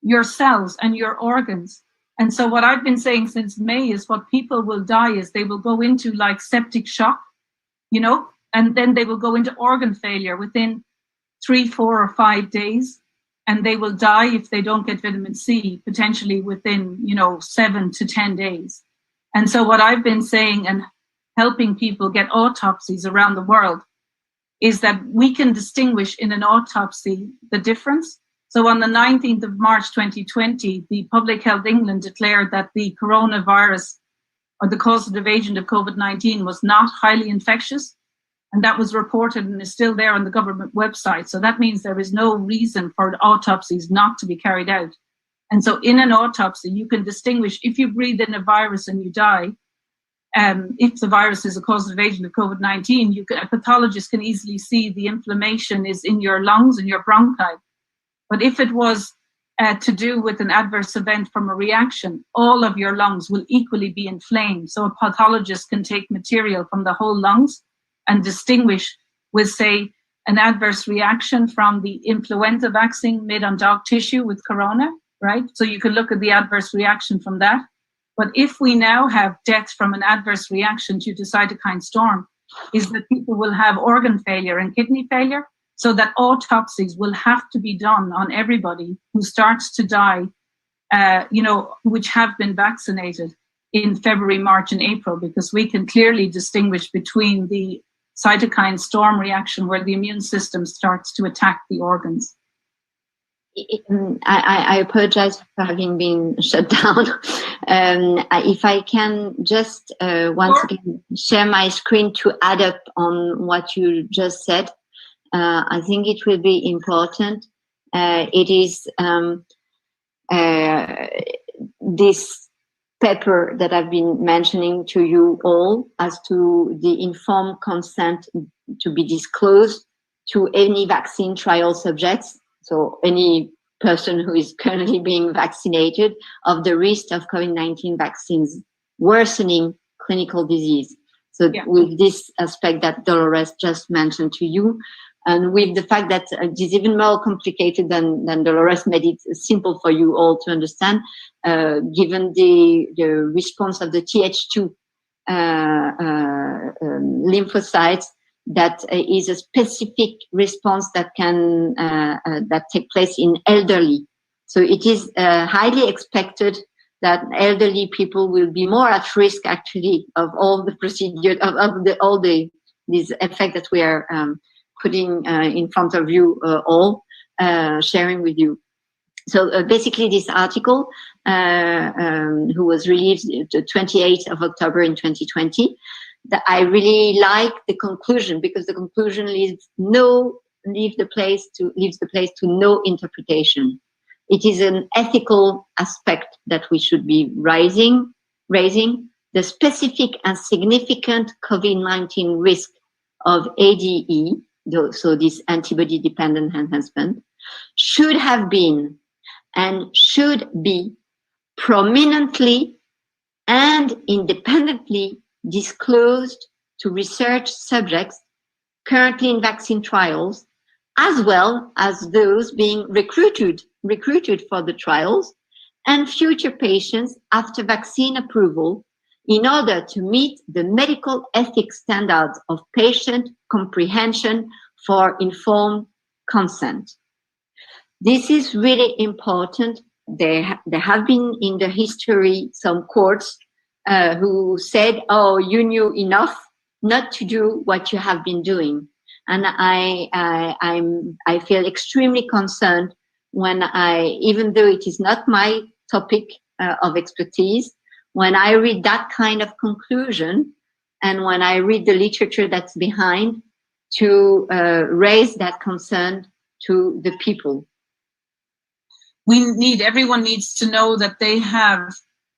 your cells and your organs. And so what I've been saying since May is what people will die is they will go into like septic shock, you know, and then they will go into organ failure within 3, 4, or 5 days. And they will die if they don't get vitamin C, potentially within, 7 to 10 days. And so what I've been saying and helping people get autopsies around the world is that we can distinguish in an autopsy the difference. So on the 19th of March 2020, the Public Health England declared that the coronavirus or the causative agent of COVID-19 was not highly infectious. And that was reported and is still there on the government website. So that means there is no reason for autopsies not to be carried out. And so in an autopsy, you can distinguish if you breathe in a virus and you die, if the virus is a causative agent of COVID-19, a pathologist can easily see the inflammation is in your lungs and your bronchi. But if it was to do with an adverse event from a reaction, all of your lungs will equally be inflamed. So a pathologist can take material from the whole lungs and distinguish with, say, an adverse reaction from the influenza vaccine made on dog tissue with corona, right? So you can look at the adverse reaction from that. But if we now have deaths from an adverse reaction due to cytokine storm, is that people will have organ failure and kidney failure, so that autopsies will have to be done on everybody who starts to die, which have been vaccinated in February, March, and April, because we can clearly distinguish between the cytokine storm reaction where the immune system starts to attack the organs. I apologize for having been shut down. If I can just once again share my screen to add up on what you just said, I think it will be important. It is this paper that I've been mentioning to you all as to the informed consent to be disclosed to any vaccine trial subjects. So any person who is currently being vaccinated of the risk of COVID-19 vaccines worsening clinical disease. So with this aspect that Dolores just mentioned to you, and with the fact that it is even more complicated than Dolores made it simple for you all to understand, given the response of the Th2 lymphocytes, that is a specific response that can that take place in elderly. So it is highly expected that elderly people will be more at risk actually of all the procedure of these effects that we are putting in front of you all, sharing with you. So basically this article, who was released the 28th of October in 2020, that I really like the conclusion, because the conclusion leaves the place to no interpretation. It is an ethical aspect that we should be raising. The specific and significant COVID-19 risk of ADE, so this antibody-dependent enhancement, should have been and should be prominently and independently disclosed to research subjects currently in vaccine trials, as well as those being recruited for the trials, and future patients after vaccine approval, in order to meet the medical ethics standards of patient comprehension for informed consent. This is really important. There have been in the history some courts who said, "Oh, you knew enough not to do what you have been doing," and I feel extremely concerned when even though it is not my topic of expertise, when I read that kind of conclusion, and when I read the literature that's behind, to raise that concern to the people. Everyone needs to know that they have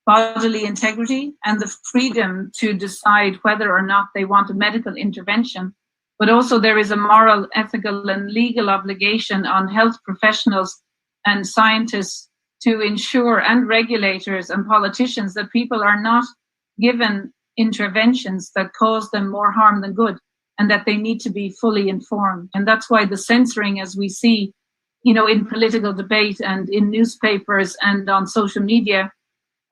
bodily integrity and the freedom to decide whether or not they want a medical intervention. But also there is a moral, ethical, and legal obligation on health professionals and scientists to ensure, and regulators and politicians, that people are not given interventions that cause them more harm than good. and that they need to be fully informed. And that's why the censoring, as we see, in political debate and in newspapers and on social media,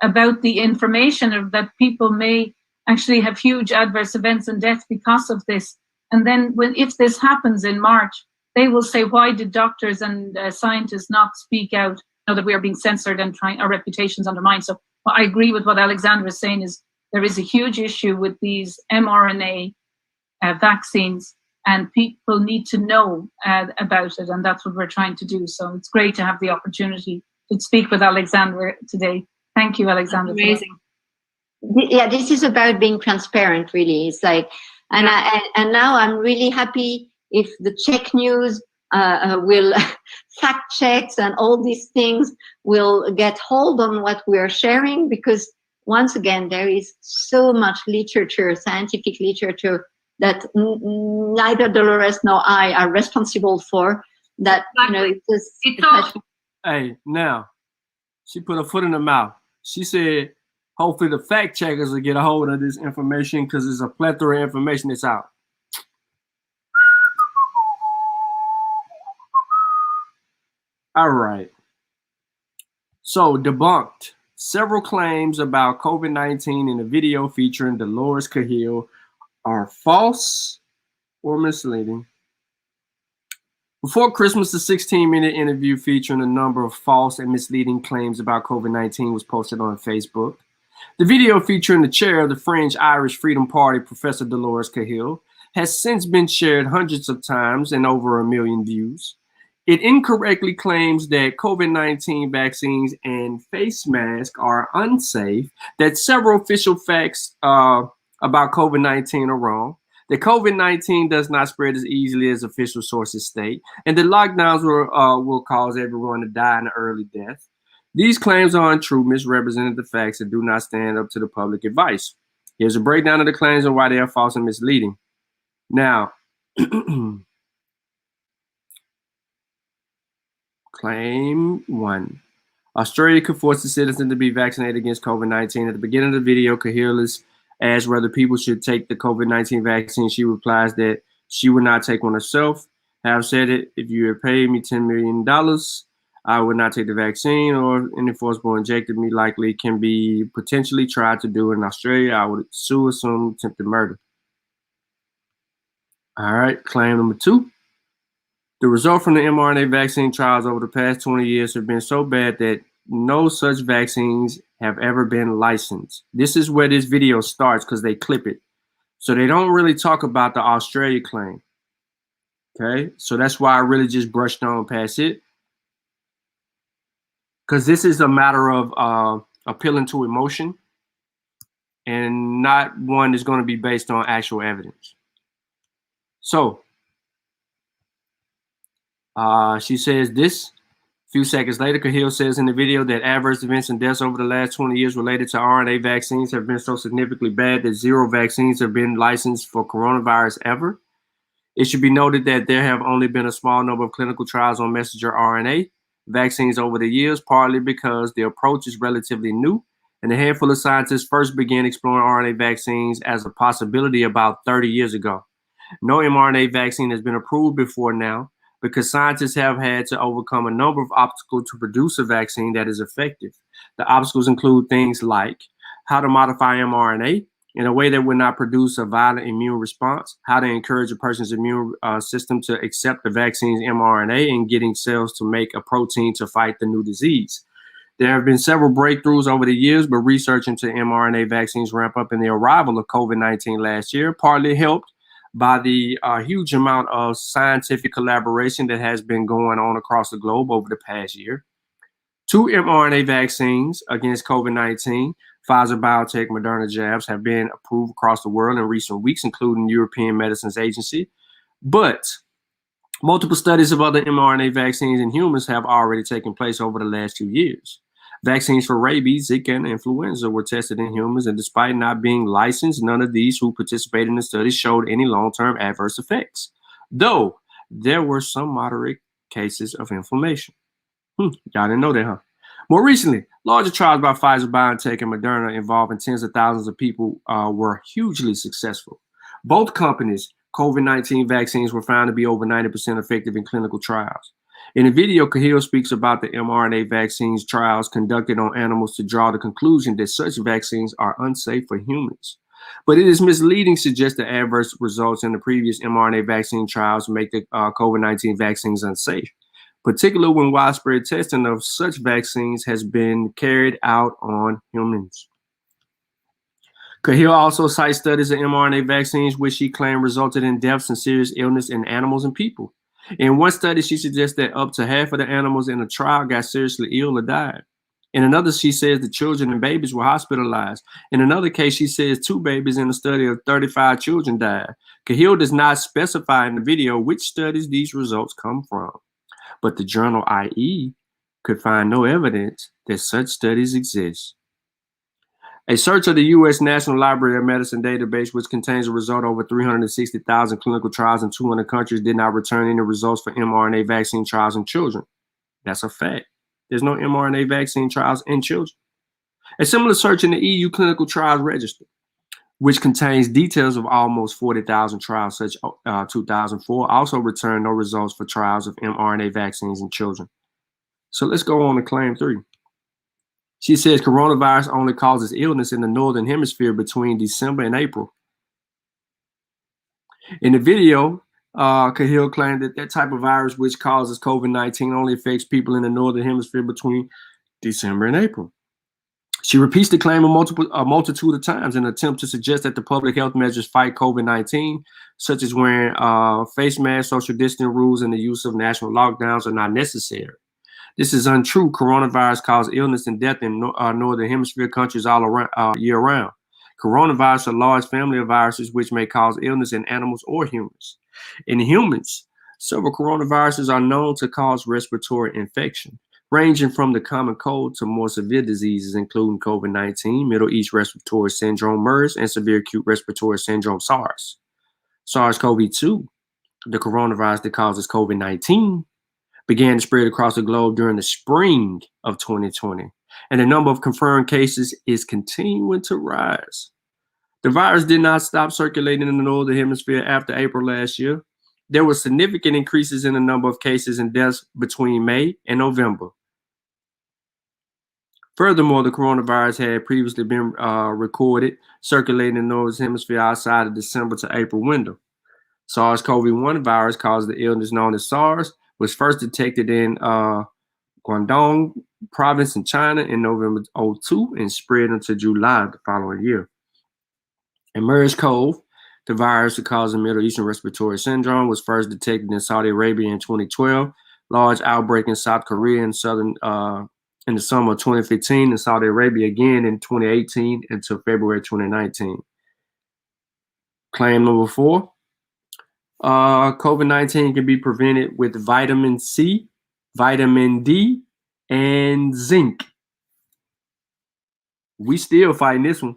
about the information of that people may actually have huge adverse events and death because of this. And then if this happens in March, they will say, why did doctors and scientists not speak out? That we are being censored and our reputations undermined. So I agree with what Alexandra is saying, is there is a huge issue with these mRNA vaccines, and people need to know about it, and that's what we're trying to do. So it's great to have the opportunity to speak with Alexandra today. Thank you, Alexandra. Amazing. Yeah, this is about being transparent, really. It's like, and now I'm really happy if the Czech news will fact checks and all these things will get hold on what we are sharing, because once again, there is so much literature, scientific literature, that neither Dolores nor I are responsible for. That Hey, now she put her foot in her mouth. She said, hopefully the fact checkers will get a hold of this information, because there's a plethora of information that's out. All right. So, debunked. Several claims about COVID-19 in a video featuring Dolores Cahill are false or misleading. Before Christmas, the 16-minute interview featuring a number of false and misleading claims about COVID-19 was posted on Facebook. The video featuring the chair of the Fringe Irish Freedom Party, Professor Dolores Cahill, has since been shared hundreds of times and over 1 million views. It incorrectly claims that COVID-19 vaccines and face masks are unsafe, that several official facts about COVID-19 are wrong, that COVID-19 does not spread as easily as official sources state, and that lockdowns will cause everyone to die an early death. These claims are untrue, misrepresented the facts, and do not stand up to the public advice. Here's a breakdown of the claims and why they are false and misleading. Now, Claim 1. Australia could force its citizens to be vaccinated against COVID-19. At the beginning of the video, Cahill is asked whether people should take the COVID-19 vaccine. She replies that she would not take one herself. Have said it, if you had paid me $10 million, I would not take the vaccine, or any forcible injected me likely can be potentially tried to do in Australia. I would sue or some attempted murder. All right, claim number 2. The result from the mRNA vaccine trials over the past 20 years have been so bad that no such vaccines have ever been licensed. This is where this video starts, because they clip it. So they don't really talk about the Australia claim. Okay, so that's why I really just brushed on past it, because this is a matter of appealing to emotion and not one that's going to be based on actual evidence. So she says this. A few seconds later, Cahill says in the video that adverse events and deaths over the last 20 years related to RNA vaccines have been so significantly bad that 0 vaccines have been licensed for coronavirus ever. It should be noted that there have only been a small number of clinical trials on messenger RNA vaccines over the years, partly because the approach is relatively new, and a handful of scientists first began exploring RNA vaccines as a possibility about 30 years ago. No mRNA vaccine has been approved before now, because scientists have had to overcome a number of obstacles to produce a vaccine that is effective. The obstacles include things like how to modify mRNA in a way that would not produce a violent immune response, how to encourage a person's immune system to accept the vaccine's mRNA, and getting cells to make a protein to fight the new disease. There have been several breakthroughs over the years, but research into mRNA vaccines ramped up in the arrival of COVID-19 last year, partly helped by the huge amount of scientific collaboration that has been going on across the globe over the past year. 2 mRNA vaccines against COVID-19, Pfizer, BioNTech, Moderna jabs, have been approved across the world in recent weeks, including the European Medicines Agency. But multiple studies of other mRNA vaccines in humans have already taken place over the last 2 years. Vaccines for rabies, Zika, and influenza were tested in humans, and despite not being licensed, none of these who participated in the studies showed any long-term adverse effects, though there were some moderate cases of inflammation. Y'all didn't know that, huh? More recently, larger trials by Pfizer, BioNTech, and Moderna involving tens of thousands of people were hugely successful. Both companies COVID-19 vaccines were found to be over 90% effective in clinical trials. In the video, Cahill speaks about the mRNA vaccines trials conducted on animals to draw the conclusion that such vaccines are unsafe for humans. But it is misleading to suggest that adverse results in the previous mRNA vaccine trials make the COVID-19 vaccines unsafe, particularly when widespread testing of such vaccines has been carried out on humans. Cahill also cites studies of mRNA vaccines, which she claimed resulted in deaths and serious illness in animals and people. In one study, she suggests that up to half of the animals in the trial got seriously ill or died. In another, she says the children and babies were hospitalized. In another case, she says 2 babies in a study of 35 children died. Cahill does not specify in the video which studies these results come from, but the journal IE could find no evidence that such studies exist. A search of the U.S. National Library of Medicine database, which contains a result of over 360,000 clinical trials in 200 countries, did not return any results for mRNA vaccine trials in children. That's a fact. There's no mRNA vaccine trials in children. A similar search in the EU Clinical Trials Register, which contains details of almost 40,000 trials such 2004, also returned no results for trials of mRNA vaccines in children. So let's go on to claim 3. She says coronavirus only causes illness in the northern hemisphere between December and April. In the video, Cahill claimed that that type of virus which causes COVID-19 only affects people in the northern hemisphere between December and April. She repeats the claim a multitude of times in an attempt to suggest that the public health measures fight COVID-19, such as wearing face masks, social distancing rules, and the use of national lockdowns, are not necessary. This is untrue. Coronavirus causes illness and death in northern hemisphere countries all around year round. Coronavirus are a large family of viruses which may cause illness in animals or humans. In humans, several coronaviruses are known to cause respiratory infection, ranging from the common cold to more severe diseases, including COVID-19, Middle East Respiratory Syndrome, MERS, and severe acute respiratory syndrome, SARS. SARS-CoV-2, the coronavirus that causes COVID-19, began to spread across the globe during the spring of 2020, and the number of confirmed cases is continuing to rise. The virus did not stop circulating in the northern hemisphere after April last year. There were significant increases in the number of cases and deaths between May and November. Furthermore, the coronavirus had previously been recorded circulating in the northern hemisphere outside of December to April window. SARS-CoV-1 virus caused the illness known as SARS, was first detected in Guangdong province in China in November 2002 and spread into July the following year. And MERS-CoV, the virus that causes Middle Eastern Respiratory Syndrome, was first detected in Saudi Arabia in 2012. Large outbreak in South Korea in in the summer of 2015, and Saudi Arabia again in 2018 until February 2019. Claim number 4. COVID-19 can be prevented with vitamin C, vitamin D, and zinc. We still fighting this one.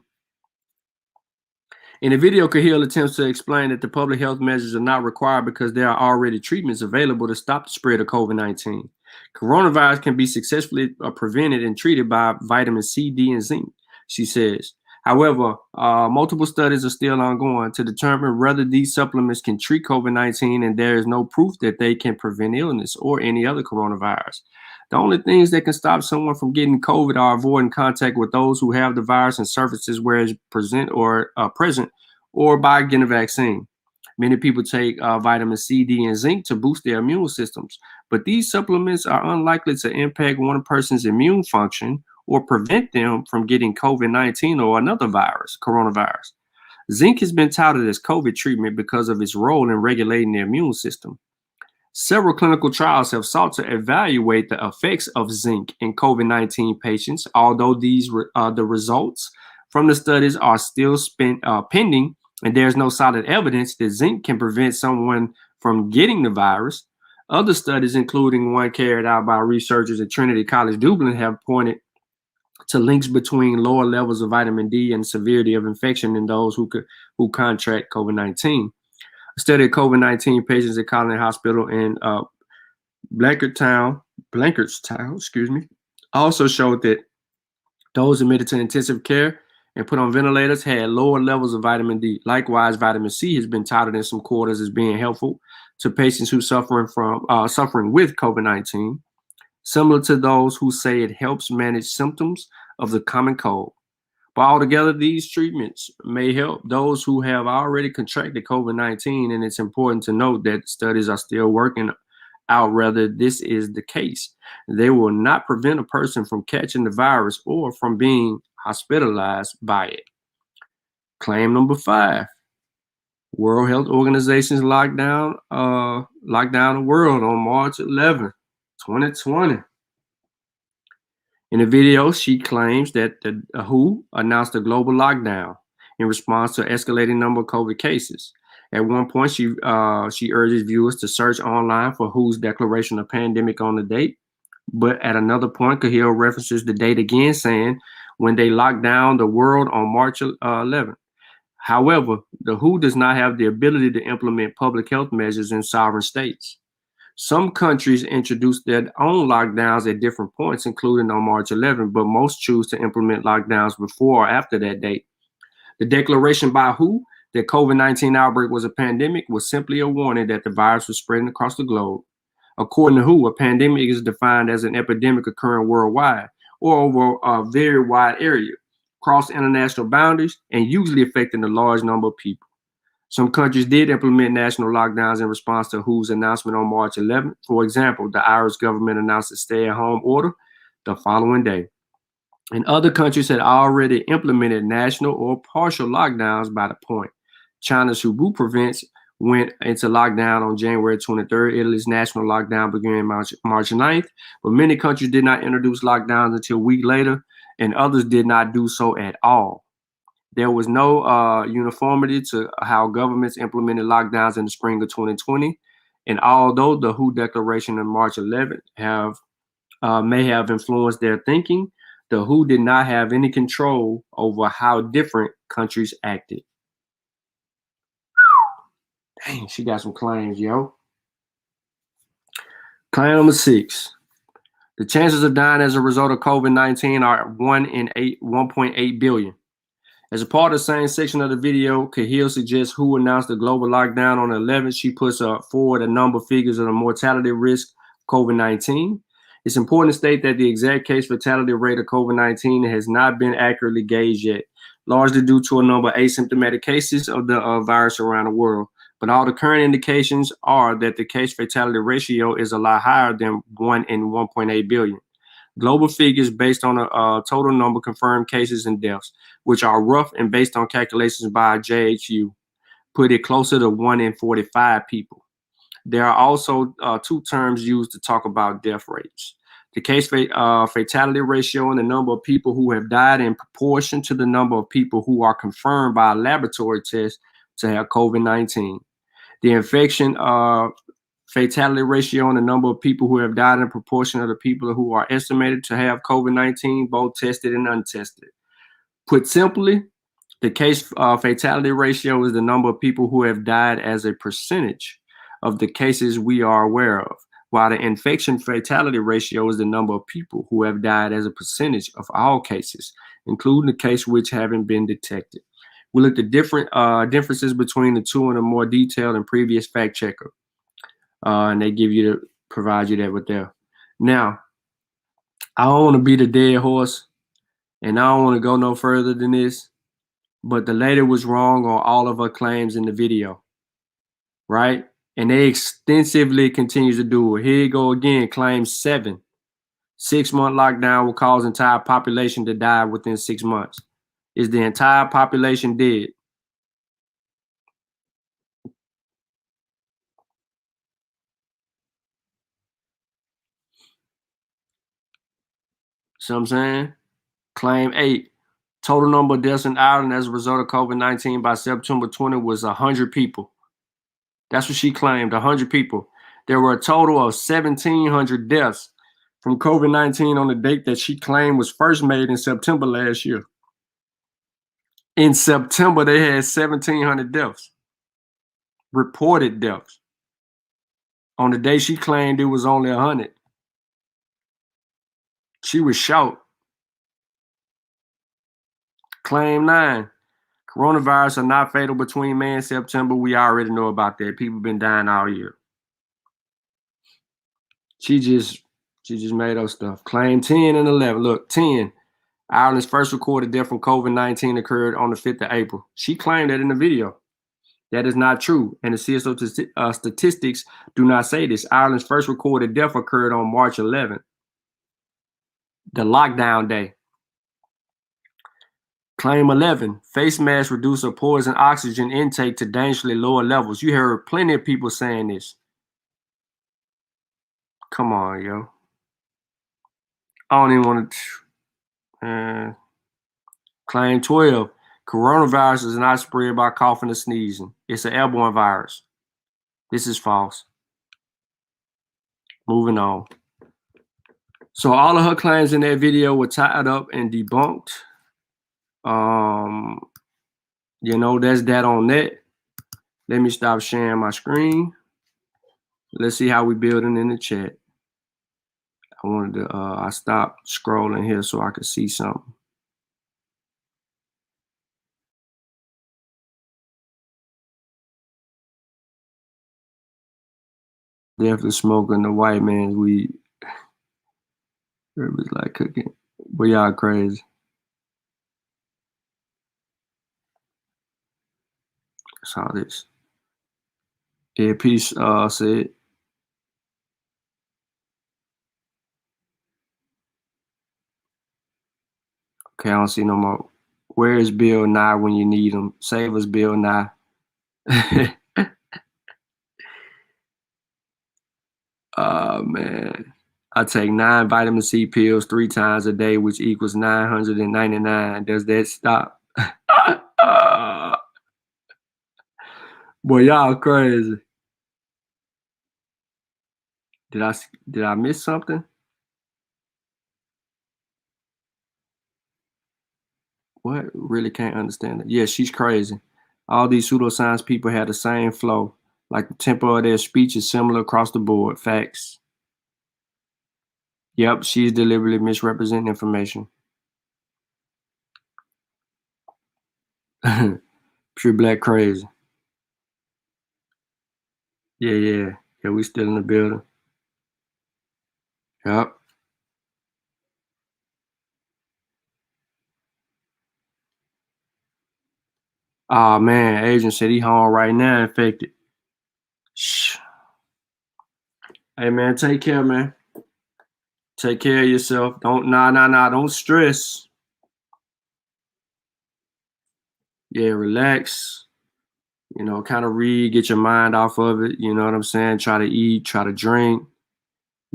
In the video, Cahill attempts to explain that the public health measures are not required because there are already treatments available to stop the spread of COVID-19. Coronavirus can be successfully prevented and treated by vitamin C, D, and zinc, she says. However, multiple studies are still ongoing to determine whether these supplements can treat COVID-19, and there is no proof that they can prevent illness or any other coronavirus. The only things that can stop someone from getting COVID are avoiding contact with those who have the virus and surfaces where it's present or by getting a vaccine. Many people take vitamin C, D, and zinc to boost their immune systems, but these supplements are unlikely to impact one person's immune function or prevent them from getting COVID-19 or another virus, coronavirus. Zinc has been touted as COVID treatment because of its role in regulating the immune system. Several clinical trials have sought to evaluate the effects of zinc in COVID-19 patients, although the results from the studies are still pending, and there's no solid evidence that zinc can prevent someone from getting the virus. Other studies, including one carried out by researchers at Trinity College Dublin, have pointed to links between lower levels of vitamin D and severity of infection in those who contract COVID-19. A study of COVID-19 patients at Colony Hospital in Blanchardstown, also showed that those admitted to intensive care and put on ventilators had lower levels of vitamin D. Likewise, vitamin C has been touted in some quarters as being helpful to patients who suffering with COVID-19, similar to those who say it helps manage symptoms of the common cold. But altogether, these treatments may help those who have already contracted COVID-19, and it's important to note that studies are still working out whether this is the case. They will not prevent a person from catching the virus or from being hospitalized by it. Claim number 5. World Health Organization's lockdown the world on March 11, 2020. In the video, she claims that the WHO announced a global lockdown in response to an escalating number of COVID cases. At one point, she urges viewers to search online for WHO's declaration of pandemic on the date. But at another point, Cahill references the date again, saying when they locked down the world on March 11th. However, the WHO does not have the ability to implement public health measures in sovereign states. Some countries introduced their own lockdowns at different points, including on March 11th, but most choose to implement lockdowns before or after that date. The declaration by WHO that COVID-19 outbreak was a pandemic was simply a warning that the virus was spreading across the globe. According to WHO, a pandemic is defined as an epidemic occurring worldwide or over a very wide area, across international boundaries, and usually affecting a large number of people. Some countries did implement national lockdowns in response to WHO's announcement on March 11th. For example, the Irish government announced a stay-at-home order the following day. And other countries had already implemented national or partial lockdowns by the point. China's Hubei province went into lockdown on January 23rd. Italy's national lockdown began March 9th, but many countries did not introduce lockdowns until a week later, and others did not do so at all. There was no uniformity to how governments implemented lockdowns in the spring of 2020. And although the WHO declaration on March 11th may have influenced their thinking, the WHO did not have any control over how different countries acted. Dang, she got some claims, yo. Claim number 6. The chances of dying as a result of COVID-19 are 1.8 billion. As a part of the same section of the video, Cahill suggests WHO announced a global lockdown on the 11th. She puts forward a number of figures of the mortality risk of COVID-19. It's important to state that the exact case fatality rate of COVID-19 has not been accurately gauged yet, largely due to a number of asymptomatic cases of the virus around the world. But all the current indications are that the case fatality ratio is a lot higher than 1 in 1.8 billion. Global figures based on a total number of confirmed cases and deaths, which are rough and based on calculations by JHU, put it closer to 1 in 45 people. There are also 2 terms used to talk about death rates. The case fatality ratio and the number of people who have died in proportion to the number of people who are confirmed by a laboratory test to have COVID-19. The infection fatality ratio and the number of people who have died in proportion of the people who are estimated to have COVID-19, both tested and untested. Put simply, the case fatality ratio is the number of people who have died as a percentage of the cases we are aware of, while the infection fatality ratio is the number of people who have died as a percentage of all cases, including the case which haven't been detected. We looked at different differences between the two in a more detailed and previous fact checker. And they provide you that with there. Now, I don't want to beat a dead horse, and I don't want to go no further than this, but the lady was wrong on all of her claims in the video, right? And they extensively continue to do it. Here you go again, claim 7. 6-month lockdown will cause entire population to die within 6 months. Is the entire population dead? See what I'm saying? Claim 8. Total number of deaths in Ireland as a result of COVID-19 by September 20 was 100 people. That's what she claimed, 100 people. There were a total of 1,700 deaths from COVID-19 on the date that she claimed was first made in September last year. In September, they had 1,700 deaths, reported deaths. On the day she claimed it was only 100. She was shocked. Claim 9. Coronavirus are not fatal between May and September. We already know about that. People been dying all year. She just made up stuff. Claim 10 and 11. Look, 10. Ireland's first recorded death from COVID-19 occurred on the 5th of April. She claimed that in the video. That is not true. And the CSO statistics do not say this. Ireland's first recorded death occurred on March 11th, the lockdown day. Claim 11. Face masks reduce or poison oxygen intake to dangerously lower levels. You heard plenty of people saying this. Come on, yo. I don't even want to. Claim 12. Coronavirus is not spread by coughing or sneezing. It's an airborne virus. This is false. Moving on. So all of her claims in that video were tied up and debunked. You know, that's that on that. Let me stop sharing my screen. Let's see how we building in the chat. I stopped scrolling here so I could see something. Definitely smoking the white man's weed. It was like cooking. But y'all crazy. That's all this. Yeah, peace said. Okay, I don't see no more. Where is Bill Nye when you need him? Save us, Bill Nye. Oh, man. I take 9 vitamin C pills 3 times a day, which equals 999. Does that stop? Boy, y'all crazy. Did I miss something? What? Really can't understand it. Yeah, she's crazy. All these pseudoscience people have the same flow. Like the tempo of their speech is similar across the board. Facts. Yep, she's deliberately misrepresenting information. Pure black crazy. Yeah, we still in the building. Yep. Oh man, agent said he home right now infected. Shh. Hey man, take care, man. Take care of yourself. Don't stress. Yeah, relax. You know, kind of read, get your mind off of it. You know what I'm saying? Try to eat, try to drink.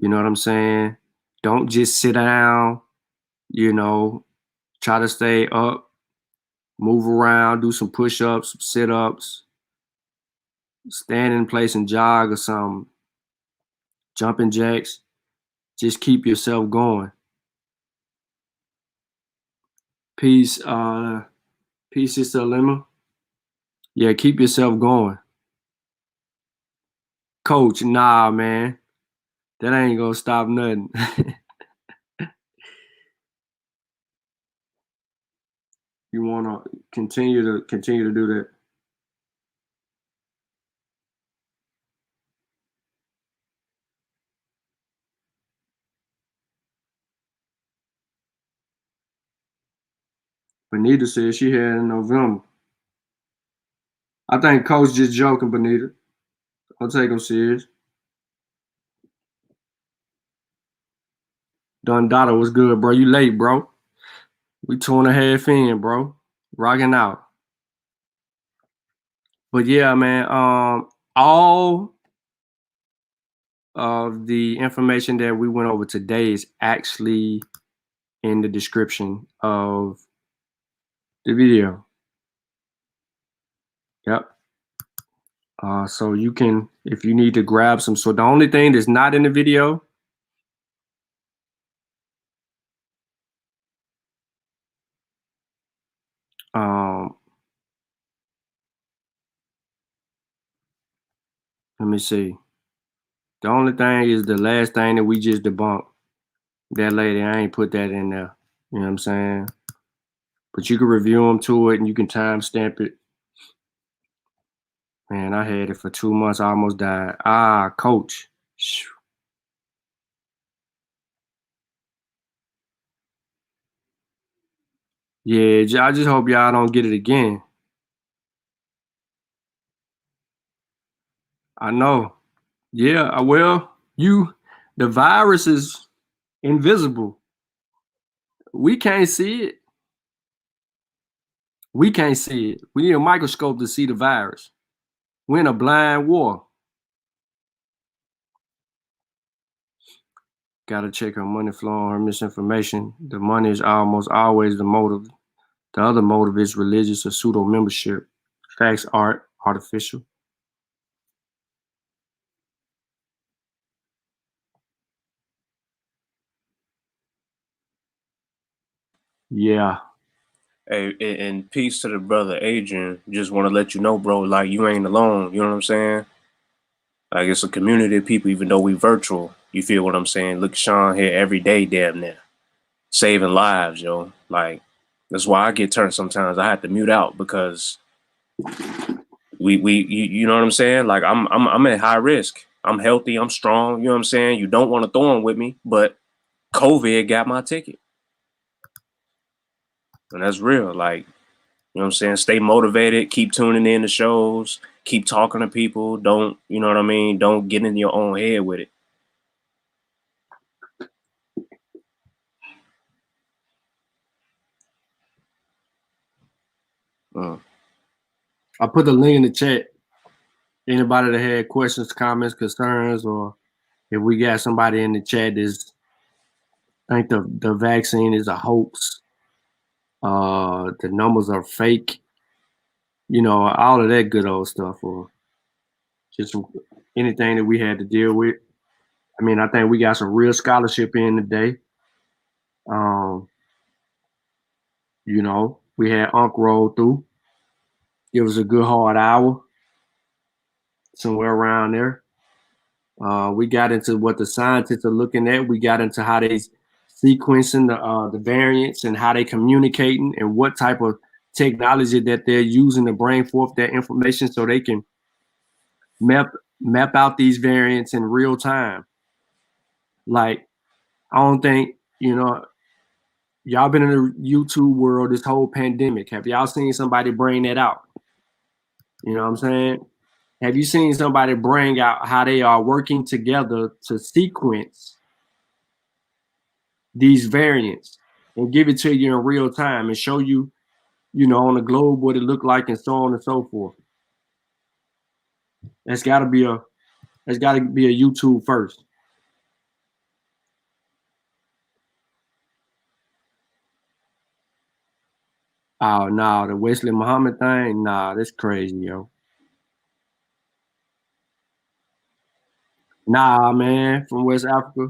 You know what I'm saying? Don't just sit down. You know, try to stay up, move around, do some push-ups, some sit-ups, stand in place and jog or something. Jumping jacks. Just keep yourself going. Peace, Sister Lima. Yeah, keep yourself going. Coach, nah, man. That ain't gonna stop nothing. You wanna continue to do that. Benita said she had in November. I think Coach just joking, Benita. I'll take him serious. Dundada was good, bro. You late, bro. We 2.5 in, bro. Rocking out. But yeah, man, all of the information that we went over today is actually in the description of the video. Yep. So you can, if you need to grab some. So the only thing that's not in the video let me see. The only thing is the last thing that we just debunked. That lady, I ain't put that in there. You know what I'm saying? But you can review them to it and you can timestamp it. Man, I had it for 2 months. I almost died. Coach. Yeah, I just hope y'all don't get it again. I know. Yeah, well, the virus is invisible. We can't see it. We can't see it. We need a microscope to see the virus. We're in a blind war. Gotta check her money flow on her misinformation. The money is almost always the motive. The other motive is religious or pseudo membership. Facts art, artificial. Yeah. Hey, and peace to the brother Adrian. Just want to let you know, bro, like you ain't alone. You know what I'm saying? Like it's a community of people, even though we virtual. You feel what I'm saying? Look at Shawn here every day, damn near. Saving lives, yo. Like, that's why I get turned sometimes. I have to mute out because you know what I'm saying? Like I'm at high risk. I'm healthy, I'm strong, you know what I'm saying? You don't want to throw them with me, but COVID got my ticket. And that's real. Like, you know what I'm saying? Stay motivated, keep tuning in to shows, keep talking to people. Don't, you know what I mean? Don't get in your own head with it. I put the link in the chat. Anybody that had questions, comments, concerns, or if we got somebody in the chat that's think the vaccine is a hoax, the numbers are fake, you know, all of that good old stuff, or just anything that we had to deal with. I mean, I think we got some real scholarship in today. You know, we had Unc roll through. It was a good hard hour, somewhere around there. We got into what the scientists are looking at. We got into how they sequencing the variants and how they communicating and what type of technology that they're using to bring forth that information so they can map out these variants in real time. Like, I don't think, you know, y'all been in the YouTube world this whole pandemic. Have y'all seen somebody bring that out? You know what I'm saying? Have you seen somebody bring out how they are working together to sequence these variants and give it to you in real time and show you, you know, on the globe what it looked like and so on and so forth? That's got to be a YouTube first. Oh no, the Wesley Muhammad thing, nah, that's crazy, yo. Nah, man, from West Africa.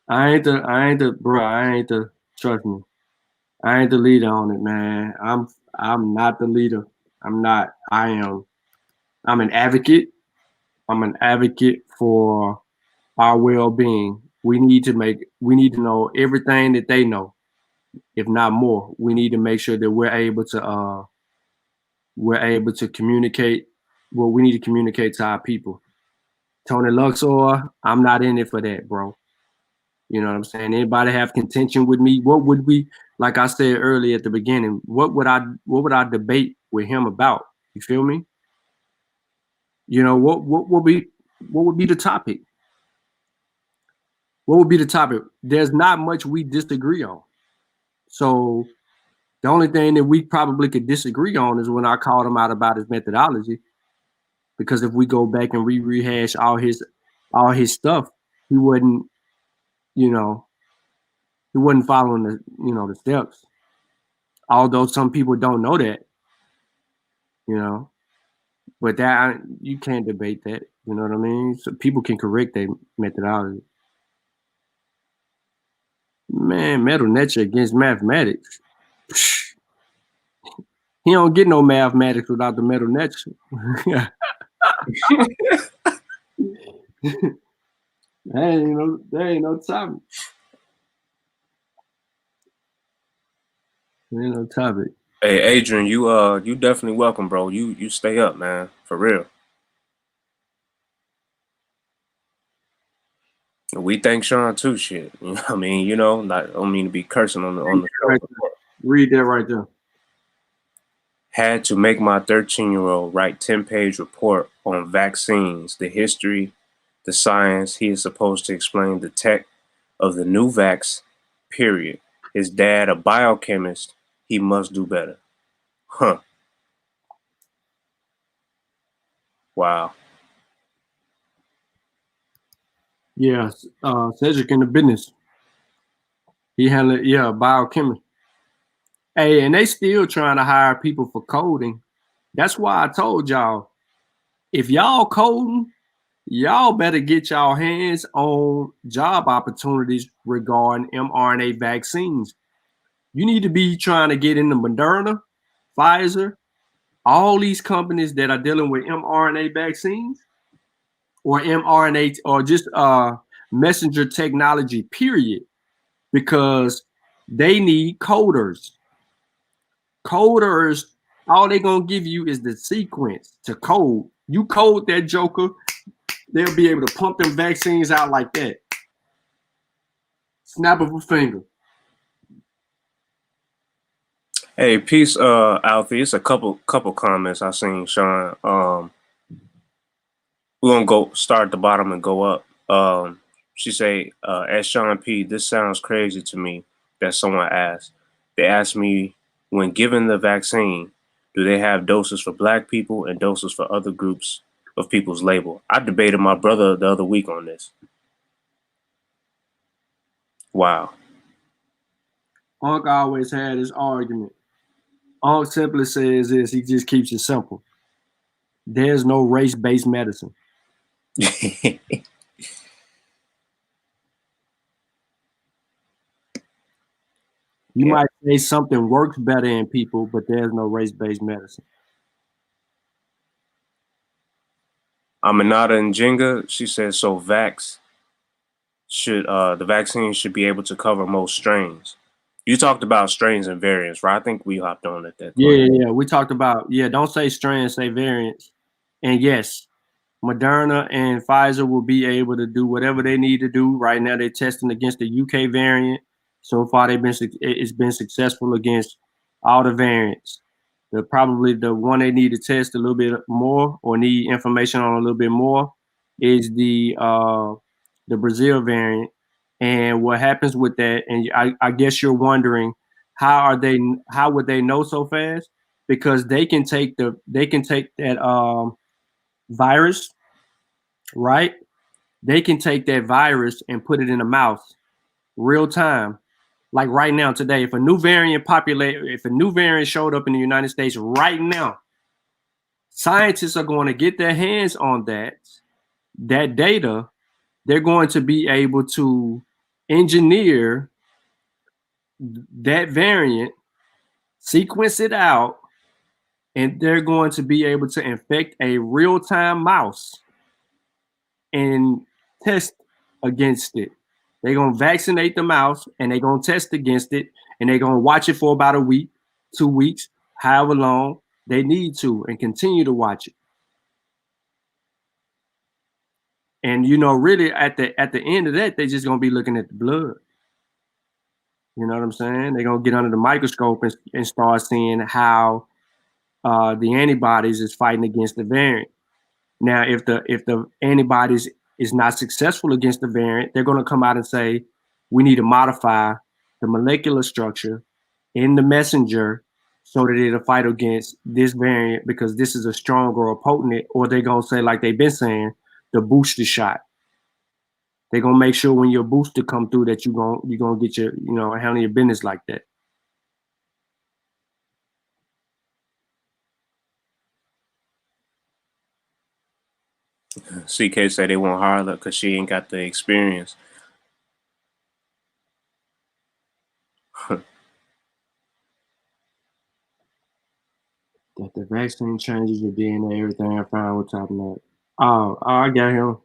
Trust me. I ain't the leader on it, man. I'm not the leader. I'm not. I'm an advocate. I'm an advocate for our well-being. We need to know everything that they know, if not more. We need to make sure that we're able to communicate what we need to communicate to our people. Tony Luxor, I'm not in it for that, bro. You know what I'm saying? Anybody have contention with me? What would we, like I said earlier at the beginning, what would I debate with him about? You feel me? You know, what would be the topic? What would be the topic? There's not much we disagree on. So the only thing that we probably could disagree on is when I called him out about his methodology. Because if we go back and rehash all his stuff, he wouldn't, you know, he wasn't following the steps. Although some people don't know that, you know, but that you can't debate that. You know what I mean? So people can correct their methodology. Man, Metal Nature against mathematics. He don't get no mathematics without the Metal Nature. There ain't no topic. Topic. Hey, Adrian, you definitely welcome, bro. You stay up, man, for real. We thank Shawn too, shit. You know what I mean, I don't mean to be cursing on the show. Read that right there. Had to make my 13-year-old write 10-page report on vaccines, the history, the science. He is supposed to explain the tech of the new vax, period. His dad, a biochemist, he must do better. Huh. Wow. Yeah, Cedric in the business. He handled, biochemistry. Hey, and they still trying to hire people for coding. That's why I told y'all, if y'all coding, y'all better get y'all hands on job opportunities regarding mRNA vaccines. You need to be trying to get into Moderna, Pfizer, all these companies that are dealing with mRNA vaccines or mRNA or just messenger technology, period, because they need coders. Coders, all they're going to give you is the sequence to code. You code that joker, they'll be able to pump them vaccines out like that. Snap of a finger. Hey, peace, Alfie. It's a couple comments I seen, Shawn. We're gonna go start at the bottom and go up. She say, as Shawn P, this sounds crazy to me that someone asked. They asked me, when given the vaccine, do they have doses for black people and doses for other groups of people's label? I debated my brother the other week on this. Wow. Unc always had this argument. Unc simply says this, he just keeps it simple. There's no race-based medicine. You might say something works better in people, but there's no race-based medicine. Aminata Njinga, she says, so the vaccine should be able to cover most strains. You talked about strains and variants, right? I think we hopped on at that point. Yeah. We talked about, don't say strains, say variants. And yes, Moderna and Pfizer will be able to do whatever they need to do. Right now, they're testing against the UK variant. So far, it's been successful against all the variants. Probably the one they need to test a little bit more or need information on a little bit more is the Brazil variant. And what happens with that? And I guess you're wondering how would they know so fast? Because they can take that virus, right? They can take that virus and put it in a mouse real time. Like right now, today, if a new variant showed up in the United States right now, scientists are going to get their hands on that data. They're going to be able to engineer that variant, sequence it out, and they're going to be able to infect a real-time mouse and test against it. They're going to vaccinate the mouse and they're going to test against it, and they're going to watch it for about a week, 2 weeks, however long they need to, and continue to watch it. And really at the end of that, they're just going to be looking at the blood. You know what I'm saying? They're going to get under the microscope and start seeing how the antibodies is fighting against the variant. Now, if the antibodies is not successful against the variant, they're going to come out and say, we need to modify the molecular structure in the messenger so that it'll fight against this variant because this is a stronger or potent, or they're going to say, like they've been saying, the booster shot. They're going to make sure when your booster come through that you're going to get your, handle your business like that. CK said they won't hire her because she ain't got the experience. That the vaccine changes your DNA, everything I found with top of that. Oh, I got him.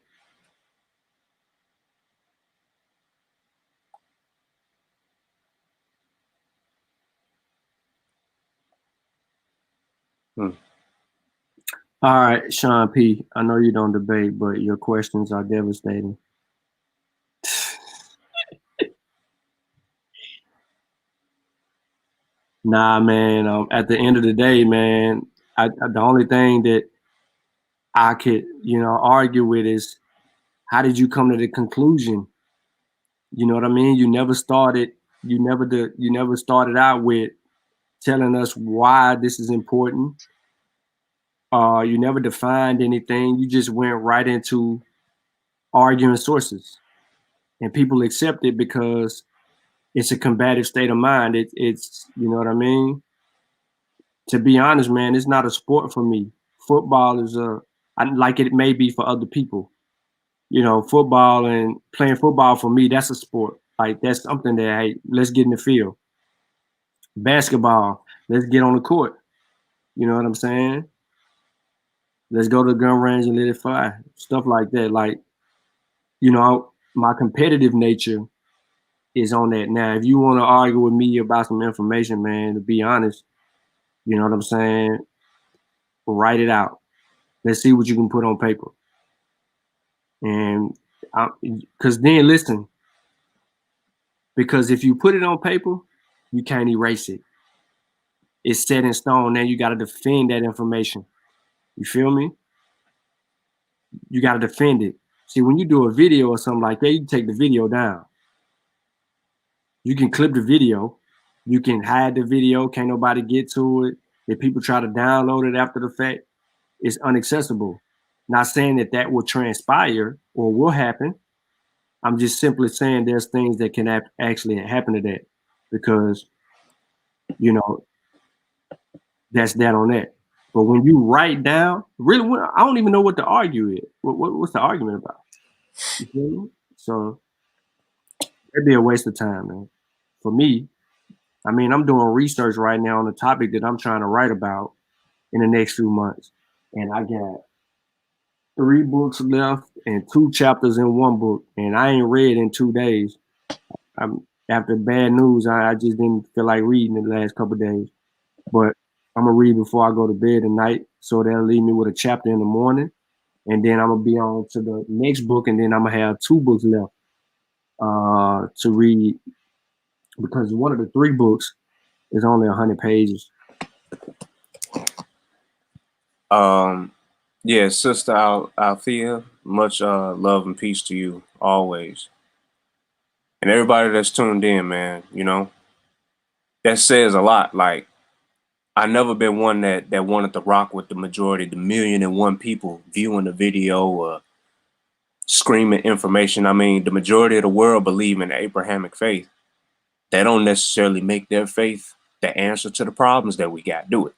All right, Sean P. I know you don't debate, but your questions are devastating. Nah, man. At the end of the day, man, the only thing that I could, argue with is how did you come to the conclusion? You know what I mean? You never started out with telling us why this is important. You never defined anything. You just went right into arguing sources, and people accept it because it's a combative state of mind. It's you know what I mean? To be honest, man, it's not a sport for me. Football is like it may be for other people. Football and playing football for me, that's a sport. Like that's something that, hey, let's get in the field. Basketball, let's get on the court. You know what I'm saying? Let's go to the gun range and let it fly. Stuff like that. Like, my competitive nature is on that. Now, if you want to argue with me about some information, man, to be honest, you know what I'm saying? Write it out. Let's see what you can put on paper. And because then, listen, because if you put it on paper, you can't erase it. It's set in stone. Now you got to defend that information. You feel me? You got to defend it. See, when you do a video or something like that, you can take the video down. You can clip the video. You can hide the video. Can't nobody get to it. If people try to download it after the fact, it's inaccessible. Not saying that will transpire or will happen. I'm just simply saying there's things that can actually happen to that because, that's that on that. But when you write down, really, I don't even know what to argue is. What's the argument about? You feel me? So it'd be a waste of time, man. For me, I mean, I'm doing research right now on the topic that I'm trying to write about in the next few months. And I got 3 books left and 2 chapters in 1 book. And I ain't read in 2 days. After bad news, I just didn't feel like reading the last couple of days. But I'm going to read before I go to bed tonight. So that'll leave me with a chapter in the morning. And then I'm going to be on to the next book. And then I'm going to have 2 books left to read. Because one of the 3 books is only 100 pages. Yeah, Sister Althea, much love and peace to you always. And everybody that's tuned in, man, that says a lot. Like, I never been one that wanted to rock with the majority, the 1,000,001 people viewing the video or screaming information. I mean, the majority of the world believe in the Abrahamic faith. That don't necessarily make their faith the answer to the problems that we got. Do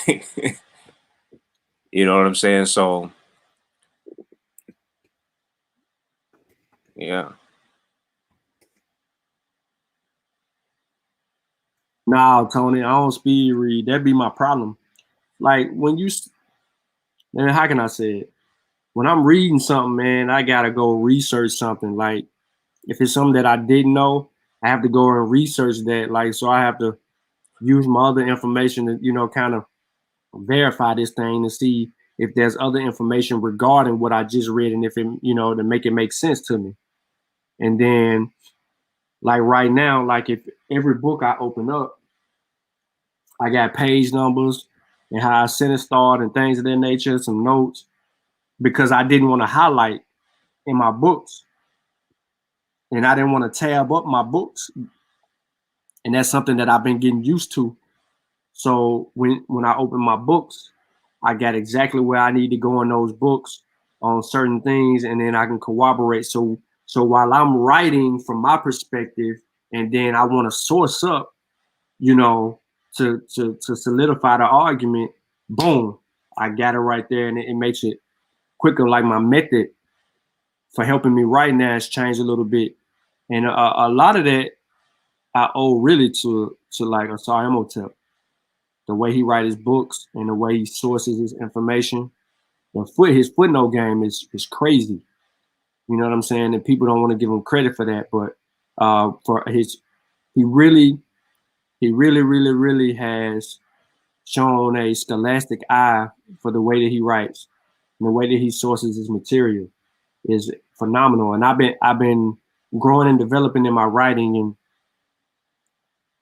it. You know what I'm saying? So, yeah. Nah, Tony, I don't speed read. That'd be my problem. Like when man, how can I say it? When I'm reading something, man, I gotta go research something. Like if it's something that I didn't know, I have to go and research that. Like, so I have to use my other information to, kind of verify this thing and see if there's other information regarding what I just read and if it, to make it make sense to me. And then like right now, like if every book I open up, I got page numbers and how I sentence start and things of that nature, some notes, because I didn't want to highlight in my books. And I didn't want to tab up my books. And that's something that I've been getting used to. So when I open my books, I got exactly where I need to go in those books on certain things, and then I can corroborate. So while I'm writing from my perspective, and then I want to source up, to solidify the argument, boom, I got it right there, and it makes it quicker. Like my method for helping me right now has changed a little bit, and a lot of that I owe really to like Asar Imhotep. The way he writes his books and the way he sources his information. His footnote game is crazy. You know what I'm saying? And people don't want to give him credit for that, but he really has shown a scholastic eye for the way that he writes and the way that he sources his material is phenomenal. And I've been growing and developing in my writing, and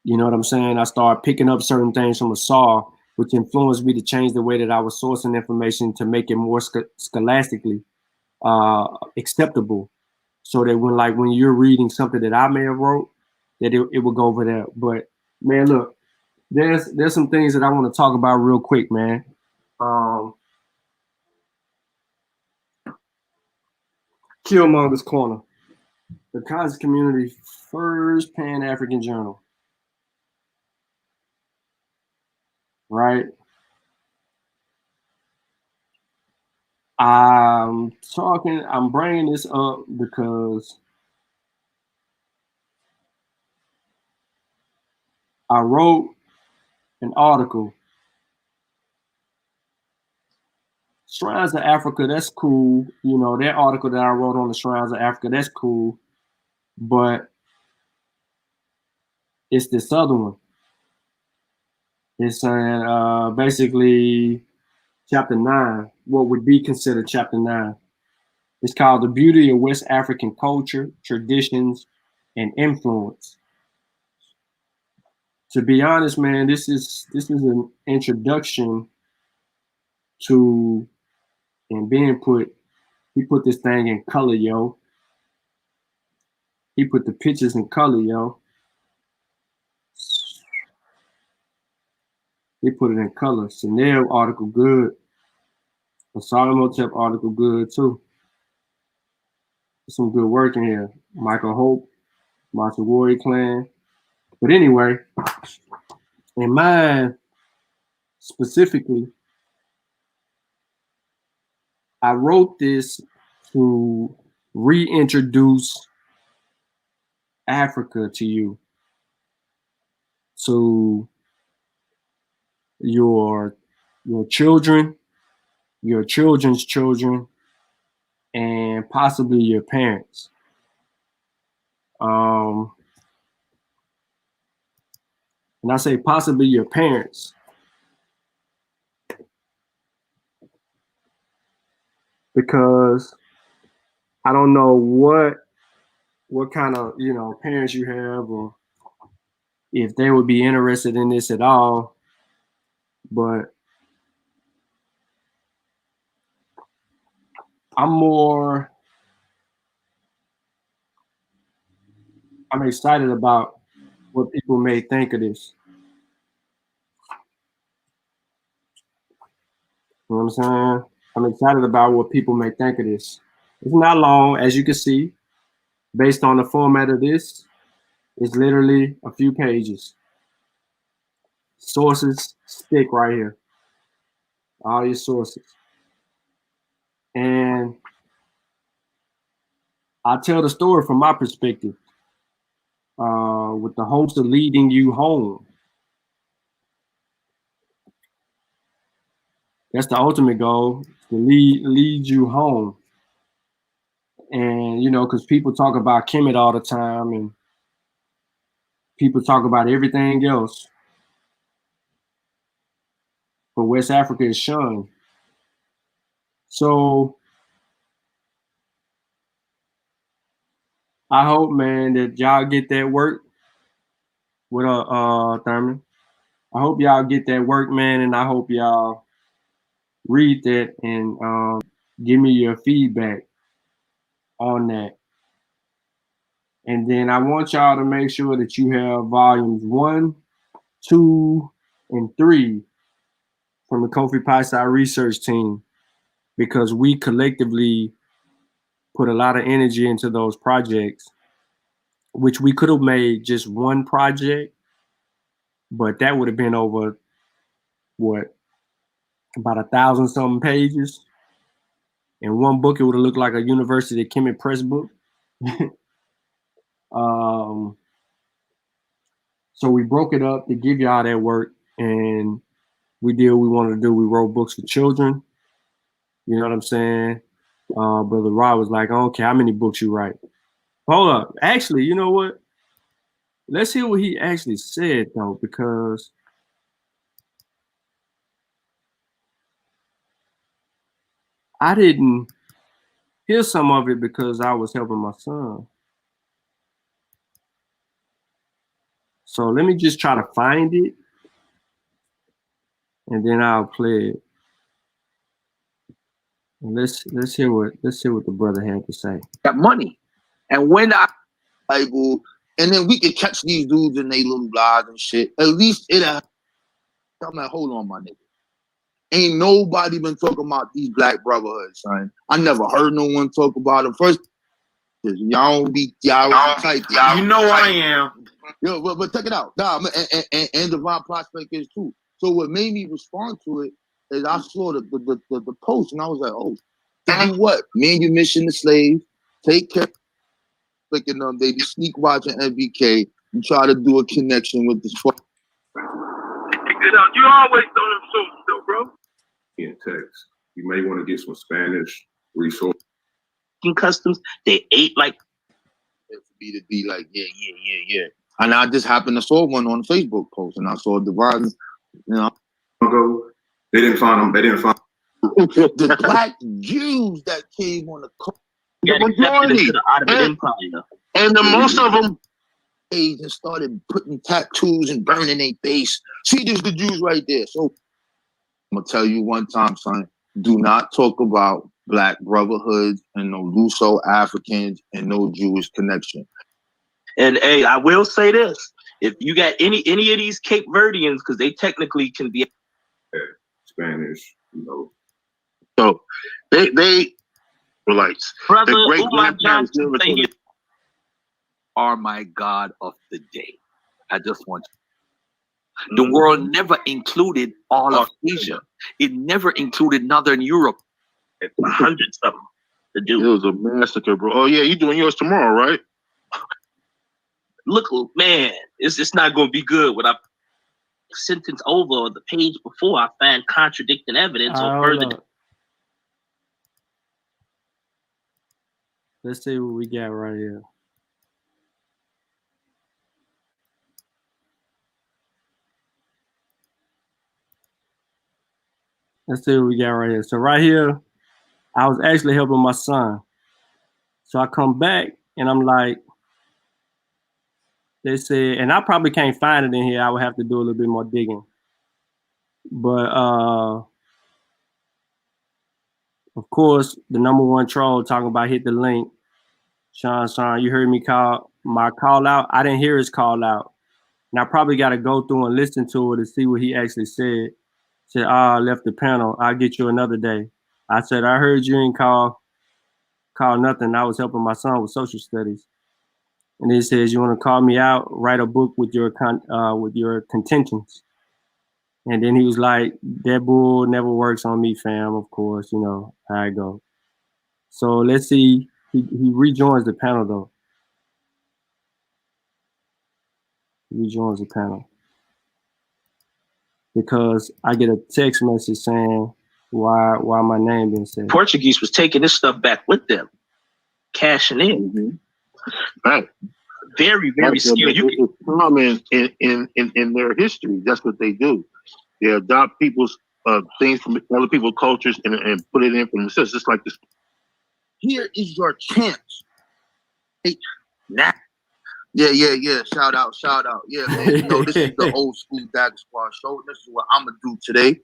you know what I'm saying? I started picking up certain things from Asar, which influenced me to change the way that I was sourcing information to make it more scholastically acceptable. So that when you're reading something that I may have wrote, that it will go over there. But man, look, there's some things that I want to talk about real quick, man. Killmonger's Corner, the conscious community's first Pan-African journal, right? I'm bringing this up because I wrote an article. Shrines of Africa, that's cool. You know, that article that I wrote on the Shrines of Africa, that's cool. But it's this other one. It's saying basically chapter 9, what would be considered chapter 9. It's called The Beauty of West African Culture, Traditions, and Influence. To be honest, man, this is an introduction to, and being he put this thing in color, yo. He put the pictures in color, yo. He put it in color. Chanel article good. The Solomotep article good too. Some good work in here. Michael Hope, Matawari Clan. But anyway, in mine specifically, I wrote this to reintroduce Africa to you, to your children, your children's children, and possibly your parents. And I say possibly your parents because I don't know what kind of parents you have, or if they would be interested in this at all. But I'm excited about what people may think of this. You know what I'm saying? I'm excited about what people may think of this. It's not long, as you can see, based on the format of this. It's literally a few pages. Sources stick right here. All your sources. And I tell the story from my perspective, with the hopes of leading you home. That's the ultimate goal, to lead you home. And, because people talk about Kemet all the time, and people talk about everything else. But West Africa is shunned. So I hope, man, that y'all get that work with Thurman. I hope y'all get that work, man, and I hope y'all read that and give me your feedback on that. And then I want y'all to make sure that you have volumes 1, 2, and 3 from the Kofi Paisai research team, because we collectively put a lot of energy into those projects, which we could have made just one project, but that would have been over about 1,000 something pages. In one book, it would have looked like a University of Kemet Press book. So we broke it up to give y'all that work, and we did what we wanted to do. We wrote books for children. You know what I'm saying? Brother Rod was like, I don't care how many books you write. Hold up. Actually, you know what? Let's hear what he actually said, though, because I didn't hear some of it because I was helping my son. So let me just try to find it, and then I'll play it. And let's hear what the brother had to say. Got money, and when I Bible, and then we could catch these dudes in they little lies and shit. At least I'm like, hold on, my nigga. Ain't nobody been talking about these black brotherhoods, son. I never heard no one talk about them. First, y'all be tight. You know I am. Yo, but check it out. Nah, and Divine Prospect is too. So what made me respond to it is I saw the post and I was like, oh, to do what? Me and you mission the slaves, take care. Clicking them, they be sneak watching MBK and try to do a connection with this fuck. You always on them shows, though, bro. In text, you may want to get some Spanish resources. In customs, they ate like for me to be like, yeah. And I just happened to saw one on a Facebook post, and I saw Divine, ago, they didn't find them. They didn't find the black Jews that came on the coast. The majority, and the most of them, and started putting tattoos and burning their face. See, there's the Jews right there. So I'm gonna tell you one time, son, do not talk about black brotherhoods and no Luso Africans and no Jewish connection. And hey, I will say this: if you got any of these Cape Verdeans, because they technically can be Spanish, So they relates. Brother, the great grandparents are my God of the day. I just want you. The world never included all of Asia. It never included Northern Europe. Hundreds of them to do. It was a massacre, bro. Oh yeah, you doing yours tomorrow, right? Look, man, it's not going to be good when I sentence over the page before I find contradicting evidence or further. Let's see what we got right here. Let's see what we got right here. So right here, I was actually helping my son. So I come back and I'm like, they said, and I probably can't find it in here. I would have to do a little bit more digging. But of course, the #1 troll talking about hit the link. Shawn, you heard me call my call out. I didn't hear his call out. And I probably got to go through and listen to it to see what he actually said. Said, I left the panel. I'll get you another day. I said, I heard you ain't call nothing. I was helping my son with social studies. And he says, you want to call me out, write a book with your contentions. And then he was like, that bull never works on me, fam. Of course, you know how I go. So let's see. He rejoins the panel, though. He rejoins the panel. Because I get a text message saying why my name being said. Portuguese was taking this stuff back with them, cashing in. Mm-hmm. Right. Very, very skilled. It's common in their history. That's what they do. They adopt people's things from other people's cultures and put it in for themselves. Just like this. Here is your chance. Hey, nah. Yeah. Shout out. Yeah, man. You know, this is the old school Dagger Squad show. This is what I'm gonna do today.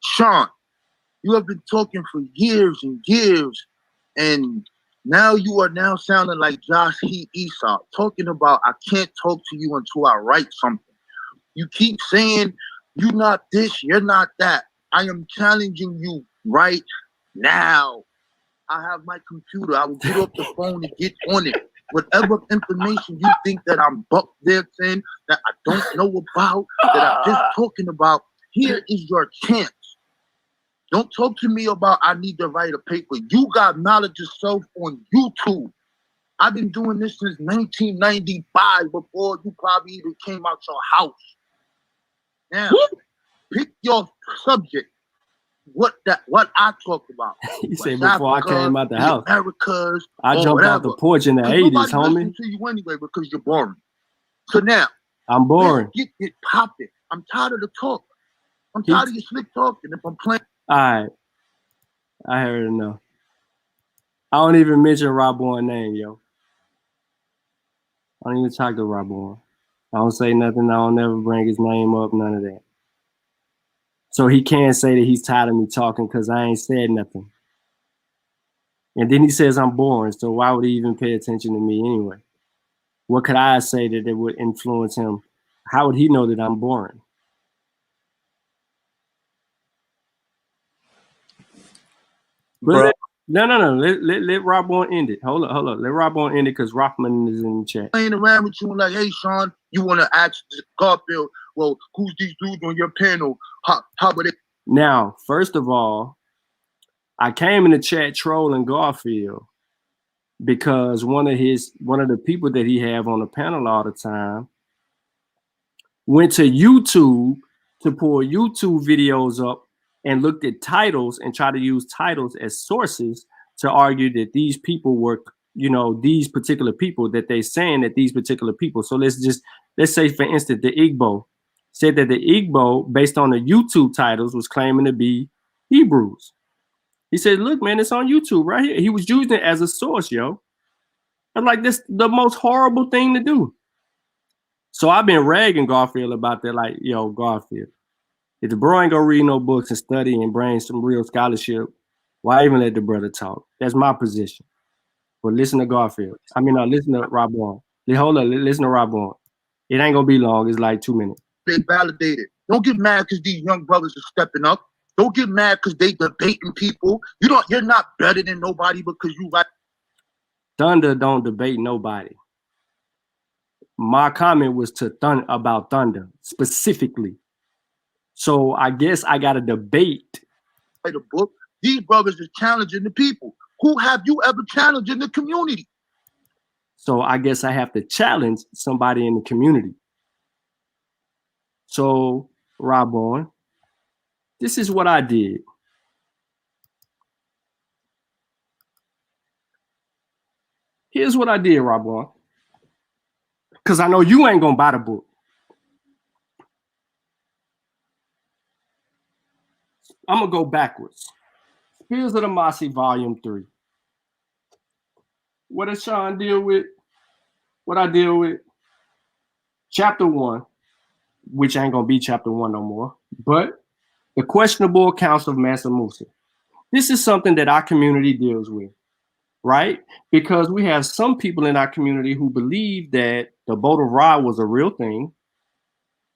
Shawn, you have been talking for years and years, and now you are now sounding like Josh Heat Esau, talking about I can't talk to you until I write something. You keep saying you're not this, you're not that. I am challenging you right now. I have my computer. I will get off the phone and get on it. Whatever information you think that I'm buck there saying that I don't know about, that I'm just talking about, here is your chance. Don't talk to me about I need to write a paper. You got knowledge yourself on YouTube. I've been doing this since 1995 before you probably even came out your house. Now, pick your subject. What I talk about. He said before Africa, I came out the house. Americas, I jumped off the porch in the 80s, homie. Listen to you anyway because you're boring. So now, I'm boring. Get it popping. I'm tired of the talk. I'm tired of your slick talking. If I'm playing. All right. I heard enough. I don't even mention Rob Bourne's name, yo. I don't even talk to Rob Bourne. I don't say nothing. I don't never bring his name up, none of that. So he can't say that he's tired of me talking because I ain't said nothing. And then he says I'm boring, so why would he even pay attention to me anyway? What could I say that it would influence him? How would he know that I'm boring? Bro, No. Let Rob Bourne end it. Hold up. Let Rob Bourne end it because Rothman is in the chat. Playing around with you like, hey, Shawn, you want to ask Garfield, well, who's these dudes on your panel? How about it? Now, first of all, I came in the chat trolling Garfield because one of the people that he have on the panel all the time went to YouTube to pull YouTube videos up and looked at titles and try to use titles as sources to argue that these people were, these particular people, that they saying that these particular people. So let's say, for instance, the Igbo said that the Igbo, based on the YouTube titles, was claiming to be Hebrews. He said, look, man, it's on YouTube right here. He was using it as a source, yo. I'm like, this the most horrible thing to do. So I've been ragging Garfield about that, like, yo, Garfield, if the bro ain't gonna read no books and study and bring some real scholarship, why even let the brother talk? That's my position. But listen to Garfield. Listen to Rob Bourne. Listen to Rob Bourne. It ain't gonna be long. It's like 2 minutes. They validated. Don't get mad because these young brothers are stepping up. Don't get mad because they debating people. You're not better than nobody because you like. Thunder don't debate nobody. My comment was to about Thunder specifically. So I guess I got to debate. The book. These brothers are challenging the people. Who have you ever challenged in the community? So I guess I have to challenge somebody in the community. So, Rob Bourne, this is what I did. Here's what I did, Rob Bourne. Because I know you ain't gonna buy the book. I'm gonna go backwards. Spears of the Mossy, Volume 3. What does Shawn deal with? What I deal with? Chapter 1, which ain't gonna be chapter 1 no more, but the questionable accounts of Mansa Musa. This is something that our community deals with, right? Because we have some people in our community who believe that the boat of Ra was a real thing,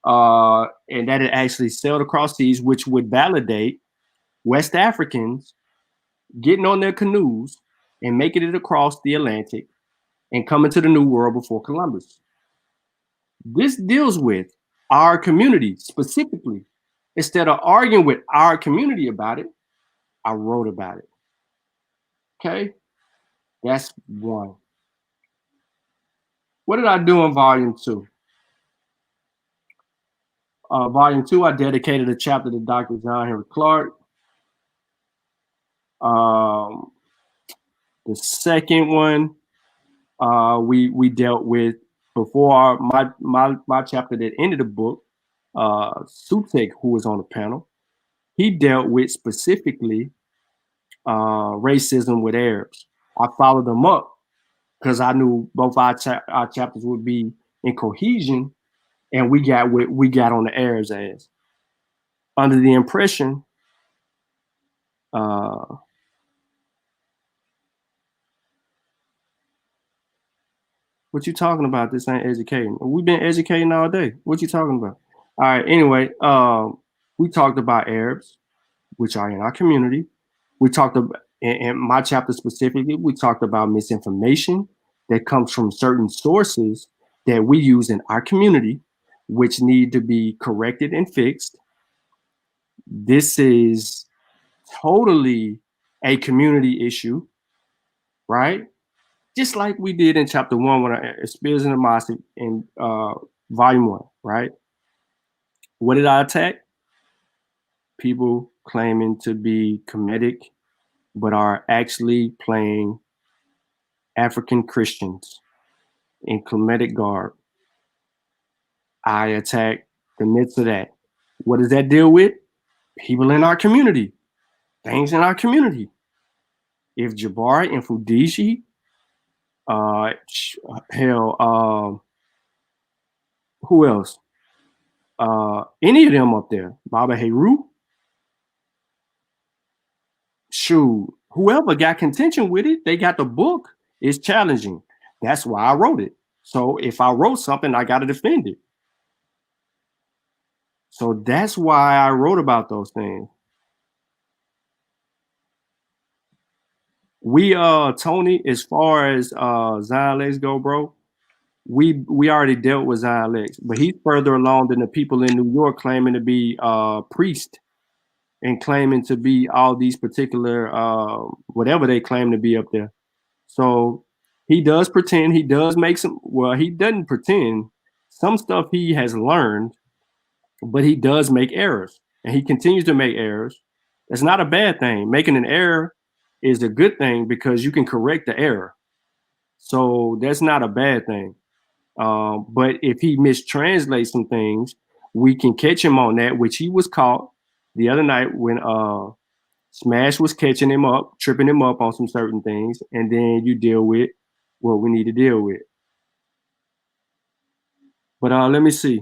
and that it actually sailed across seas, which would validate West Africans getting on their canoes and making it across the Atlantic and coming to the New World before Columbus. This deals with our community specifically. Instead of arguing with our community about it, I wrote about it. Okay? That's 1. What did I do in Volume 2? Volume 2, I dedicated a chapter to Dr. John Henry Clark. The second one, we dealt with before my chapter that ended the book. Sutek, who was on the panel, he dealt with specifically racism with Arabs. I followed them up because I knew both our chapters would be in cohesion, and we got on the Arabs' ass under the impression. What you talking about? This ain't educating. We've been educating all day. What you talking about? All right. Anyway, we talked about Arabs, which are in our community. We talked about, in my chapter specifically, we talked about misinformation that comes from certain sources that we use in our community, which need to be corrected and fixed. This is totally a community issue, right? Just like we did in chapter 1 when I Spears in the Mossy in volume 1, right? What did I attack? People claiming to be Kemetic, but are actually playing African Christians in Kemetic garb. I attack the midst of that. What does that deal with? People in our community, things in our community. if Jabari and Fudishi, who else? Any of them up there, Baba Heru, shoot, whoever got contention with it, they got the book. It's challenging. That's why I wrote it. So if I wrote something, I got to defend it. So that's why I wrote about those things. We Tony, as far as Zion Lex go, bro, we already dealt with Zion Lex, but he's further along than the people in New York claiming to be priest and claiming to be all these particular whatever they claim to be up there. So he does pretend, he does make some, well, he doesn't pretend. Some stuff he has learned, but he does make errors, and he continues to make errors. It's not a bad thing. Making an error is a good thing because you can correct the error. So that's not a bad thing. But if he mistranslates some things, we can catch him on that, which he was caught the other night when Smash was catching him up, tripping him up on some certain things, and then you deal with what we need to deal with. But let me see.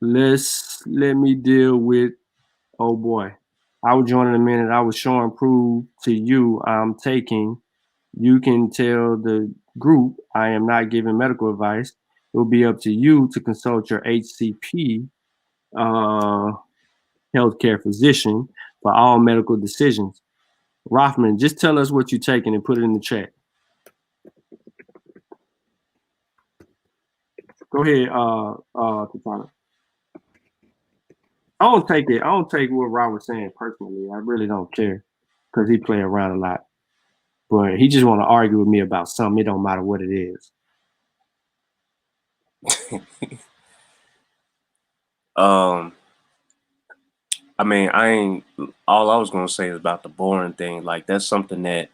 Let me deal with, oh boy. I will join in a minute. I was showing proof to you I'm taking. You can tell the group I am not giving medical advice. It will be up to you to consult your HCP, healthcare physician, for all medical decisions. Rothman, just tell us what you're taking and put it in the chat. Go ahead, Katana. I don't take what Rob was saying personally. I really don't care because he play around a lot. But he just want to argue with me about something. It don't matter what it is. I mean, all I was gonna say is about the boring thing. Like that's something that,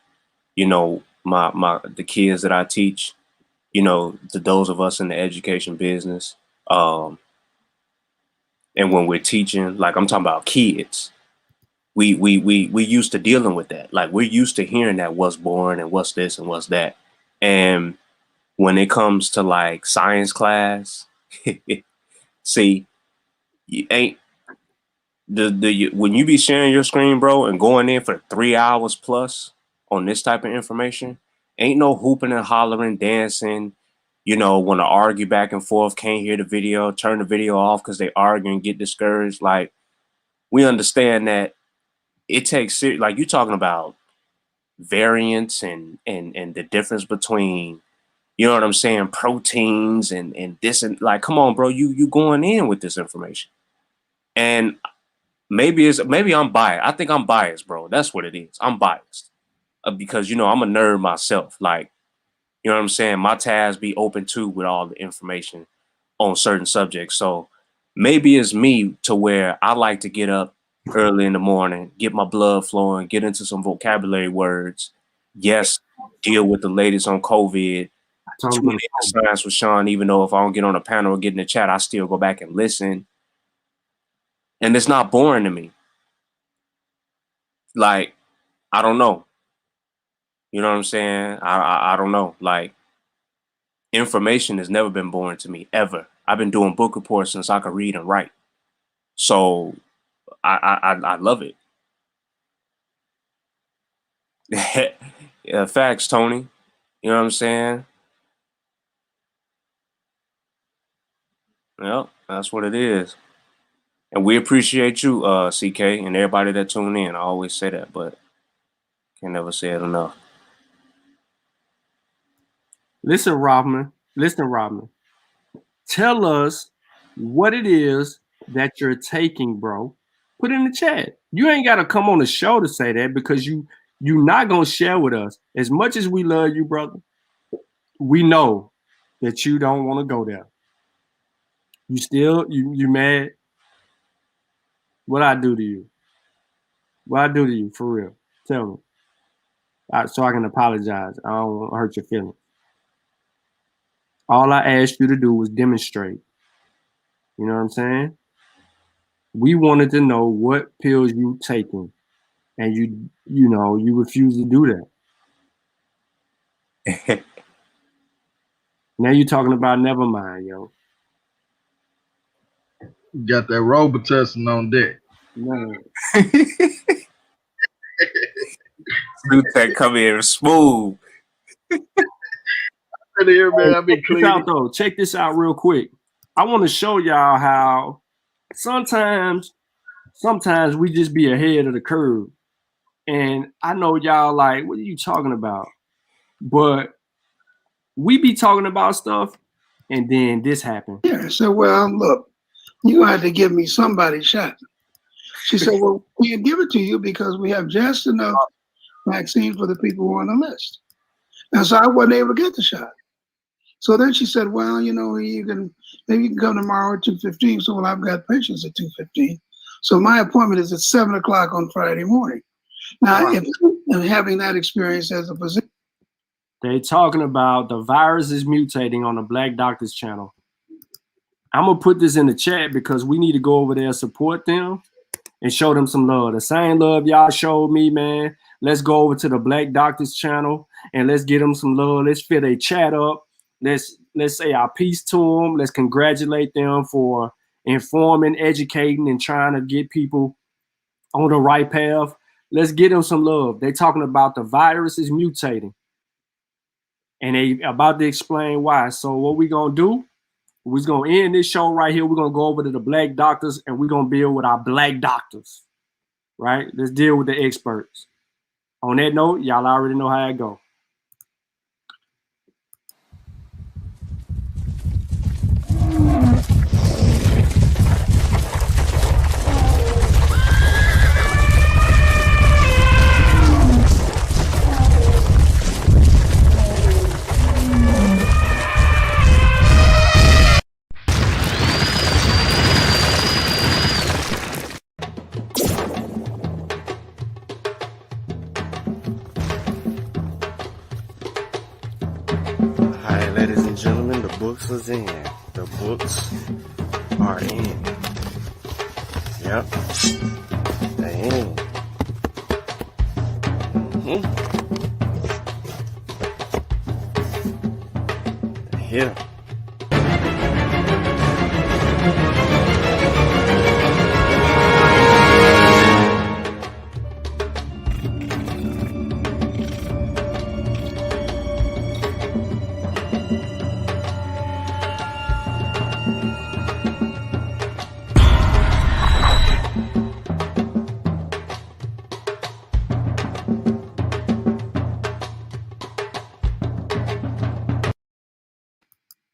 you know, the kids that I teach, you know, to those of us in the education business, and when we're teaching, like I'm talking about kids, we used to dealing with that. Like we're used to hearing that what's boring and what's this and what's that. And when it comes to like science class, see, you ain't when you be sharing your screen, bro, and going in for 3 hours plus on this type of information, ain't no hooping and hollering, dancing, you know, want to argue back and forth, can't hear the video, turn the video off because they argue and get discouraged. Like we understand that it takes like you're talking about variance and the difference between, you know what I'm saying, proteins and this, and like, come on, bro, you going in with this information. And maybe I'm biased. I think I'm biased, bro. That's what it is. I'm biased because, you know, I'm a nerd myself. Like, you know what I'm saying? My tabs be open too with all the information on certain subjects. So maybe it's me to where I like to get up early in the morning, get my blood flowing, get into some vocabulary words. Yes, deal with the latest on COVID. Tune in to Science with Shawn, even though if I don't get on a panel or get in the chat, I still go back and listen. And it's not boring to me. Like, I don't know. You know what I'm saying? I don't know. Like, information has never been boring to me, ever. I've been doing book reports since I could read and write. So I love it. Yeah, facts, Tony. You know what I'm saying? Yep, that's what it is. And we appreciate you, CK, and everybody that tuned in. I always say that, but can never say it enough. Listen, Robin. Tell us what it is that you're taking, bro. Put it in the chat. You ain't got to come on the show to say that because you're not going to share with us. As much as we love you, brother, we know that you don't want to go there. You still, you mad? What I do to you? What I do to you, for real? Tell me. So I can apologize. I don't want to hurt your feelings. All I asked you to do was demonstrate. You know what I'm saying? We wanted to know what pills you taking. and you refuse to do that. Now you're talking about never mind, yo. You got that Robitussin on deck. Man. That come in smooth. Here, man, I be Check this out, though. Check this out real quick. I want to show y'all how sometimes we just be ahead of the curve. And I know y'all like, what are you talking about? But we be talking about stuff, and then this happened. Yeah, so, well, look, you had to give me somebody's shot. She said, well, we can give it to you because we have just enough vaccine for the people who are on the list. And so I wasn't able to get the shot. So then she said, well, maybe you can come tomorrow at 2:15. So, well, I've got patients at 2:15. So my appointment is at 7 o'clock on Friday morning. Now, if I'm having that experience as a physician. They talking about the virus is mutating on the Black Doctors channel. I'm going to put this in the chat because we need to go over there and support them and show them some love. The same love y'all showed me, man. Let's go over to the Black Doctors channel and let's get them some love. Let's fill their chat up. Let's say our peace to them. Let's congratulate them for informing, educating, and trying to get people on the right path. Let's get them some love. They're talking about the virus is mutating. And they about to explain why. So what we going to do, we're going to end this show right here. We're going to go over to the Black Doctors and we're going to build with our Black Doctors, right? Let's deal with the experts. On that note, y'all already know how it go. Ladies and gentlemen, the books is in. The books are in. Yep. They in. They're here.